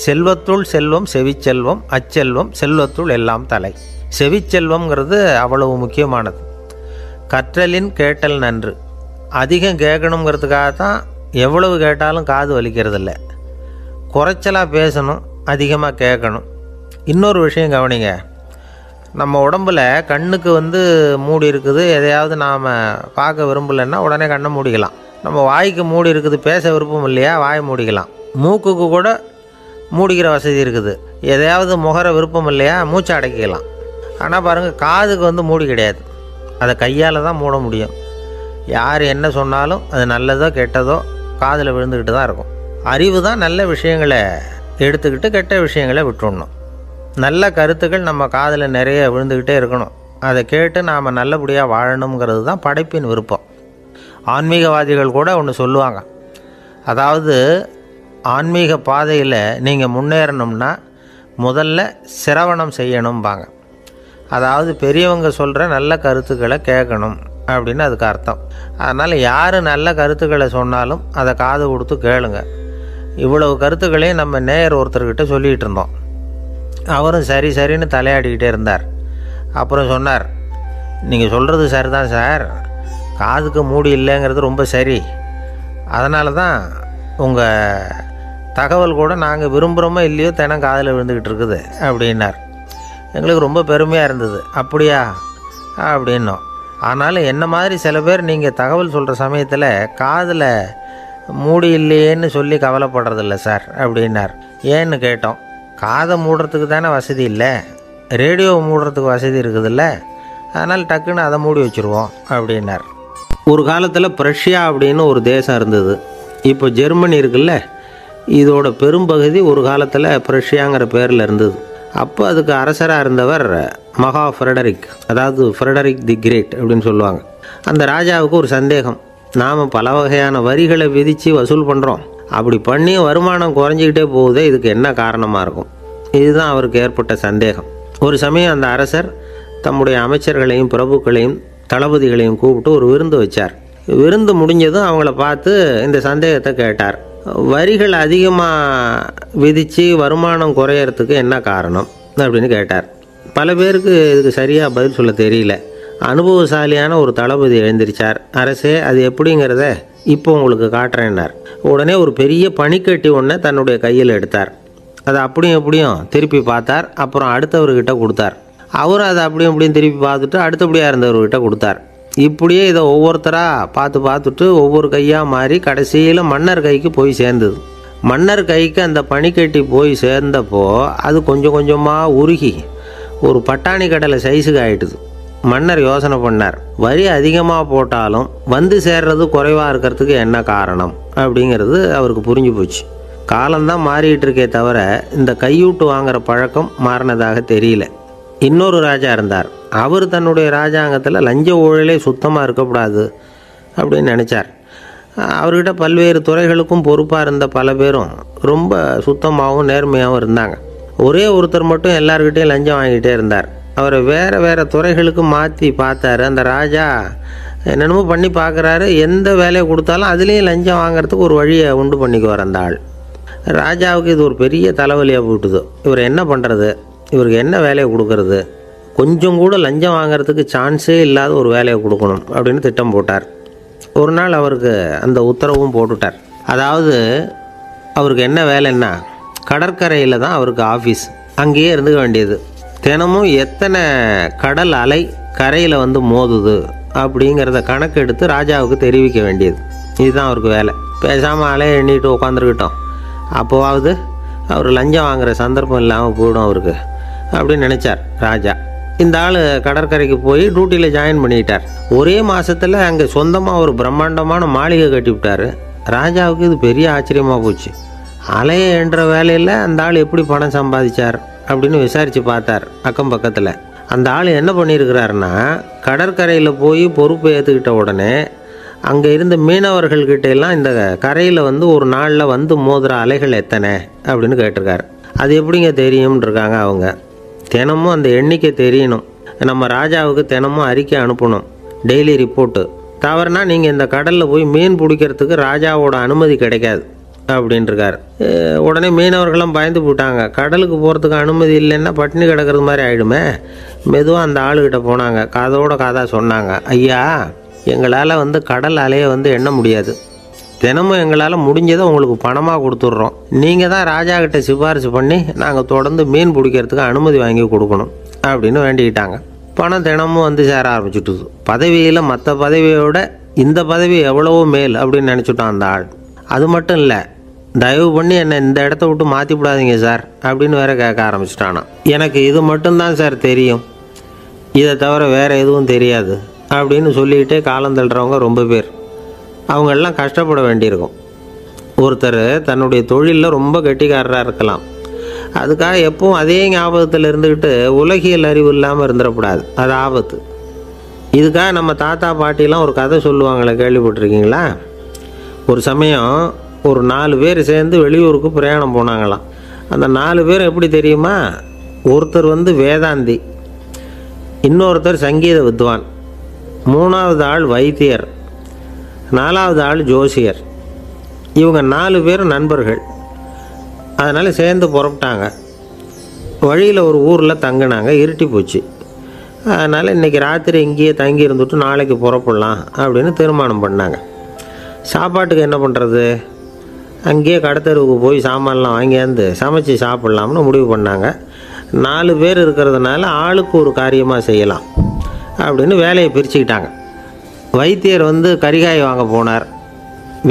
செல்வத்துள் செல்வம் செவிச்செல்வம், அச்செல்வம் செல்வத்துள் எல்லாம் தலை. செவிச்செல்வம்ங்கிறது அவ்வளவு முக்கியமானது. கற்றலின் கேட்டல் நன்று. அதிகம் கேட்கணுங்கிறதுக்காக தான் எவ்வளவு கேட்டாலும் காது வலிக்கிறதில்ல. குறைச்சலாக பேசணும், அதிகமாக கேட்கணும். இன்னொரு விஷயம் கவனிங்க, நம்ம உடம்பில் கண்ணுக்கு மூடி இருக்குது, எதையாவது நாம் பார்க்க விரும்பலைன்னா உடனே கண்ணை மூடிக்கலாம். நம்ம வாய்க்கு மூடி இருக்குது, பேச விருப்பம் இல்லையா, வாய் மூடிக்கலாம். மூக்குக்கு கூட மூடிக்கிற வசதி இருக்குது, எதையாவது முகர விருப்பம் இல்லையா, மூச்சை அடக்கிக்கலாம். ஆனால் பாருங்கள், காதுக்கு மூடி கிடையாது, அதை கையால் தான் மூட முடியும். யார் என்ன சொன்னாலும் அது நல்லதோ கெட்டதோ காதில் விழுந்துக்கிட்டு தான் இருக்கும். அறிவு தான் நல்ல விஷயங்களை எடுத்துக்கிட்டு கெட்ட விஷயங்களை விட்டுடணும். நல்ல கருத்துக்கள் நம்ம காதில் நிறைய விழுந்துக்கிட்டே இருக்கணும். அதை கேட்டு நாம் நல்லபடியாக வாழணுங்கிறது தான் படைப்பின் விருப்பம். ஆன்மீகவாதிகள் கூட ஒன்று சொல்லுவாங்க, அதாவது ஆன்மீக பாதையில் நீங்கள் முன்னேறணும்னா முதல்ல சிரவணம் செய்யணும்பாங்க. அதாவது பெரியவங்க சொல்கிற நல்ல கருத்துக்களை கேட்கணும் அப்படின்னு அதுக்கு அர்த்தம். அதனால் யார் நல்ல கருத்துக்களை சொன்னாலும் அதை காது கொடுத்து கேளுங்க. இவ்வளவு கருத்துக்களையும் நம்ம நேயர் ஒருத்தர்கிட்ட சொல்லிகிட்டு இருந்தோம். அவரும் சரி சரின்னு தலையாடிக்கிட்டே இருந்தார். அப்புறம் சொன்னார், நீங்கள் சொல்கிறது சரிதான் சார், காதுக்கு மூடி இல்லைங்கிறது ரொம்ப சரி, அதனால தான் உங்கள் தகவல் கூட நாங்கள் விரும்புகிறோமோ இல்லையோ தினம் காதில் விழுந்துக்கிட்டு இருக்குது அப்படின்னார். எங்களுக்கு ரொம்ப பெருமையாக இருந்தது. அப்படியா அப்படின்னோம். ஆனாலும் என்ன மாதிரி சில பேர் நீங்கள் தகவல் சொல்கிற சமயத்தில் காதில் மூடி இல்லையேன்னு சொல்லி கவலைப்படுறதில்ல சார் அப்படின்னார். ஏன்னு கேட்டோம். காதை மூடுறதுக்கு தானே வசதி இல்லை, ரேடியோவை மூடுறதுக்கு வசதி இருக்குதுல்ல, அதனால் டக்குன்னு அதை மூடி வச்சுருவோம் அப்படின்னார். ஒரு காலத்தில் பிரஷ்யா அப்படின்னு ஒரு தேசம் இருந்தது. இப்போ ஜெர்மனி இருக்குல்ல, இதோட பெரும்பகுதி ஒரு காலத்தில் பிரஷ்யாங்கிற பேரில் இருந்தது. அப்போ அதுக்கு அரசராக இருந்தவர் மகா ஃப்ரெடரிக், அதாவது ஃப்ரெடரிக் தி கிரேட் அப்படின்னு சொல்லுவாங்க. அந்த ராஜாவுக்கு ஒரு சந்தேகம், நாம் பல வகையான வரிகளை விதித்து வசூல் பண்ணுறோம், அப்படி பண்ணி வருமானம் குறைஞ்சிக்கிட்டே போகுதே, இதுக்கு என்ன காரணமாக இருக்கும்? இதுதான் அவருக்கு ஏற்பட்ட சந்தேகம். ஒரு சமயம் அந்த அரசர் தம்முடைய அமைச்சர்களையும் பிரபுக்களையும் தளபதிகளையும் கூப்பிட்டு ஒரு விருந்து வச்சார். விருந்து முடிஞ்சதும் அவங்கள பார்த்து இந்த சந்தேகத்தை கேட்டார். வரிகள் அதிகமாக விதித்து வருமானம் குறையறதுக்கு என்ன காரணம் அப்படின்னு கேட்டார். பல பேருக்கு இதுக்கு சரியாக பதில் சொல்ல தெரியல. அனுபவசாலியான ஒரு தளபதி எழுந்திருச்சார். அரசே, அது எப்படிங்கிறத இப்போ உங்களுக்கு காட்டுறேன்னார். உடனே ஒரு பெரிய பனிக்கட்டி ஒன்றை தன்னுடைய கையில் எடுத்தார். அதை அப்படியும் எப்படியும் திருப்பி பார்த்தார். அப்புறம் அடுத்தவர்கிட்ட கொடுத்தார். அவரும் அதை அப்படியும் இப்படியும் திருப்பி பார்த்துட்டு அடுத்தபடியாக இருந்தவர்கிட்ட கொடுத்தார். இப்படியே இதை ஒவ்வொருத்தராக பார்த்துட்டு ஒவ்வொரு கையாக மாறி கடைசியில் மன்னர் கைக்கு போய் சேர்ந்தது. மன்னர் கைக்கு அந்த பனிக்கட்டி போய் சேர்ந்தப்போ அது கொஞ்சம் கொஞ்சமாக உருகி ஒரு பட்டாணி கடலை சைஸுக்கு ஆகிட்டுது. மன்னர் யோசனை பண்ணார், வரி அதிகமாக போட்டாலும் வந்து சேர்றது குறைவாக இருக்கிறதுக்கு என்ன காரணம் அப்படிங்கிறது அவருக்கு புரிஞ்சு போச்சு. காலம்தான் மாறிட்டு இருக்கே தவிர இந்த கையூட்டு வாங்குகிற பழக்கம் மாறினதாக தெரியல. இன்னொரு ராஜா இருந்தார். அவர் தன்னுடைய ராஜாங்கத்தில் லஞ்ச ஊழலே சுத்தமாக இருக்கக்கூடாது அப்படின்னு நினச்சார். அவர்கிட்ட பல்வேறு துறைகளுக்கும் பொறுப்பாக இருந்த பல பேரும் ரொம்ப சுத்தமாகவும் நேர்மையாகவும் இருந்தாங்க. ஒரே ஒருத்தர் மட்டும் எல்லார்கிட்டையும் லஞ்சம் வாங்கிட்டே இருந்தார். அவரை வேறு வேறு துறைகளுக்கு மாற்றி பார்த்தாரு. அந்த ராஜா என்னென்னமோ பண்ணி பார்க்குறாரு. எந்த வேலையை கொடுத்தாலும் அதுலேயும் லஞ்சம் வாங்கிறதுக்கு ஒரு வழியை உண்டு பண்ணிக்குவார் அந்த ஆள். ராஜாவுக்கு இது ஒரு பெரிய தலைவலியாக போட்டுது. இவர் என்ன பண்ணுறது, இவருக்கு என்ன வேலையை கொடுக்கறது, கொஞ்சம் கூட லஞ்சம் வாங்கிறதுக்கு சான்ஸே இல்லாத ஒரு வேலையை கொடுக்கணும் அப்படின்னு திட்டம் போட்டார். ஒரு நாள் அவருக்கு அந்த உத்தரவும் போட்டுட்டார். அதாவது அவருக்கு என்ன வேலைன்னா, கடற்கரையில் தான் அவருக்கு ஆஃபீஸ், அங்கேயே இருந்துக்க வேண்டியது. தினமும் எத்தனை கடல் அலை கரையில் மோதுது அப்படிங்கிறத கணக்கெடுத்து ராஜாவுக்கு தெரிவிக்க வேண்டியது. இதுதான் அவருக்கு வேலை. பேசாமல் அலையை எண்ணிட்டு உட்காந்துருக்கிட்டோம், அப்போவாவது அவர் லஞ்சம் வாங்குகிற சந்தர்ப்பம் இல்லாமல் போயிடும் அவருக்கு அப்படின்னு நினச்சார் ராஜா. இந்த ஆள் கடற்கரைக்கு போய் டியூட்டியில் ஜாயின் பண்ணிட்டார். ஒரே மாதத்தில் அங்கே சொந்தமாக ஒரு பிரம்மாண்டமான மாளிகை கட்டி விட்டார். ராஜாவுக்கு இது பெரிய ஆச்சரியமாக போச்சு. அலையை என்ற வேலையில் அந்த ஆள் எப்படி பணம் சம்பாதிச்சார் அப்படின்னு விசாரித்து பார்த்தார் அக்கம் பக்கத்தில். அந்த ஆள் என்ன பண்ணியிருக்கிறாருன்னா, கடற்கரையில் போய் பொறுப்பை ஏற்றுக்கிட்ட உடனே அங்கே இருந்த மீனவர்கள்கிட்ட எல்லாம் இந்த கரையில் ஒரு நாளில் மோதுகிற அலைகள் எத்தனை அப்படின்னு கேட்டிருக்காரு. அது எப்படிங்க தெரியும்னு இருக்காங்க அவங்க. தினமும் அந்த எண்ணிக்கை தெரியணும். நம்ம ராஜாவுக்கு தினமும் அறிக்கை அனுப்பணும், டெய்லி ரிப்போர்ட்டு. தவறுனா நீங்கள் இந்த கடலில் போய் மீன் பிடிக்கிறதுக்கு ராஜாவோட அனுமதி கிடைக்காது. அப்படின்ட்டுருக்கார். உடனே மீனவர்களும் பயந்து போட்டாங்க. கடலுக்கு போகிறதுக்கு அனுமதி இல்லைன்னா பட்டினி கிடக்கிறது மாதிரி ஆகிடுமே. மெதுவாக அந்த ஆளுகிட்ட போனாங்க. காதோட காதாக சொன்னாங்க, ஐயா, எங்களால் கடல் அலையை எண்ண முடியாது. தினமும் எங்களால் முடிஞ்சதை உங்களுக்கு பணமாக கொடுத்துட்றோம். நீங்கள் தான் ராஜா கிட்ட சிபாரிசு பண்ணி நாங்கள் தொடர்ந்து மீன் பிடிக்கிறதுக்கு அனுமதி வாங்கி கொடுக்கணும் அப்படின்னு வேண்டிக்கிட்டாங்க. பணம் தினமும் சேர ஆரம்பிச்சுட்டுது. பதவியில் மற்ற பதவியோட இந்த பதவி எவ்வளவோ மேல் அப்படின்னு நினச்சிட்டான் அந்த ஆள். அது மட்டும் இல்லை, தயவு பண்ணி என்னை இந்த இடத்த விட்டு மாற்றி விடாதீங்க சார் அப்படின்னு வேற கேட்க ஆரம்பிச்சிட்டானா. எனக்கு இது மட்டும்தான் சார் தெரியும், இதை தவிர வேறு எதுவும் தெரியாது அப்படின்னு சொல்லிக்கிட்டே காலம் தள்ளுறவங்க ரொம்ப பேர். அவங்கெல்லாம் கஷ்டப்பட வேண்டியிருக்கும். ஒருத்தர் தன்னுடைய தொழிலில் ரொம்ப கெட்டிக்காரராக இருக்கலாம். அதுக்காக எப்பவும் அதே ஞாபகத்தில் இருந்துக்கிட்டு உலகியல் அறிவு இல்லாமல் இருந்துடக்கூடாது. அது ஆபத்து. இதுக்காக நம்ம தாத்தா பாட்டிலாம் ஒரு கதை சொல்லுவாங்களே, கேள்விப்பட்டிருக்கீங்களா? ஒரு சமயம் ஒரு 4 பேர் சேர்ந்து வெளியூருக்கு பிரயாணம் போனாங்களாம். அந்த 4 பேர் எப்படி தெரியுமா? ஒருத்தர் வேதாந்தி, இன்னொருத்தர் சங்கீத வித்வான், 3வது ஆள் வைத்தியர், 4வது ஆள் ஜோசியர். இவங்க 4 பேரும் நண்பர்கள். அதனால் சேர்ந்து புறப்பட்டாங்க. வழியில் ஒரு ஊரில் தங்கினாங்க. இருட்டி போச்சு. அதனால் இன்றைக்கி ராத்திரி இங்கேயே தங்கி இருந்துட்டு நாளைக்கு புறப்படலாம் அப்படின்னு தீர்மானம் பண்ணாங்க. சாப்பாட்டுக்கு என்ன பண்ணுறது? அங்கேயே கடத்தெருவுக்கு போய் சாமான்லாம் வாங்கியாந்து சமைச்சு சாப்பிட்லாம்னு முடிவு பண்ணாங்க. 4 பேர் இருக்கிறதுனால ஆளுக்கு ஒரு காரியமாக செய்யலாம் அப்படின்னு வேலையை பிரிச்சுக்கிட்டாங்க. வைத்தியர் கரிகாய் வாங்க போனார்.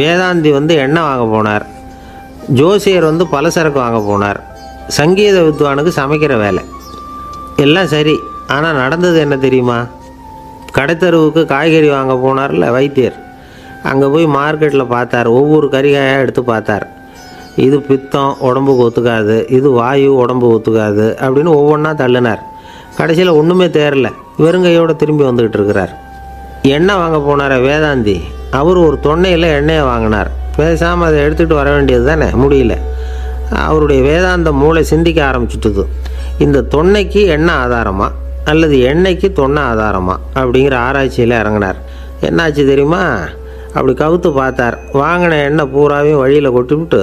வேதாந்தி எண்ணெய் வாங்க போனார். ஜோசியர் பலசரக்கு வாங்க போனார். சங்கீத வித்வானுக்கு சமைக்கிற வேலை. எல்லாம் சரி. ஆனால் நடந்தது என்ன தெரியுமா? கடைத்தெருவுக்கு காய்கறி வாங்க போனார்ல வைத்தியர், அங்கே போய் மார்க்கெட்டில் பார்த்தார். ஒவ்வொரு கரிகாயாக எடுத்து பார்த்தார். இது பித்தம், உடம்புக்கு ஒத்துக்காது. இது வாயு, உடம்புக்கு ஒத்துக்காது அப்படின்னு ஒவ்வொன்றா தள்ளினார். கடைசியில் ஒன்றுமே தேரல. வெறுங்கையோடு திரும்பி வந்துக்கிட்டு இருக்கிறார். எண்ணெய் வாங்க போனார் வேதாந்தி. அவர் ஒரு தொன்னையில் எண்ணெயை வாங்கினார். பேசாமல் அதை எடுத்துகிட்டு வர வேண்டியது தானே, முடியல. அவருடைய வேதாந்த மூளை சிந்திக்க ஆரம்பிச்சுட்டுது. இந்த தொன்னைக்கு எண்ணெய் ஆதாரமா அல்லது எண்ணெய்க்கு தொன்னை ஆதாரமா அப்படிங்கிற ஆராய்ச்சியில் இறங்கினார். என்னாச்சு தெரியுமா? அப்படி கவுத்து பார்த்தார். வாங்கின எண்ணெய் பூராவையும் வழியில் கொட்டிவிட்டு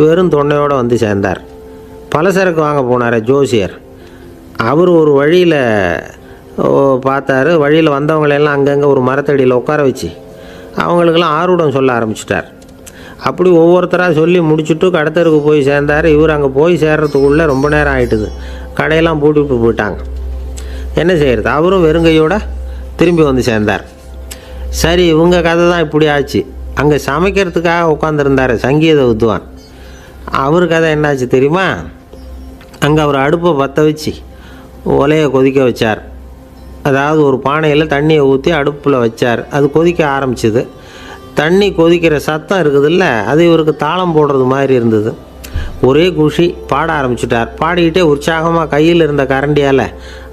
வெறும் தொன்னையோடு சேர்ந்தார். பலசரக்கு வாங்க போனார் ஜோசியர். அவர் ஒரு வழியில் பார்த்தாரு. வழியில் வந்தவங்களெல்லாம் அங்கங்கே ஒரு மரத்தடியில் உட்கார வச்சு அவங்களுக்கெல்லாம் ஆர்வம் சொல்ல ஆரம்பிச்சிட்டார். அப்படி ஒவ்வொருத்தராக சொல்லி முடிச்சுட்டு கடத்தருக்கு போய் சேர்ந்தார். இவர் அங்கே போய் சேர்றதுக்குள்ளே ரொம்ப நேரம் ஆகிட்டுது. கடையெல்லாம் பூட்டிவிட்டு போயிட்டாங்க. என்ன செய்கிறது? அவரும் வெறுங்கையோடு திரும்பி சேர்ந்தார். சரி, இவங்க கதை தான் இப்படி ஆச்சு. அங்கே சமைக்கிறதுக்காக உட்காந்துருந்தார் சங்கீத வித்வான். அவர் கதை என்னாச்சு தெரியுமா? அங்கே அவர் அடுப்பை பற்ற வச்சு ஒலையை கொதிக்க வச்சார். அதாவது ஒரு பானையில் தண்ணியை ஊற்றி அடுப்பில் வச்சார். அது கொதிக்க ஆரம்பிச்சிது. தண்ணி கொதிக்கிற சத்தம் இருக்குதுல்ல, அது இவருக்கு தாளம் போடுறது மாதிரி இருந்தது. ஒரே குஷி. பாட ஆரம்பிச்சிட்டார். பாடிக்கிட்டே உற்சாகமாக கையில் இருந்த கரண்டியால்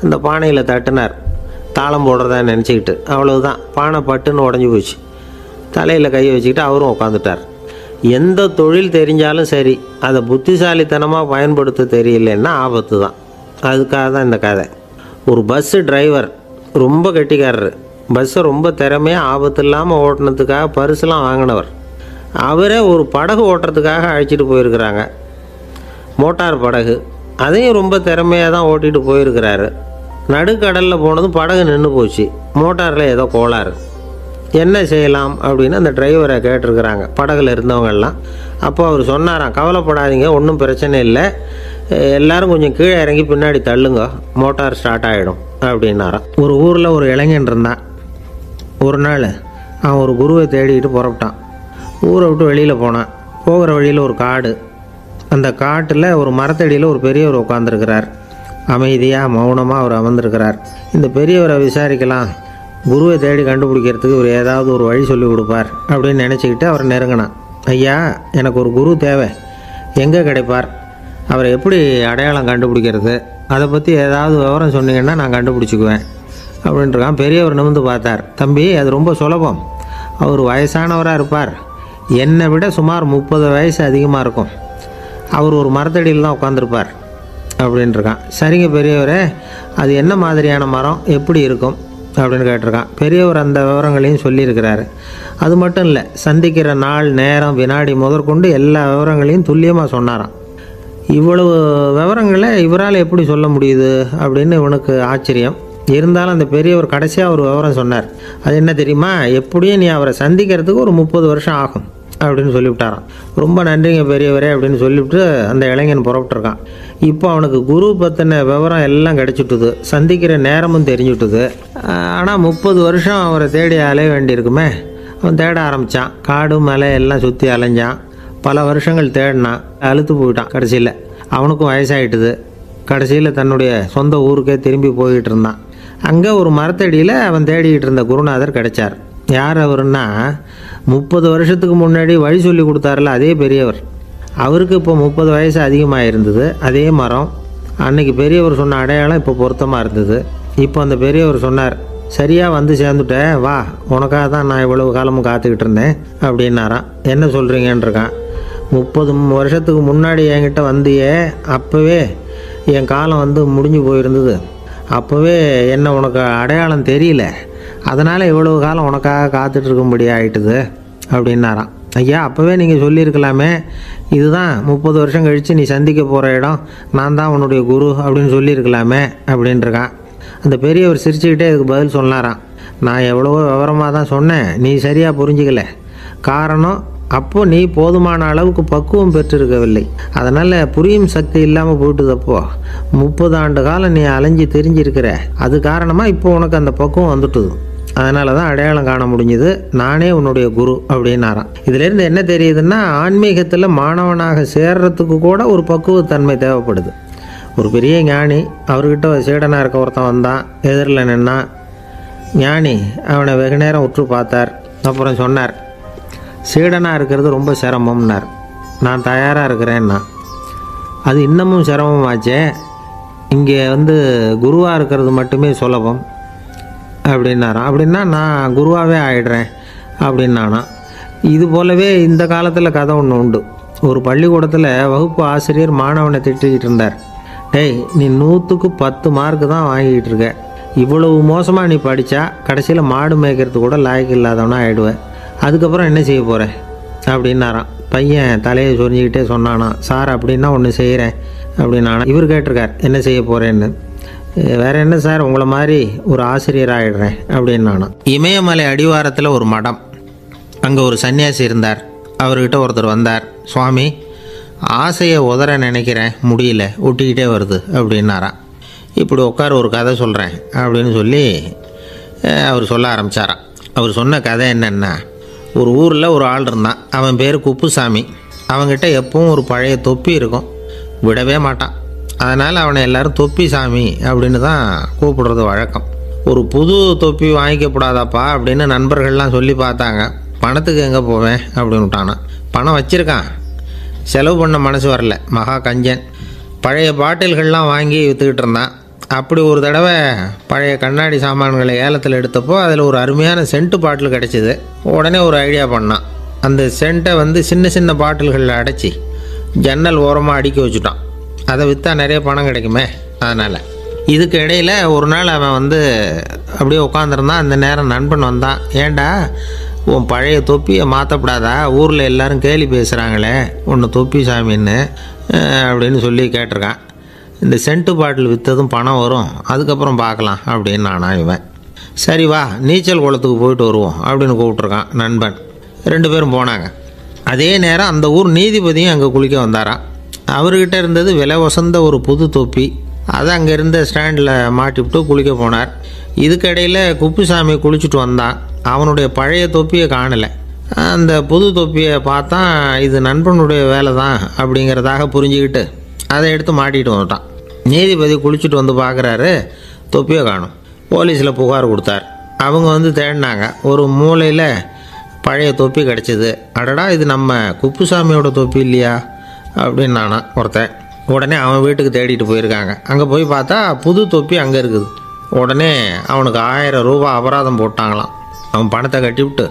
அந்த பானையில் தட்டினார், தாளம் போடுறதா நினச்சிக்கிட்டு. அவ்வளவுதான், பானை பட்டுன்னு உடஞ்சி போச்சு. தலையில் கையை வச்சுக்கிட்டு அவரும் உட்காந்துட்டார். எந்த தொழில் தெரிஞ்சாலும் சரி, அதை புத்திசாலித்தனமாக பயன்படுத்த தெரியலன்னா ஆபத்து தான். அதுக்காக தான் இந்த கதை. ஒரு பஸ்ஸு டிரைவர் ரொம்ப கெட்டிக்காரர். பஸ்ஸை ரொம்ப திறமையாக ஆபத்து இல்லாமல் ஓட்டினதுக்காக பரிசுலாம் வாங்கினவர். அவரே ஒரு படகு ஓட்டுறதுக்காக அழைச்சிட்டு போயிருக்கிறாங்க, மோட்டார் படகு. அதையும் ரொம்ப திறமையாக தான் ஓட்டிகிட்டு போயிருக்கிறாரு. நடுக்கடலில் போனதும் படகு நின்று போச்சு. மோட்டாரில் ஏதோ கோளாறு. என்ன செய்யலாம் அப்படின்னு அந்த டிரைவரை கேட்டிருக்கிறாங்க படகுல இருந்தவங்கெல்லாம். அப்போ அவர் சொன்னாராம், கவலைப்படாதீங்க, ஒன்றும் பிரச்சனை இல்லை, எல்லோரும் கொஞ்சம் கீழே இறங்கி பின்னாடி தள்ளுங்க, மோட்டார் ஸ்டார்ட் ஆகிடும் அப்படின்னாராம். ஒரு ஊரில் ஒரு இளைஞன் இருந்தான். ஒரு நாள் அவன் ஒரு குருவை தேடிக்கிட்டு புறப்பட்டான். ஊரை விட்டு வெளியில் போனான். போகிற வழியில் ஒரு காடு. அந்த காட்டில் ஒரு மரத்தடியில் ஒரு பெரியவர் உட்காந்துருக்கிறார். அமைதியாக மௌனமாக அவர் அமர்ந்திருக்கிறார். இந்த பெரியவரை விசாரிக்கலாம், குருவை தேடி கண்டுபிடிக்கிறதுக்கு இவர் ஏதாவது ஒரு வழி சொல்லி கொடுப்பார் அப்படின்னு நினச்சிக்கிட்டு அவர் நெருங்கினான். ஐயா, எனக்கு ஒரு குரு தேவை, எங்கே கிடைப்பார்? அவரை எப்படி அடையாளம் கண்டுபிடிக்கிறது? அதை பற்றி ஏதாவது விவரம் சொன்னீங்கன்னா நான் கண்டுபிடிச்சிக்குவேன் அப்படின்ட்டுருக்கான். பெரியவர் நிமிர்ந்து பார்த்தார். தம்பி, அது ரொம்ப சுலபம். அவர் வயசானவராக இருப்பார், என்னை விட சுமார் 30 வயசு அதிகமாக இருக்கும். அவர் ஒரு மரத்தடியில் தான் உட்காந்துருப்பார் அப்படின்ட்டுருக்கான். சரிங்க பெரியவரே, அது என்ன மாதிரியான மரம், எப்படி இருக்கும்? அப்படின்னு கேட்டிருக்கான். பெரியவர் அந்த விவரங்களையும் சொல்லியிருக்கிறாரு. அது மட்டும் இல்லை, சந்திக்கிற நாள், நேரம், வினாடி முதற்கொண்டு எல்லா விவரங்களையும் துல்லியமாக சொன்னாராம். இவ்வளவு விவரங்களை இவரால் எப்படி சொல்ல முடியுது அப்படின்னு இவனுக்கு ஆச்சரியம். இருந்தாலும் அந்த பெரியவர் கடைசியாக ஒரு விவரம் சொன்னார். அது என்ன தெரியுமா? எப்படியும் நீ அவரை சந்திக்கிறதுக்கு ஒரு 30 வருஷம் ஆகும் அப்படின்னு சொல்லிவிட்டாரான். ரொம்ப நன்றிங்க பெரியவரே அப்படின்னு சொல்லிவிட்டு அந்த இளைஞன் புறப்பட்டுருக்கான். இப்போ அவனுக்கு குரு பற்றின விவரம் எல்லாம் கிடச்சிட்டுது, சந்திக்கிற நேரமும் தெரிஞ்சுட்டுது. ஆனால் 30 வருஷம் அவரை தேடி அலைய வேண்டியிருக்குமே. அவன் தேட ஆரம்பித்தான். காடு மலை எல்லாம் சுற்றி அலைஞ்சான். பல வருஷங்கள் தேடினான். அழுத்து போயிட்டான். கடைசியில் அவனுக்கும் வயசாகிட்டுது. கடைசியில் தன்னுடைய சொந்த ஊருக்கே திரும்பி போய்கிட்டு இருந்தான். அங்கே ஒரு மரத்தடியில் அவன் தேடிக்கிட்டு இருந்த குருநாதர் கிடைச்சார். யார் அவருன்னா, 30 வருஷத்துக்கு முன்னாடி வழி சொல்லி கொடுத்தாருல அதே பெரியவர். அவருக்கு இப்போ 30 வயசு அதிகமாக இருந்தது. அதே மரம். அன்னைக்கு பெரியவர் சொன்ன அடையாளம் இப்போ பொருத்தமாக இருந்தது. இப்போ அந்த பெரியவர் சொன்னார், சரியாக வந்து சேர்ந்துட்டேன், வா, உனக்காக தான் நான் இவ்வளவு காலமும் காத்துக்கிட்டு இருந்தேன் அப்படின்னாரான். என்ன சொல்கிறீங்கன்றிருக்கான். 30 வருஷத்துக்கு முன்னாடி என்கிட்ட வந்தியே, அப்போவே என் காலம் வந்து முடிஞ்சு போயிருந்தது. அப்போவே என்ன உனக்கு அடையாளம் தெரியல, அதனால் இவ்வளவு காலம் உனக்காக காத்துட்ருக்கும்படி ஆகிட்டுது அப்படின்னாராம். ஐயா, அப்போவே நீங்கள் சொல்லியிருக்கலாமே, இதுதான் 30 வருஷம் கழித்து நீ சந்திக்க போகிற இடம், நான் தான் உன்னுடைய குரு அப்படின்னு சொல்லியிருக்கலாமே அப்படின்ட்டுருக்கான். அந்த பெரியவர் சிரிச்சுக்கிட்டே இதுக்கு பதில் சொன்னாராம். நான் எவ்வளவோ விவரமாக தான் சொன்னேன், நீ சரியாக புரிஞ்சிக்கல. காரணம், அப்போ நீ போதுமான அளவுக்கு பக்குவம் பெற்றிருக்கவில்லை. அதனால் புரியும் சக்தி இல்லாமல் போயிட்டுதப்போ 30 ஆண்டு காலம் நீ அலைஞ்சி தெரிஞ்சிருக்கிற. அது காரணமாக இப்போ உனக்கு அந்த பக்குவம் வந்துட்டுது. அதனால தான் அடையாளம் காண முடிஞ்சுது. நானே உன்னுடைய குரு அப்படின்னாராம். இதிலேருந்து என்ன தெரியுதுன்னா, ஆன்மீகத்தில் மாணவனாக சேர்றதுக்கு கூட ஒரு பக்குவத்தன்மை தேவைப்படுது. ஒரு பெரிய ஞானி, அவர்கிட்ட சீடனாக இருக்க ஒருத்தன் வந்தான். எதிரில் நின்னான். ஞானி அவனை வெகு நேரம் உற்று பார்த்தார். அப்புறம் சொன்னார், சீடனாக இருக்கிறது ரொம்ப சிரமம்னார். நான் தயாராக இருக்கிறேன்னா. அது இன்னமும் சிரமமாச்சே, இங்கே வந்து குருவாக இருக்கிறது மட்டுமே சுலபம் அப்படின்னாராம். அப்படின்னா நான் குருவாகவே ஆகிடுறேன் அப்படின்னானா. இது போலவே இந்த காலத்தில் கதை ஒன்று உண்டு. ஒரு பள்ளிக்கூடத்தில் வகுப்பு ஆசிரியர் மாணவனை திட்டிக்கிட்டு இருந்தார். டேய், நீ 100க்கு 10 மார்க்கு தான் வாங்கிக்கிட்டு இருக்க. இவ்வளவு மோசமாக நீ படித்தா கடைசியில் மாடு மேய்க்கிறது கூட லாய்க்கு இல்லாதவனா ஆகிடுவேன். அதுக்கப்புறம் என்ன செய்ய போகிறேன் அப்படின்னாராம். பையன் தலையை சொரிஞ்சிக்கிட்டே சொன்னானா, சார் அப்படின்னா ஒன்று செய்கிறேன் அப்படின்னானா. இவர் கேட்டிருக்கார், என்ன செய்ய போகிறேன்னு. வேறு என்ன சார், உங்களை மாதிரி ஒரு ஆசிரியர் ஆகிடுறேன் அப்படின்னானா. இமயமலை அடிவாரத்தில் ஒரு மடம். அங்கே ஒரு சன்னியாசி இருந்தார். அவர்கிட்ட ஒருத்தர் வந்தார். சுவாமி, ஆசையை உதற நினைக்கிறேன், முடியல, ஒட்டிக்கிட்டே வருது அப்படின்னாராம். இப்படி உட்கார, ஒரு கதை சொல்கிறேன் அப்படின்னு சொல்லி அவர் சொல்ல ஆரம்பித்தாராம். அவர் சொன்ன கதை என்னென்னா, ஒரு ஊரில் ஒரு ஆள் இருந்தான். அவன் பேர் குப்புசாமி. அவன்கிட்ட எப்பவும் ஒரு பழைய தொப்பி இருக்கும், விடவே மாட்டான். அதனால் அவனை எல்லோரும் தொப்பி சாமி அப்படின்னு தான் கூப்பிடுறது வழக்கம். ஒரு புது தொப்பி வாங்கிக்கப்படாதாப்பா அப்படின்னு நண்பர்கள்லாம் சொல்லி பார்த்தாங்க. பணத்துக்கு எங்கே போவேன் அப்படின்னு விட்டானா. பணம் வச்சுருக்கான், செலவு பண்ண மனசு வரல, மகா கஞ்சன். பழைய பாட்டில்கள்லாம் வாங்கி விற்றுக்கிட்டு இருந்தான். அப்படி ஒரு தடவை பழைய கண்ணாடி சாமான்களை ஏலத்தில் எடுத்தப்போ அதில் ஒரு அருமையான சென்ட்டு பாட்டில் கிடச்சிது. உடனே ஒரு ஐடியா பண்ணான். அந்த சென்ட்டை வந்து சின்ன சின்ன பாட்டில்களில் அடைச்சி ஜன்னல் ஓரமாக அடுக்கி வச்சுட்டான். அதை விற்றா நிறைய பணம் கிடைக்குமே. அதனால் இதுக்கு இடையில் ஒரு நாள் அவன் வந்து அப்படியே உட்காந்துருந்தான். அந்த நேரம் நண்பன் வந்தான். ஏண்டா, உன் பழைய தொப்பியை மாற்றப்படாதா, ஊரில் எல்லோரும் கேலி பேசுகிறாங்களே உன்னை தொப்பி சாமின்னு அப்படின்னு சொல்லி கேட்டிருக்கான். இந்த சென்ட்டு பாட்டில் விற்றதும் பணம் வரும், அதுக்கப்புறம் பார்க்கலாம் அப்படின்னு நானா. இவன் சரி வா, நீச்சல் குளத்துக்கு போயிட்டு வருவோம் அப்படின்னு கூப்பிட்ருக்கான் நண்பன். 2 பேரும் போனாங்க. அதே நேரம் அந்த ஊர் நீதிபதியும் அங்கே குளிக்க வந்தாராம். அவர்கிட்ட இருந்தது விலை வசந்த ஒரு புது தொப்பி. அதை அங்கே இருந்த ஸ்டாண்டில் மாட்டிவிட்டு குளிக்க போனார். இதுக்கிடையில் குப்புசாமி குளிச்சுட்டு வந்தான். அவனுடைய பழைய தொப்பியை காணலை. அந்த புது தொப்பியை பார்த்தா இது நண்பனுடைய வேலை தான் அப்படிங்கிறதாக புரிஞ்சுக்கிட்டு அதை எடுத்து மாட்டிகிட்டு வந்துட்டான். நீதிபதி குளிச்சுட்டு வந்து பார்க்குறாரு, தொப்பியை காணும். போலீஸில் புகார் கொடுத்தார். அவங்க வந்து தேடினாங்க. ஒரு மூலையில் பழைய தொப்பி கிடச்சிது. அடடா, இது நம்ம குப்புசாமியோட தொப்பி இல்லையா அப்படின்னு நானா ஒருத்தன். உடனே அவன் வீட்டுக்கு தேடிட்டு போயிருக்காங்க. அங்கே போய் பார்த்தா புது தொப்பி அங்கே இருக்குது. உடனே அவனுக்கு 1000 ரூபா அபராதம் போட்டாங்களாம். அவன் பணத்தை கட்டிவிட்டு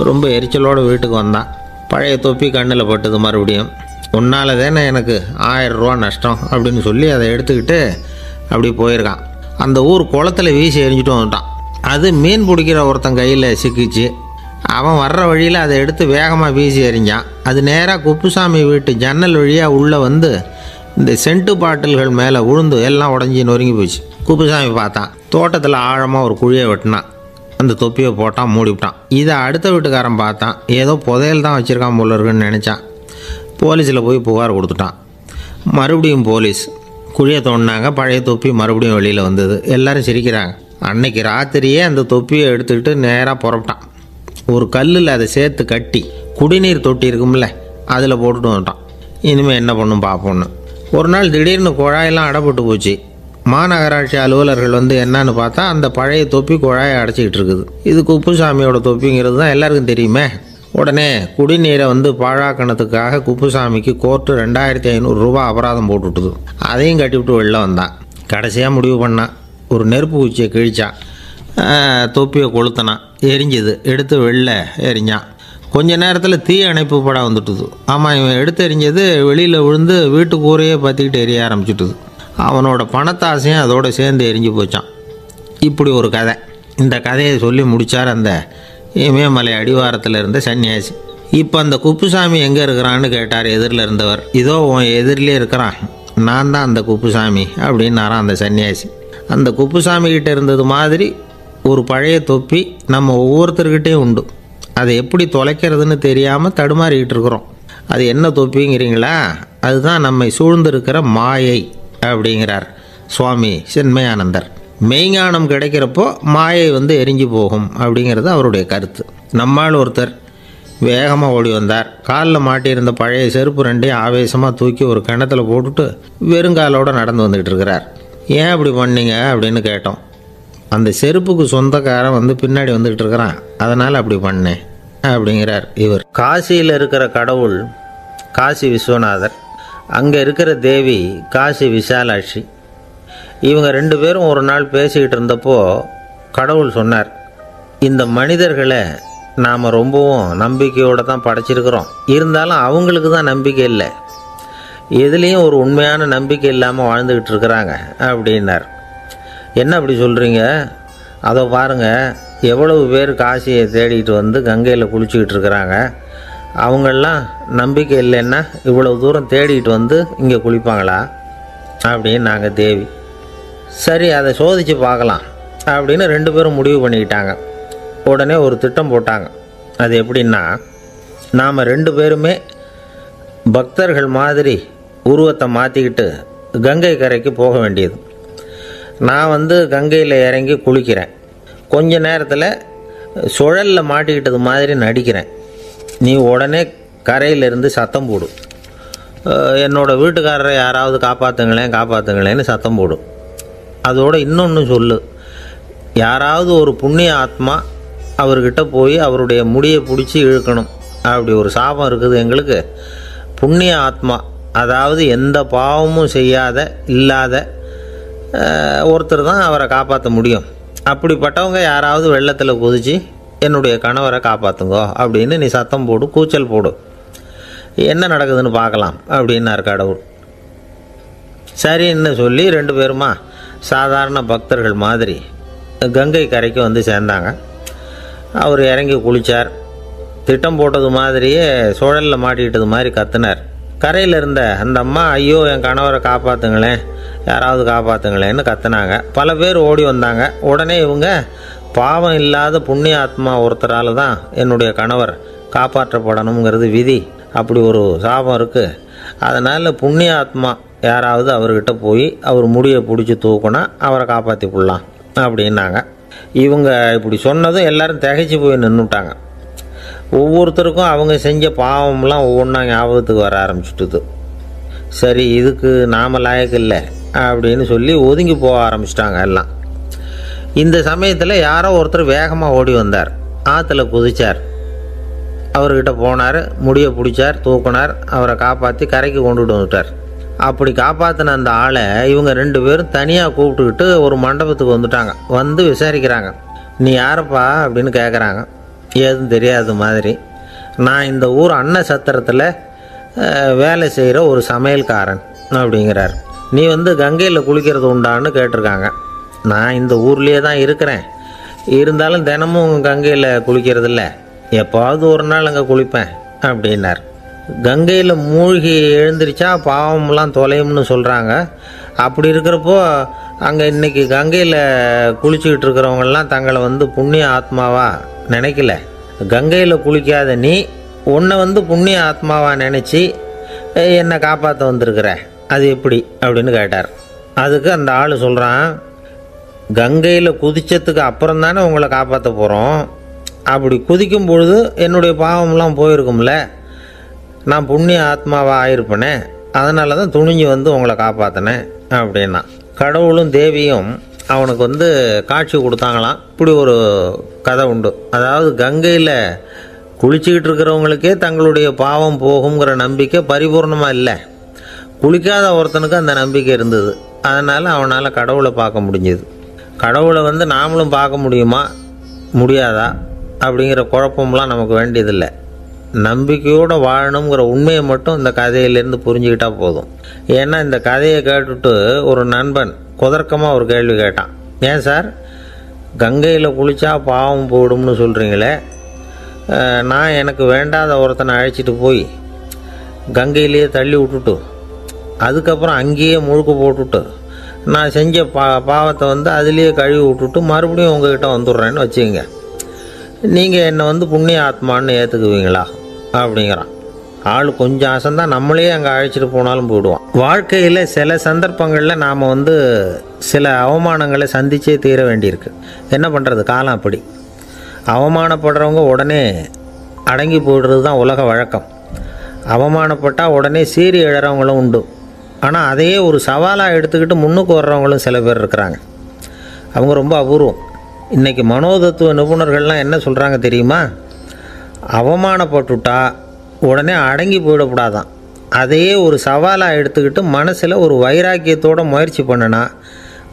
ரொம்ப எரிச்சலோடு வீட்டுக்கு வந்தான். பழைய தொப்பி கண்ணில் பட்டுது. மறுபடியும் உன்னால் தானே எனக்கு 1000 ரூபா நஷ்டம் அப்படின்னு சொல்லி அதை எடுத்துக்கிட்டு அப்படி போயிருக்கான். அந்த ஊர் குளத்தில் வீசி எரிஞ்சிட்டு வந்துட்டான். அது மீன் பிடிக்கிற ஒருத்தன் கையில் சிக்கிச்சு. அவன் வர்ற வழியில் அதை எடுத்து வேகமாக வீசி எறிஞ்சான். அது நேராக குப்புசாமி வீட்டு ஜன்னல் வழியாக உள்ளே வந்து இந்த சென்ட்டு பாட்டில்கள் மேலே விழுந்து எல்லாம் உடஞ்சி நொறுங்கி போச்சு. குப்புசாமி பார்த்தான். தோட்டத்தில் ஆழமாக ஒரு குழியை வெட்டினான். அந்த தொப்பியை போட்டான், மூடிவிட்டான். இதை அடுத்த வீட்டுக்காரன் பார்த்தான். ஏதோ புதையல் தான் வச்சுருக்கான் போல இருக்குன்னு நினச்சான். போலீஸில் போய் புகார் கொடுத்துட்டான். மறுபடியும் போலீஸ் குழியை தோண்டினாங்க. பழைய தொப்பி மறுபடியும் வெளியில் வந்தது. எல்லோரும் சிரிக்கிறாங்க. அன்னைக்கு ராத்திரியே அந்த தொப்பியை எடுத்துக்கிட்டு நேராக புறப்பட்டான். ஒரு கல்லில் அதை சேர்த்து கட்டி குடிநீர் தொட்டி இருக்கும்ல, அதில் போட்டுட்டு வந்துட்டான். இனிமேல் என்ன பண்ணும் பார்ப்போன்னு. ஒரு நாள் திடீர்னு குழாயெல்லாம் அடைப்பட்டு போச்சு. மாநகராட்சி அலுவலர்கள் வந்து என்னன்னு பார்த்தா அந்த பழைய தொப்பி குழாயை அடைச்சிக்கிட்டு இருக்குது. இது குப்புசாமியோட தொப்பிங்கிறது தான் எல்லாருக்கும் தெரியுமே. உடனே குடிநீரை வந்து பாழாக்கணத்துக்காக குப்புசாமிக்கு கோர்ட்டு 2500 ரூபா அபராதம் போட்டுவிட்டுது. அதையும் கட்டிவிட்டு வெளில வந்தான். கடைசியாக முடிவு பண்ணான். ஒரு நெருப்பு குச்சியை கிழிச்சான். தொப்பியை கொளுத்தினான். எரிஞ்சுது. எடுத்து வெளில எரிஞ்சான். கொஞ்ச நேரத்தில் தீ அணைப்பு படம் வந்துட்டுது. ஆமாம், இவன் எடுத்து எரிஞ்சது வெளியில் விழுந்து வீட்டு கூரையே பற்றிக்கிட்டு எரிய ஆரம்பிச்சுட்டுது. அவனோட பணத்தாசையும் அதோடு சேர்ந்து எரிஞ்சு போச்சான். இப்படி ஒரு கதை. இந்த கதையை சொல்லி முடித்தார் அந்த இமயமலை அடிவாரத்தில் இருந்த சன்னியாசி. இப்போ அந்த குப்புசாமி எங்கே இருக்கிறான்னு கேட்டார் எதிரில் இருந்தவர். இதோ உன் எதிரிலே இருக்கிறான், நான் தான் அந்த குப்புசாமி அப்படின்னாரான் அந்த சன்னியாசி. அந்த குப்புசாமிகிட்ட இருந்தது மாதிரி ஒரு பழைய தொப்பி நம்ம ஒவ்வொருத்தர்கிட்டையும் உண்டு. அதை எப்படி தொலைக்கிறதுன்னு தெரியாமல் தடுமாறிக்கிட்டு இருக்கிறோம். அது என்ன தொப்பிங்கிறீங்களா? அதுதான் நம்மை சூழ்ந்திருக்கிற மாயை அப்படிங்கிறார் சுவாமி சின்மயானந்தர். மெய்ஞானம் கிடைக்கிறப்போ மாயை வந்து எரிஞ்சு போகும் அப்படிங்கிறது அவருடைய கருத்து. நம்மால் ஒருத்தர் வேகமாக ஓடி வந்தார். காலில் மாட்டியிருந்த பழைய செருப்பு ரெண்டையும் ஆவேசமாக தூக்கி ஒரு கிணத்துல போட்டுட்டு வெறுங்காலோடு நடந்து வந்துக்கிட்டு இருக்கிறார். ஏன் அப்படி பண்ணீங்க அப்படின்னு கேட்டோம். அந்த செருப்புக்கு சொந்தக்காரன் வந்து பின்னாடி வந்துக்கிட்டு இருக்கிறான், அதனால் அப்படி பண்ணேன் அப்படிங்கிறார் இவர். காசியில் இருக்கிற கடவுள் காசி விஸ்வநாதர், அங்கே இருக்கிற தேவி காசி விசாலாட்சி. இவங்க 2 பேரும் ஒரு நாள் பேசிக்கிட்டு இருந்தப்போ கடவுள் சொன்னார், இந்த மனிதர்களை நாம் ரொம்பவும் நம்பிக்கையோடு தான் படைச்சிருக்கிறோம். இருந்தாலும் அவங்களுக்கு தான் நம்பிக்கை இல்லை, எதுலேயும் ஒரு உண்மையான நம்பிக்கை இல்லாமல் வாழ்ந்துக்கிட்டு இருக்கிறாங்க அப்படின்னார். என்ன அப்படி சொல்கிறீங்க? அதோ பாருங்கள், எவ்வளவு பேர் காசியை தேடிட்டு வந்து கங்கையில் குளிச்சுக்கிட்டு இருக்கிறாங்க. அவங்களெலாம் நம்பிக்கை இல்லைன்னா இவ்வளவு தூரம் தேடிட்டு வந்து இங்கே குளிப்பாங்களா அப்படின்னு நாங்கள் தேவி. சரி, அதை சோதித்து பார்க்கலாம் அப்படின்னு 2 பேரும் முடிவு பண்ணிக்கிட்டாங்க. உடனே ஒரு திட்டம் போட்டாங்க. அது எப்படின்னா, நாம் 2 பேருமே பக்தர்கள் மாதிரி உருவத்தை மாற்றிக்கிட்டு கங்கை கரைக்கு போக வேண்டியது. நான் வந்து கங்கையில் இறங்கி குளிக்கிறேன். கொஞ்ச நேரத்தில் சுழலில் மாட்டிக்கிட்டது மாதிரி நடிக்கிறேன். நீ உடனே கரையிலிருந்து சத்தம் போடு, என்னோடய வீட்டுக்காரரை யாராவது காப்பாற்றுங்களேன்னு சத்தம் போடும். அதோடு இன்னொன்று சொல்லு, யாராவது ஒரு புண்ணிய ஆத்மா அவர்கிட்ட போய் அவருடைய முடியை பிடிச்சி இழுக்கணும். அப்படி ஒரு சாபம் இருக்குது எங்களுக்கு. புண்ணிய ஆத்மா, அதாவது எந்த பாவமும் செய்யாத இல்லாத ஒருத்தர் தான் அவரை காப்பாற்ற முடியும். அப்படிப்பட்டவங்க யாராவது வெள்ளத்தில் குதித்து என்னுடைய கணவரை காப்பாற்றுங்கோ அப்படின்னு நீ சத்தம் போடு, கூச்சல் போடு, என்ன நடக்குதுன்னு பார்க்கலாம் அப்படின்னார் கடவுள். சரின்னு சொல்லி 2 பேருமா சாதாரண பக்தர்கள் மாதிரி கங்கை கரைக்கு வந்து சேர்ந்தாங்க. அவர் இறங்கி குளித்தார். திட்டம் போட்டது மாதிரியே சுழலில் மாட்டிக்கிட்டது மாதிரி கத்துனார். கரையில் இருந்த அந்த அம்மா, ஐயோ என் கணவரை காப்பாற்றுங்களேன், யாராவது காப்பாற்றுங்களேன்னு கத்துனாங்க. பல பேர் ஓடி வந்தாங்க. உடனே இவங்க, பாவம் இல்லாத புண்ணிய ஆத்மா ஒருத்தரால் தான் என்னுடைய கணவர் காப்பாற்றப்படணுங்கிறது விதி, அப்படி ஒரு சாபம் இருக்குது, அதனால் புண்ணிய ஆத்மா யாராவது அவர்கிட்ட போய் அவர் முடியை பிடிச்சி தூக்குனா அவரை காப்பாற்றி போடலாம் அப்படின்னாங்க. இவங்க இப்படி சொன்னதும் எல்லோரும் திகைச்சு போய் நின்றுட்டாங்க. ஒவ்வொருத்தருக்கும் அவங்க செஞ்ச பாவம்லாம் ஒவ்வொன்றா ஞாபகத்துக்கு வர ஆரம்பிச்சுட்டுது. சரி, இதுக்கு நாம் லாயக்கு இல்லை அப்படின்னு சொல்லி ஒதுங்கி போக ஆரம்பிச்சிட்டாங்க எல்லாம். இந்த சமயத்தில் யாரோ ஒருத்தர் வேகமாக ஓடி வந்தார். ஆற்றுல குதிச்சார். அவர்கிட்ட போனார், முடியை பிடிச்சார், தூக்கினார், அவரை காப்பாற்றி கரைக்கு கொண்டுட்டு வந்துட்டார். அப்படி காப்பாற்றின அந்த ஆளை இவங்க 2 பேரும் தனியாக கூப்பிட்டுக்கிட்டு ஒரு மண்டபத்துக்கு வந்துட்டாங்க. வந்து விசாரிக்கிறாங்க. நீ யாரப்பா அப்படின்னு கேட்குறாங்க. ஏதும் தெரியாத மாதிரி. நான் இந்த ஊர் அன்ன சத்திரத்தில் வேலை செய்கிற ஒரு சமையல்காரன் அப்படிங்கிறார். நீ வந்து கங்கையில் குளிக்கிறது உண்டான்னு கேட்டிருக்காங்க. நான் இந்த ஊர்லேயே தான் இருக்கிறேன். இருந்தாலும் தினமும் கங்கையில் குளிக்கிறதில்ல, எப்பாவது ஒரு நாள் அங்கே குளிப்பேன் அப்படின்னார். கங்கையில் மூழ்கி எழுந்திரிச்சா பாவம்லாம் தொலையும்னு சொல்கிறாங்க. அப்படி இருக்கிறப்போ அங்கே இன்றைக்கி கங்கையில் குளிச்சுக்கிட்டு இருக்கிறவங்கெல்லாம் தங்களை புண்ணிய ஆத்மாவா நினைக்கல. கங்கையில் குளிக்காத நீ உன்னை புண்ணிய ஆத்மாவா நினச்சி என்னை காப்பாற்ற வந்திருக்கிற, அது எப்படி அப்படின்னு கேட்டார். அதுக்கு அந்த ஆள் சொல்கிறான், கங்கையில் குதித்ததுக்கு அப்புறம் தானே உங்களை காப்பாற்ற போகிறோம். அப்படி குதிக்கும் பொழுது என்னுடைய பாவம்லாம் போயிருக்கும்ல, நான் புண்ணிய ஆத்மாவாக ஆயிருப்பேனே, அதனால தான் துணிஞ்சு உங்களை காப்பாற்றினேன் அப்படின்னா. கடவுளும் தேவியும் அவனுக்கு காட்சி கொடுத்தாங்களாம். இப்படி ஒரு கதை உண்டு. அதாவது கங்கையில் குளிச்சுக்கிட்டு இருக்கிறவங்களுக்கே தங்களுடைய பாவம் போகுங்கிற நம்பிக்கை பரிபூர்ணமாக இல்லை. குளிக்காத ஒருத்தனுக்கு அந்த நம்பிக்கை இருந்தது. அதனால் அவனால் கடவுளை பார்க்க முடிஞ்சது. கடவுளை நாமளும் பார்க்க முடியுமா முடியாதா அப்படிங்கிற குழப்பம்லாம் நமக்கு வேண்டியதில்லை. நம்பிக்கையோடு வாழணுங்கிற உண்மையை மட்டும் இந்த கதையிலேருந்து புரிஞ்சுக்கிட்டால் போதும். ஏன்னா இந்த கதையை கேட்டுட்டு ஒரு நண்பன் குதர்க்கமாக ஒரு கேள்வி கேட்டான். ஏன் சார், கங்கையில் குளித்தா பாவம் போயிடும்னு சொல்கிறீங்களே, நான் எனக்கு வேண்டாத ஒருத்தனை அழைச்சிட்டு போய் கங்கையிலேயே தள்ளி விட்டுட்டு அதுக்கப்புறம் அங்கேயே முழுக்க போட்டுட்டு நான் செஞ்ச பாவத்தை அதுலேயே கழுவி விட்டுட்டு மறுபடியும் உங்ககிட்ட வந்துடுறேன்னு வச்சுக்கோங்க, நீங்கள் என்னை புண்ணிய ஆத்மான்னு ஏற்றுக்குவீங்களா அப்படிங்கிறான். ஆள் கொஞ்சம் அசந்தான் நம்மளே அங்கே அழைச்சிட்டு போனாலும் போயிடுவான். வாழ்க்கையில் சில சந்தர்ப்பங்களில் நாம் சில அவமானங்களை சந்திச்சே தீர வேண்டியிருக்கு. என்ன பண்ணுறது, காலம் அப்படி. அவமானப்படுறவங்க உடனே அடங்கி போய்டுறது தான் உலக வழக்கம். அவமானப்பட்டால் உடனே சீறி எழறவங்களும் உண்டு. ஆனால் அதையே ஒரு சவாலாக எடுத்துக்கிட்டு முன்னுக்கு வர்றவங்களும் சில பேர் இருக்கிறாங்க. அவங்க ரொம்ப அபூர்வம். இன்றைக்கி மனோதத்துவ நிபுணர்கள்லாம் என்ன சொல்கிறாங்க தெரியுமா? அவமானப்பட்டுட்டா உடனே அடங்கி போயிடக்கூடாதான். அதையே ஒரு சவாலாக எடுத்துக்கிட்டு மனசில் ஒரு வைராக்கியத்தோடு முயற்சி பண்ணினா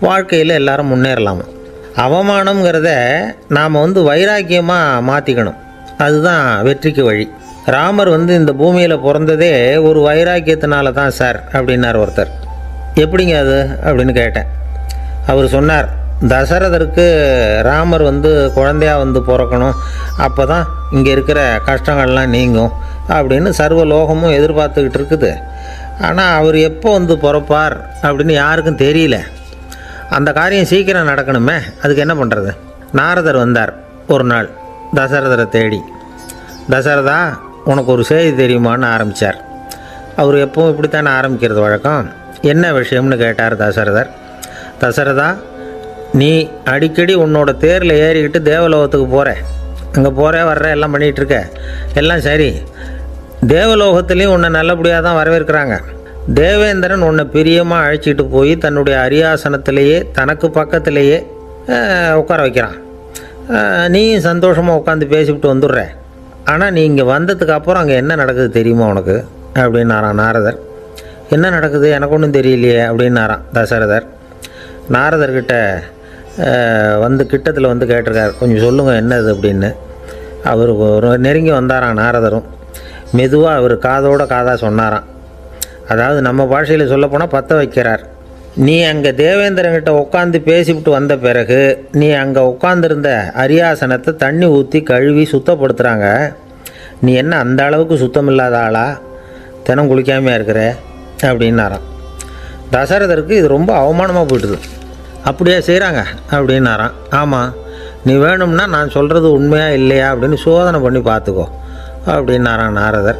வாழ்க்கையில் எல்லாரும் முன்னேறலாமா. அவமானங்கிறத நாம் வைராக்கியமாக மாற்றிக்கணும். அதுதான் வெற்றிக்கு வழி. ராமர் இந்த பூமியில் பிறந்ததே ஒரு வைராக்கியத்தினால தான் சார் அப்படின்னார் ஒருத்தர். எப்படிங்க அது அப்படின்னு கேட்டேன். அவர் சொன்னார், தசரதருக்கு ராமர் குழந்தையாக பிறக்கணும், அப்போ தான் இங்கே இருக்கிற கஷ்டங்கள்லாம் நீங்கும் அப்படின்னு சர்வ லோகமும் எதிர்பார்த்துக்கிட்டு இருக்குது. ஆனால் அவர் எப்போ பிறப்பார் அப்படின்னு யாருக்கும் தெரியல. அந்த காரியம் சீக்கிரம் நடக்கணுமே, அதுக்கு என்ன பண்ணுறது? நாரதர் வந்தார் ஒரு நாள் தசரதரை தேடி. தசரதா, உனக்கு ஒரு செய்தி தெரியுமான்னு ஆரம்பித்தார். அவர் எப்பவும் இப்படித்தானே ஆரம்பிக்கிறது வழக்கம். என்ன விஷயம்னு கேட்டார் தசரதர். தசரதா, நீ அடிக்கடி உன்னோட தேரில் ஏறிக்கிட்டு தேவலோகத்துக்கு போகிற, அங்கே போகிற வர்ற எல்லாம் பண்ணிகிட்ருக்க, எல்லாம் சரி. தேவலோகத்துலேயும் உன்னை நல்லபடியாக தான் வரவேற்கிறாங்க. தேவேந்திரன் உன்னை பிரியமாக அழைச்சிட்டு போய் தன்னுடைய அரியாசனத்திலேயே தனக்கு பக்கத்திலேயே உட்கார வைக்கிறான். நீயும் சந்தோஷமாக உட்காந்து பேசிவிட்டு வந்துடுற. ஆனால் நீ இங்கே வந்ததுக்கு அப்புறம் அங்கே என்ன நடக்குது தெரியுமா உனக்கு அப்படின்னாரான் நாரதர். என்ன நடக்குது எனக்கு ஒன்றும் தெரியலையே அப்படின்னாரான் தசரதர். நாரதர்கிட்ட கிட்டத்தில் கேட்டிருக்கார், கொஞ்சம் சொல்லுங்கள் என்னது அப்படின்னு. அவர் ஒரு நெருங்கி வந்தாரான் நாரதரும். மெதுவாக அவர் காதோட காதாக சொன்னாராம். அதாவது நம்ம பாஷையில் சொல்லப்போனால் பற்ற வைக்கிறார். நீ அங்கே தேவேந்திரங்கிட்ட உட்காந்து பேசிவிட்டு வந்த பிறகு நீ அங்கே உட்காந்துருந்த அரியாசனத்தை தண்ணி ஊற்றி கழுவி சுத்தப்படுத்துகிறாங்க. நீ என்ன அந்த அளவுக்கு சுத்தம் இல்லாத ஆளா, தினம் குளிக்காமையாக இருக்கிற அப்படின்னாராம். தசரதருக்கு இது ரொம்ப அவமானமாக போயிட்டுது. அப்படியே செய்கிறாங்க அப்படின்னாராம். ஆமாம், நீ வேணும்னா நான் சொல்கிறது உண்மையாக இல்லையா அப்படின்னு சோதனை பண்ணி பார்த்துக்கோ அப்படின்னாரான் நாரதர்.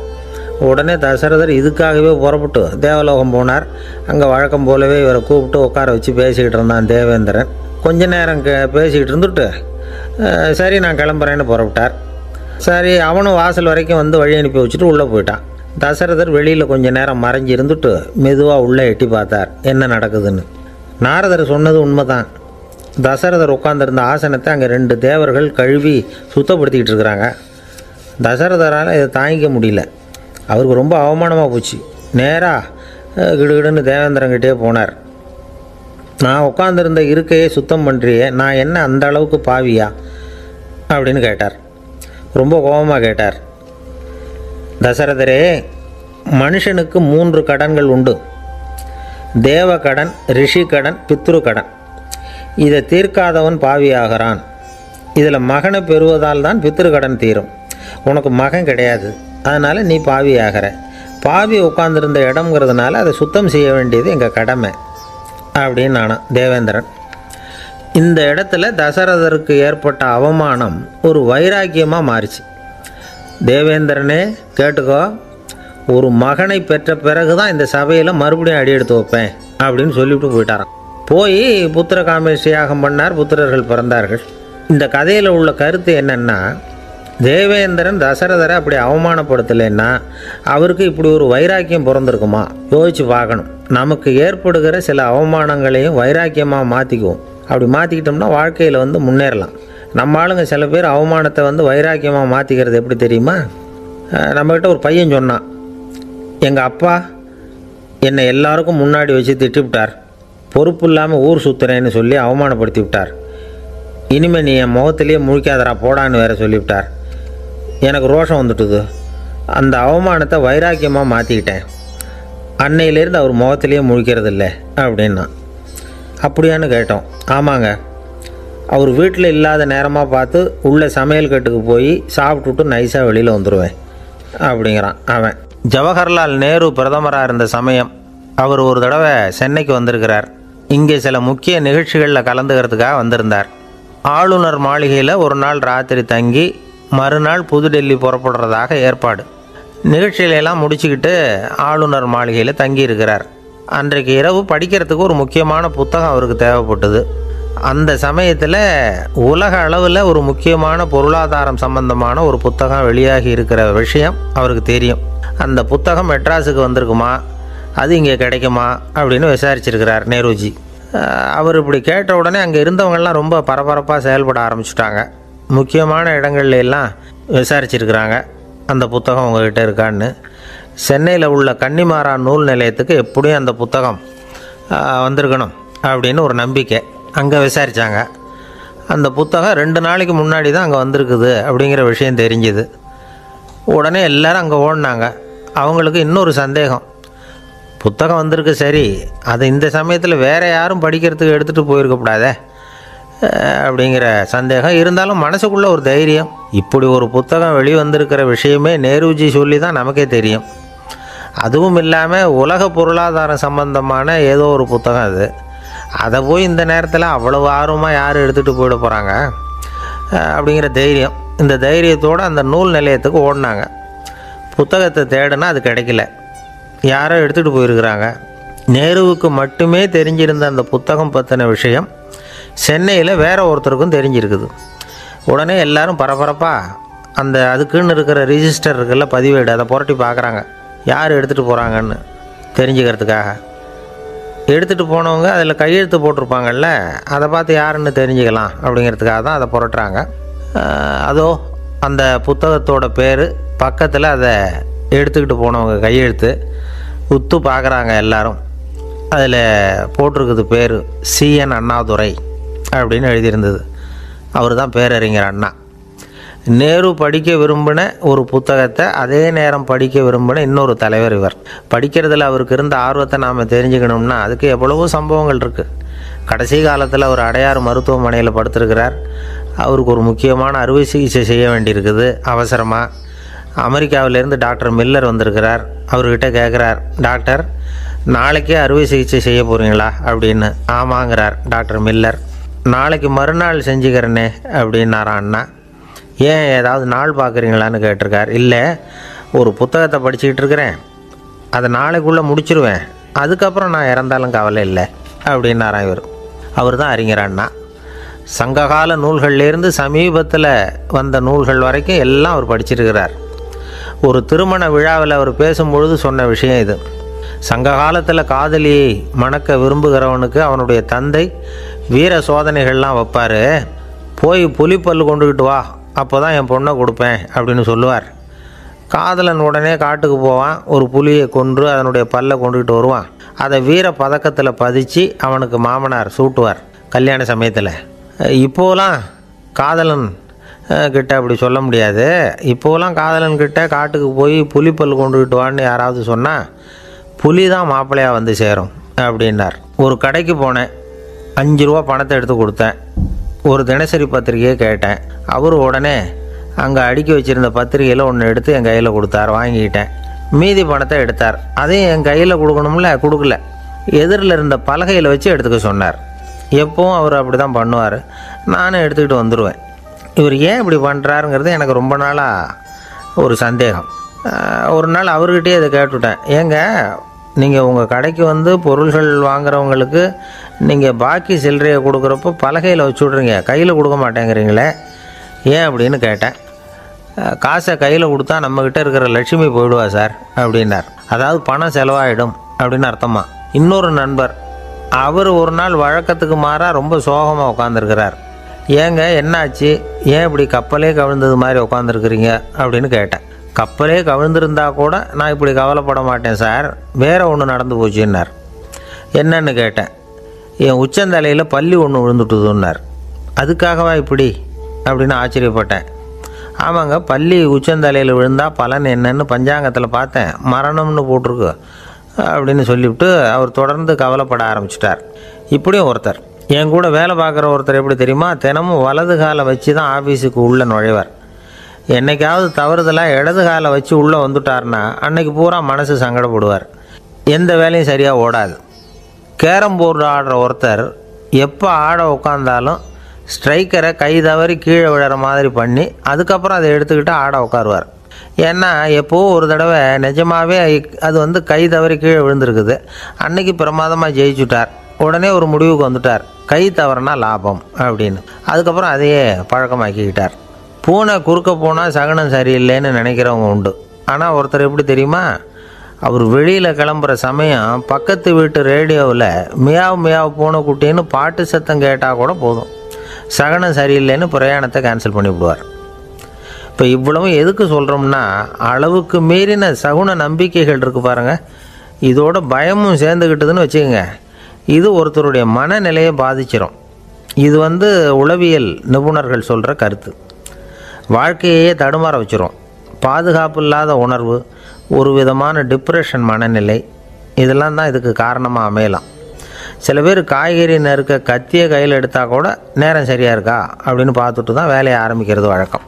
உடனே தசரதர் இதுக்காகவே புறப்பட்டு தேவலோகம் போனார். அங்கே வழக்கம் போலவே இவரை கூப்பிட்டு உட்கார வச்சு பேசிக்கிட்டு இருந்தான் தேவேந்திரன். கொஞ்ச நேரம் பேசிக்கிட்டு இருந்துட்டு சரி நான் கிளம்புறேன்னு புறப்பட்டார். சரி, அவனும் வாசல் வரைக்கும் வழி அனுப்பி வச்சுட்டு உள்ளே போயிட்டான். தசரதர் வெளியில் கொஞ்ச நேரம் மறைஞ்சி இருந்துட்டு மெதுவாக உள்ளே எட்டி பார்த்தார் என்ன நடக்குதுன்னு. நாரதர் சொன்னது உண்மைதான். தசரதர் உட்காந்துருந்த ஆசனத்தை அங்கே 2 தேவர்கள் கழுவி சுத்தப்படுத்திக்கிட்டு இருக்கிறாங்க. தசரதரால் இதை தாங்கிக்க முடியல. அவருக்கு ரொம்ப அவமானமாக போச்சு. நேராக கிடுகிடுன்னு தேவேந்திரங்கிட்டே போனார். நான் உட்காந்துருந்த இருக்கையே சுத்தம் பண்ணுறியே, நான் என்ன அந்த அளவுக்கு பாவியா அப்படின்னு கேட்டார். ரொம்ப கோபமாக கேட்டார். தசரதரே, மனுஷனுக்கு 3 கடன்கள் உண்டு. தேவ கடன், ரிஷி கடன், பித்ரு கடன். இதை தீர்க்காதவன் பாவியாகிறான். இதில் மகனை பெறுவதால் தான் பித்திருக்கடன் தீரும். உனக்கு மகன் கிடையாது, அதனால் நீ பாவி ஆகிற. பாவி உட்காந்துருந்த இடம்ங்கிறதுனால அதை சுத்தம் செய்ய வேண்டியது எங்கள் கடமை அப்படின்னு நானும் தேவேந்திரன். இந்த இடத்துல தசரதருக்கு ஏற்பட்ட அவமானம் ஒரு வைராக்கியமாக மாறிச்சு. தேவேந்திரனே கேட்டுக்கோ, ஒரு மகனை பெற்ற பிறகு தான் இந்த சபையில் மறுபடியும் அடி எடுத்து வைப்பேன் அப்படின்னு சொல்லிவிட்டு போயிட்டாராம். போய் புத்திர காமேஷ்டி யாகம் பண்ணார், புத்திரர்கள் பிறந்தார்கள். இந்த கதையில் உள்ள கருத்து என்னென்னா, தேவேந்திரன் தசரதரை அப்படி அவமானப்படுத்தலைன்னா அவருக்கு இப்படி ஒரு வைராக்கியம் பிறந்திருக்குமா? யோசிச்சு பார்க்கணும். நமக்கு ஏற்படுகிற சில அவமானங்களையும் வைராக்கியமாக மாற்றிக்குவோம். அப்படி மாற்றிக்கிட்டோம்னா வாழ்க்கையில் முன்னேறலாம். நம்ம ஆளுங்க சில பேர் அவமானத்தை வைராக்கியமாக மாற்றிக்கிறது எப்படி தெரியுமா? நம்மக்கிட்ட ஒரு பையன் சொன்னான், எங்கள் அப்பா என்னை எல்லாருக்கும் முன்னாடி வச்சு திட்டிவிட்டார், பொறுப்பு இல்லாமல் ஊர் சுற்றுறேன்னு சொல்லி அவமானப்படுத்தி விட்டார். இனிமேல் நீ என் முகத்திலேயே முழிக்காதரா போடான்னு வேற சொல்லிவிட்டார். எனக்கு ரோஷம் வந்துட்டுது. அந்த அவமானத்தை வைராக்கியமாக மாற்றிக்கிட்டேன். அன்னையிலேருந்து அவர் முகத்திலேயே முழிக்கிறதில்ல அப்படின்னா. அப்படியான்னு கேட்டோம். ஆமாங்க, அவர் வீட்டில் இல்லாத நேரமாக பார்த்து உள்ள சமையல் கட்டுக்கு போய் சாப்பிட்டுட்டு நைஸாக வெளியில் வந்துடுவேன் அப்படிங்கிறான் அவன். ஜவஹர்லால் நேரு பிரதமராக இருந்த சமயம் அவர் ஒரு தடவை சென்னைக்கு வந்திருக்கிறார். இங்கே சில முக்கிய நிகழ்ச்சிகளில் கலந்துக்கிறதுக்காக வந்திருந்தார். ஆளுநர் மாளிகையில் ஒரு நாள் ராத்திரி தங்கி மறுநாள் புதுடெல்லி புறப்படுறதாக ஏற்பாடு. நிகழ்ச்சியிலெல்லாம் முடிச்சுக்கிட்டு ஆளுநர் மாளிகையில் தங்கியிருக்கிறார். அன்றைக்கு இரவு படிக்கிறதுக்கு ஒரு முக்கியமான புத்தகம் அவருக்கு தேவைப்பட்டது. அந்த சமயத்தில் உலக அளவில் ஒரு முக்கியமான பொருளாதாரம் சம்பந்தமான ஒரு புத்தகம் வெளியாகி இருக்கிற விஷயம் அவருக்கு தெரியும். அந்த புத்தகம் மெட்ராஸுக்கு வந்திருக்குமா, அது இங்கே கிடைக்குமா அப்படின்னு விசாரிச்சிருக்கிறார் நேருஜி. அவர் இப்படி கேட்ட உடனே அங்கே இருந்தவங்கெல்லாம் ரொம்ப பரபரப்பாக செயல்பட ஆரம்பிச்சுட்டாங்க. முக்கியமான இடங்கள்ல எல்லாம் விசாரிச்சிருக்கிறாங்க அந்த புத்தகம் உங்கள்கிட்ட இருக்கான்னு. சென்னையில் உள்ள கன்னிமாரா நூல் நிலையத்துக்கு எப்படியும் அந்த புத்தகம் வந்திருக்கணும் அப்படின்னு ஒரு நம்பிக்கை. அங்கே விசாரித்தாங்க. அந்த புத்தகம் 2 நாளைக்கு முன்னாடி தான் அங்கே வந்திருக்குது அப்படிங்கிற விஷயம் தெரிஞ்சுது. உடனே எல்லோரும் அங்கே ஓடினாங்க. அவங்களுக்கு இன்னொரு சந்தேகம், புத்தகம் வந்திருக்கு சரி, அது இந்த சமயத்தில் வேறு யாரும் படிக்கிறதுக்கு எடுத்துகிட்டு போயிருக்கக்கூடாதே அப்படிங்கிற சந்தேகம் இருந்தாலும் மனசுக்குள்ளே ஒரு தைரியம். இப்படி ஒரு புத்தகம் வெளிவந்திருக்கிற விஷயமே நேருஜி சொல்லி தான் நமக்கே தெரியும். அதுவும் இல்லாமல் உலக பொருளாதாரம் சம்பந்தமான ஏதோ ஒரு புத்தகம் அது. அதை போய் இந்த நேரத்தில் அவ்வளவு ஆர்வமாக யார் எடுத்துகிட்டு போயிட போகிறாங்க அப்படிங்கிற தைரியம். இந்த தைரியத்தோடு அந்த நூல் நிலையத்துக்கு ஓடினாங்க. புத்தகத்தை தேடினா அது கிடைக்கல, யாரோ எடுத்துகிட்டு போயிருக்கிறாங்க. நேருவுக்கு மட்டுமே தெரிஞ்சிருந்த அந்த புத்தகம் பற்றின விஷயம் சென்னையில் வேற ஒருத்தருக்கும் தெரிஞ்சிருக்குது. உடனே எல்லாரும் பரபரப்பாக அந்த அதுக்குன்னு இருக்கிற ரிஜிஸ்டர் இருக்குல்ல, பதிவேடு, அதை புரட்டி பார்க்குறாங்க யார் எடுத்துகிட்டு போகிறாங்கன்னு தெரிஞ்சுக்கிறதுக்காக. எடுத்துகிட்டு போனவங்க அதில் கையெழுத்து போட்டிருப்பாங்கல்ல, அதை பார்த்து யாருன்னு தெரிஞ்சுக்கலாம் அப்படிங்கிறதுக்காக தான் அதை புரட்டுறாங்க. அதோ அந்த புத்தகத்தோட பேர் பக்கத்தில் அதை எடுத்துக்கிட்டு போனவங்க கையெழுத்து உத்து பார்க்குறாங்க எல்லாரும். அதில் போட்டிருக்குது பேர் CN அண்ணாதுரை அப்படின்னு எழுதியிருந்தது. அவர் தான் பேரறிஞர் அண்ணா. நேரு படிக்க விரும்பின ஒரு புத்தகத்தை அதே நேரம் படிக்க விரும்பின இன்னொரு தலைவர் இவர். படிக்கிறதுல அவருக்கு இருந்த ஆர்வத்தை நாம் தெரிஞ்சுக்கணும்னா அதுக்கு எவ்வளவோ சம்பவங்கள் இருக்குது. கடைசி காலத்தில் அவர் அடையாறு மருத்துவமனையில் படுத்திருக்கிறார். அவருக்கு ஒரு முக்கியமான அறுவை சிகிச்சை செய்ய வேண்டியிருக்குது அவசரமாக. அமெரிக்காவிலேருந்து டாக்டர் மில்லர் வந்திருக்கிறார். அவர்கிட்ட கேட்குறார், டாக்டர் நாளைக்கே அறுவை சிகிச்சை செய்ய போகிறீங்களா அப்படின்னு. ஆமாங்கிறார் டாக்டர் மில்லர். நாளைக்கு மறுநாள் செஞ்சுக்கிறேனே அப்படின்னாரான் அண்ணா. ஏன் ஏதாவது நாள் பார்க்குறீங்களான்னு கேட்டிருக்கார். இல்லை, ஒரு புத்தகத்தை படிச்சுக்கிட்டு இருக்கிறேன், அதை நாளைக்குள்ளே முடிச்சிருவேன், அதுக்கப்புறம் நான் இறந்தாலும் கவலை இல்லை அப்படின்னாரான் இவர். அவர் தான் அறிஞர் அண்ணா. சங்ககால நூல்கள்லேருந்து சமீபத்தில் வந்த நூல்கள் வரைக்கும் எல்லாம் அவர் படிச்சிருக்கிறார். ஒரு திருமண விழாவில் அவர் பேசும்பொழுது சொன்ன விஷயம் இது. சங்க காலத்தில் காதலியை மணக்க விரும்புகிறவனுக்கு அவனுடைய தந்தை வீர சோதனைகள்லாம் வைப்பார். போய் புலிப்பல் கொண்டுக்கிட்டு வா, அப்போ தான் என் பொண்ணை கொடுப்பேன் அப்படின்னு சொல்லுவார். காதலன் உடனே காட்டுக்கு போவான், ஒரு புலியை கொன்று அதனுடைய பல்லை கொண்டுக்கிட்டு வருவான். அதை வீர பதக்கத்தில் பதிச்சு அவனுக்கு மாமனார் சூட்டுவார் கல்யாண சமயத்தில். இப்போலாம் காதலன் கிட்ட அப்படி சொல்ல முடியாது. இப்போலாம் காதலன்கிட்ட காட்டுக்கு போய் புலிப்பல் கொண்டுக்கிட்டு வான்னு யாராவது சொன்னால் புலி தான் மாப்பிள்ளையாக வந்து சேரும் அப்படின்னார். ஒரு கடைக்கு போனேன், 5 ரூபா பணத்தை எடுத்து கொடுத்தேன். ஒரு தினசரி பத்திரிகையை கேட்டேன். அவர் உடனே அங்கே அடுக்கி வச்சுருந்த பத்திரிகையில் ஒன்று எடுத்து என் கையில் கொடுத்தார். வாங்கிக்கிட்டேன். மீதி பணத்தை எடுத்தார். அதையும் என் கையில் கொடுக்கணும்ல, கொடுக்கல. எதிரில் இருந்த பலகையில் வச்சு எடுத்துக்க சொன்னார். எப்போவும் அவர் அப்படி தான் பண்ணுவார். நானும் எடுத்துக்கிட்டு வந்துடுவேன். இவர் ஏன் இப்படி பண்ணுறாருங்கிறது எனக்கு ரொம்ப நாளாக ஒரு சந்தேகம். ஒரு நாள் அவர்கிட்டயே இதை கேட்டுவிட்டேன். ஏங்க, நீங்கள் உங்கள் கடைக்கு வந்து பொருள்கள் வாங்குறவங்களுக்கு நீங்கள் பாக்கி சில்லறையை கொடுக்குறப்போ பலகையில் வச்சு விட்றீங்க, கையில் கொடுக்க மாட்டேங்கிறீங்களே, ஏன் அப்படின்னு கேட்டேன். காசை கையில் கொடுத்தா நம்மக்கிட்ட இருக்கிற லட்சுமி போயிடுவா சார் அப்படின்னார். அதாவது பணம் செலவாயிடும் அப்படின்னு அர்த்தமா. இன்னொரு நண்பர், அவர் ஒரு நாள் வழக்கத்துக்கு மாறாக ரொம்ப சோகமாக உட்காந்துருக்கிறார். ஏங்க என்னாச்சு, ஏன் இப்படி கப்பலே கவிழ்ந்தது மாதிரி உட்காந்துருக்குறீங்க அப்படின்னு கேட்டேன். கப்பலே கவிழ்ந்திருந்தா கூட நான் இப்படி கவலைப்பட மாட்டேன் சார், வேறு ஒன்று நடந்து போச்சுன்னார். என்னன்னு கேட்டேன். என் உச்சந்தலையில் பல்லி ஒன்று விழுந்துட்டுதுன்னார். அதுக்காகவா இப்படி அப்படின்னு ஆச்சரியப்பட்டேன். ஆமாங்க, பல்லி உச்சந்தலையில் விழுந்தால் பலன் என்னன்னு பஞ்சாங்கத்தில் பார்த்தேன், மரணம்னு போட்டிருக்கு அப்படின்னு சொல்லிவிட்டு அவர் தொடர்ந்து கவலைப்பட ஆரம்பிச்சிட்டார். இப்படியும் ஒருத்தர், என் கூட வேலை பார்க்குற ஒருத்தர் எப்படி தெரியுமா, தினமும் வலது காலை வச்சு தான் ஆஃபீஸுக்கு உள்ளே நுழைவார். என்னைக்காவது தவறுதலாக இடது காலை வச்சு உள்ளே வந்துட்டார்னா அன்னைக்கு பூரா மனசு சங்கடப்படுவார். எந்த வேலையும் சரியாக ஓடாது. கேரம் போர்டு ஆடுற ஒருத்தர் எப்போ ஆட உட்காந்தாலும் ஸ்ட்ரைக்கரை கை தவறி கீழே விழுற மாதிரி பண்ணி அதுக்கப்புறம் அதை எடுத்துக்கிட்டு ஆட உட்காருவார். ஏன்னா எப்போது ஒரு தடவை நிஜமாகவே அது வந்து கை தவறி கீழே விழுந்திருக்குது. அன்னைக்கு பிரமாதமாக ஜெயிச்சுட்டார். உடனே ஒரு முடிவுக்கு வந்துட்டார், கை தவறுனா லாபம் அப்படின்னு. அதுக்கப்புறம் அதையே பழக்கமாக்கிக்கிட்டார். பூனை குறுக்க போனால் சகனம் சரியில்லைன்னு நினைக்கிறவங்க உண்டு. ஆனால் ஒருத்தர் எப்படி தெரியுமா, அவர் வெளியில் கிளம்புற சமயம் பக்கத்து வீட்டு ரேடியோவில் மியாவ் மியாவ் பூனை குட்டின்னு பாட்டு சத்தம் கேட்டால் கூட போதும், சகனம் சரியில்லைன்னு பிரயாணத்தை கேன்சல் பண்ணிவிடுவார். இப்போ இவ்வளவும் எதுக்கு சொல்கிறோம்னா, அளவுக்கு மீறின சகுன நம்பிக்கைகள் இருக்குது பாருங்கள், இதோட பயமும் சேர்ந்துக்கிட்டதுன்னு வச்சுக்கோங்க, இது ஒருத்தருடைய மனநிலையை பாதிச்சிடும். இது வந்து உளவியல் நிபுணர்கள் சொல்கிற கருத்து. வாழ்க்கையே தடுமாற வச்சிரும். பாதுகாப்பு இல்லாத உணர்வு, ஒரு விதமான டிப்ரெஷன் மனநிலை, இதெல்லாம் தான் இதுக்கு காரணமாக அமையலாம். சில பேர் காய்கறி நறுக்க கத்தியை கையில் எடுத்தால் கூட நேரம் சரியாக இருக்கா அப்படின்னு பார்த்துட்டு தான் வேலையை ஆரம்பிக்கிறது வழக்கம்.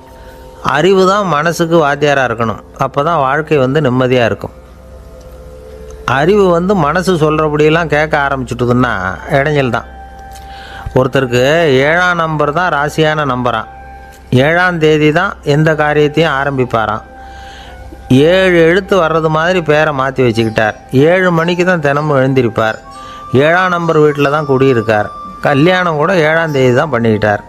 அறிவு தான் மனசுக்கு வாத்தியாராக இருக்கணும். அப்போ தான் வாழ்க்கை வந்து நிம்மதியாக இருக்கும். அறிவு வந்து மனசு சொல்கிறபடியெல்லாம் கேட்க ஆரம்பிச்சுட்டுதுன்னா இடைஞ்சல் தான். ஒருத்தருக்கு 7ஆம் நம்பர் தான் ராசியான நம்பரான். 7ஆம் தேதி தான் எந்த காரியத்தையும் ஆரம்பிப்பாராம். 7 எழுத்து வர்றது மாதிரி பேரை மாற்றி வச்சுக்கிட்டார். 7 மணிக்கு தான் தினமும் எழுந்திருப்பார். 7ஆம் நம்பர் வீட்டில் தான் குடியிருக்கார். கல்யாணம் கூட 7ஆம் தேதி தான் பண்ணிக்கிட்டார்.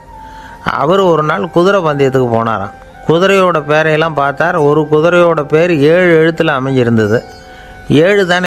அவர் ஒரு நாள் குதிரை பந்தயத்துக்கு போனாராம். குதிரையோட பேரையெல்லாம் பார்த்தார். ஒரு குதிரையோட பேர் 7 எழுத்தில் அமைஞ்சிருந்தது. 7 தானே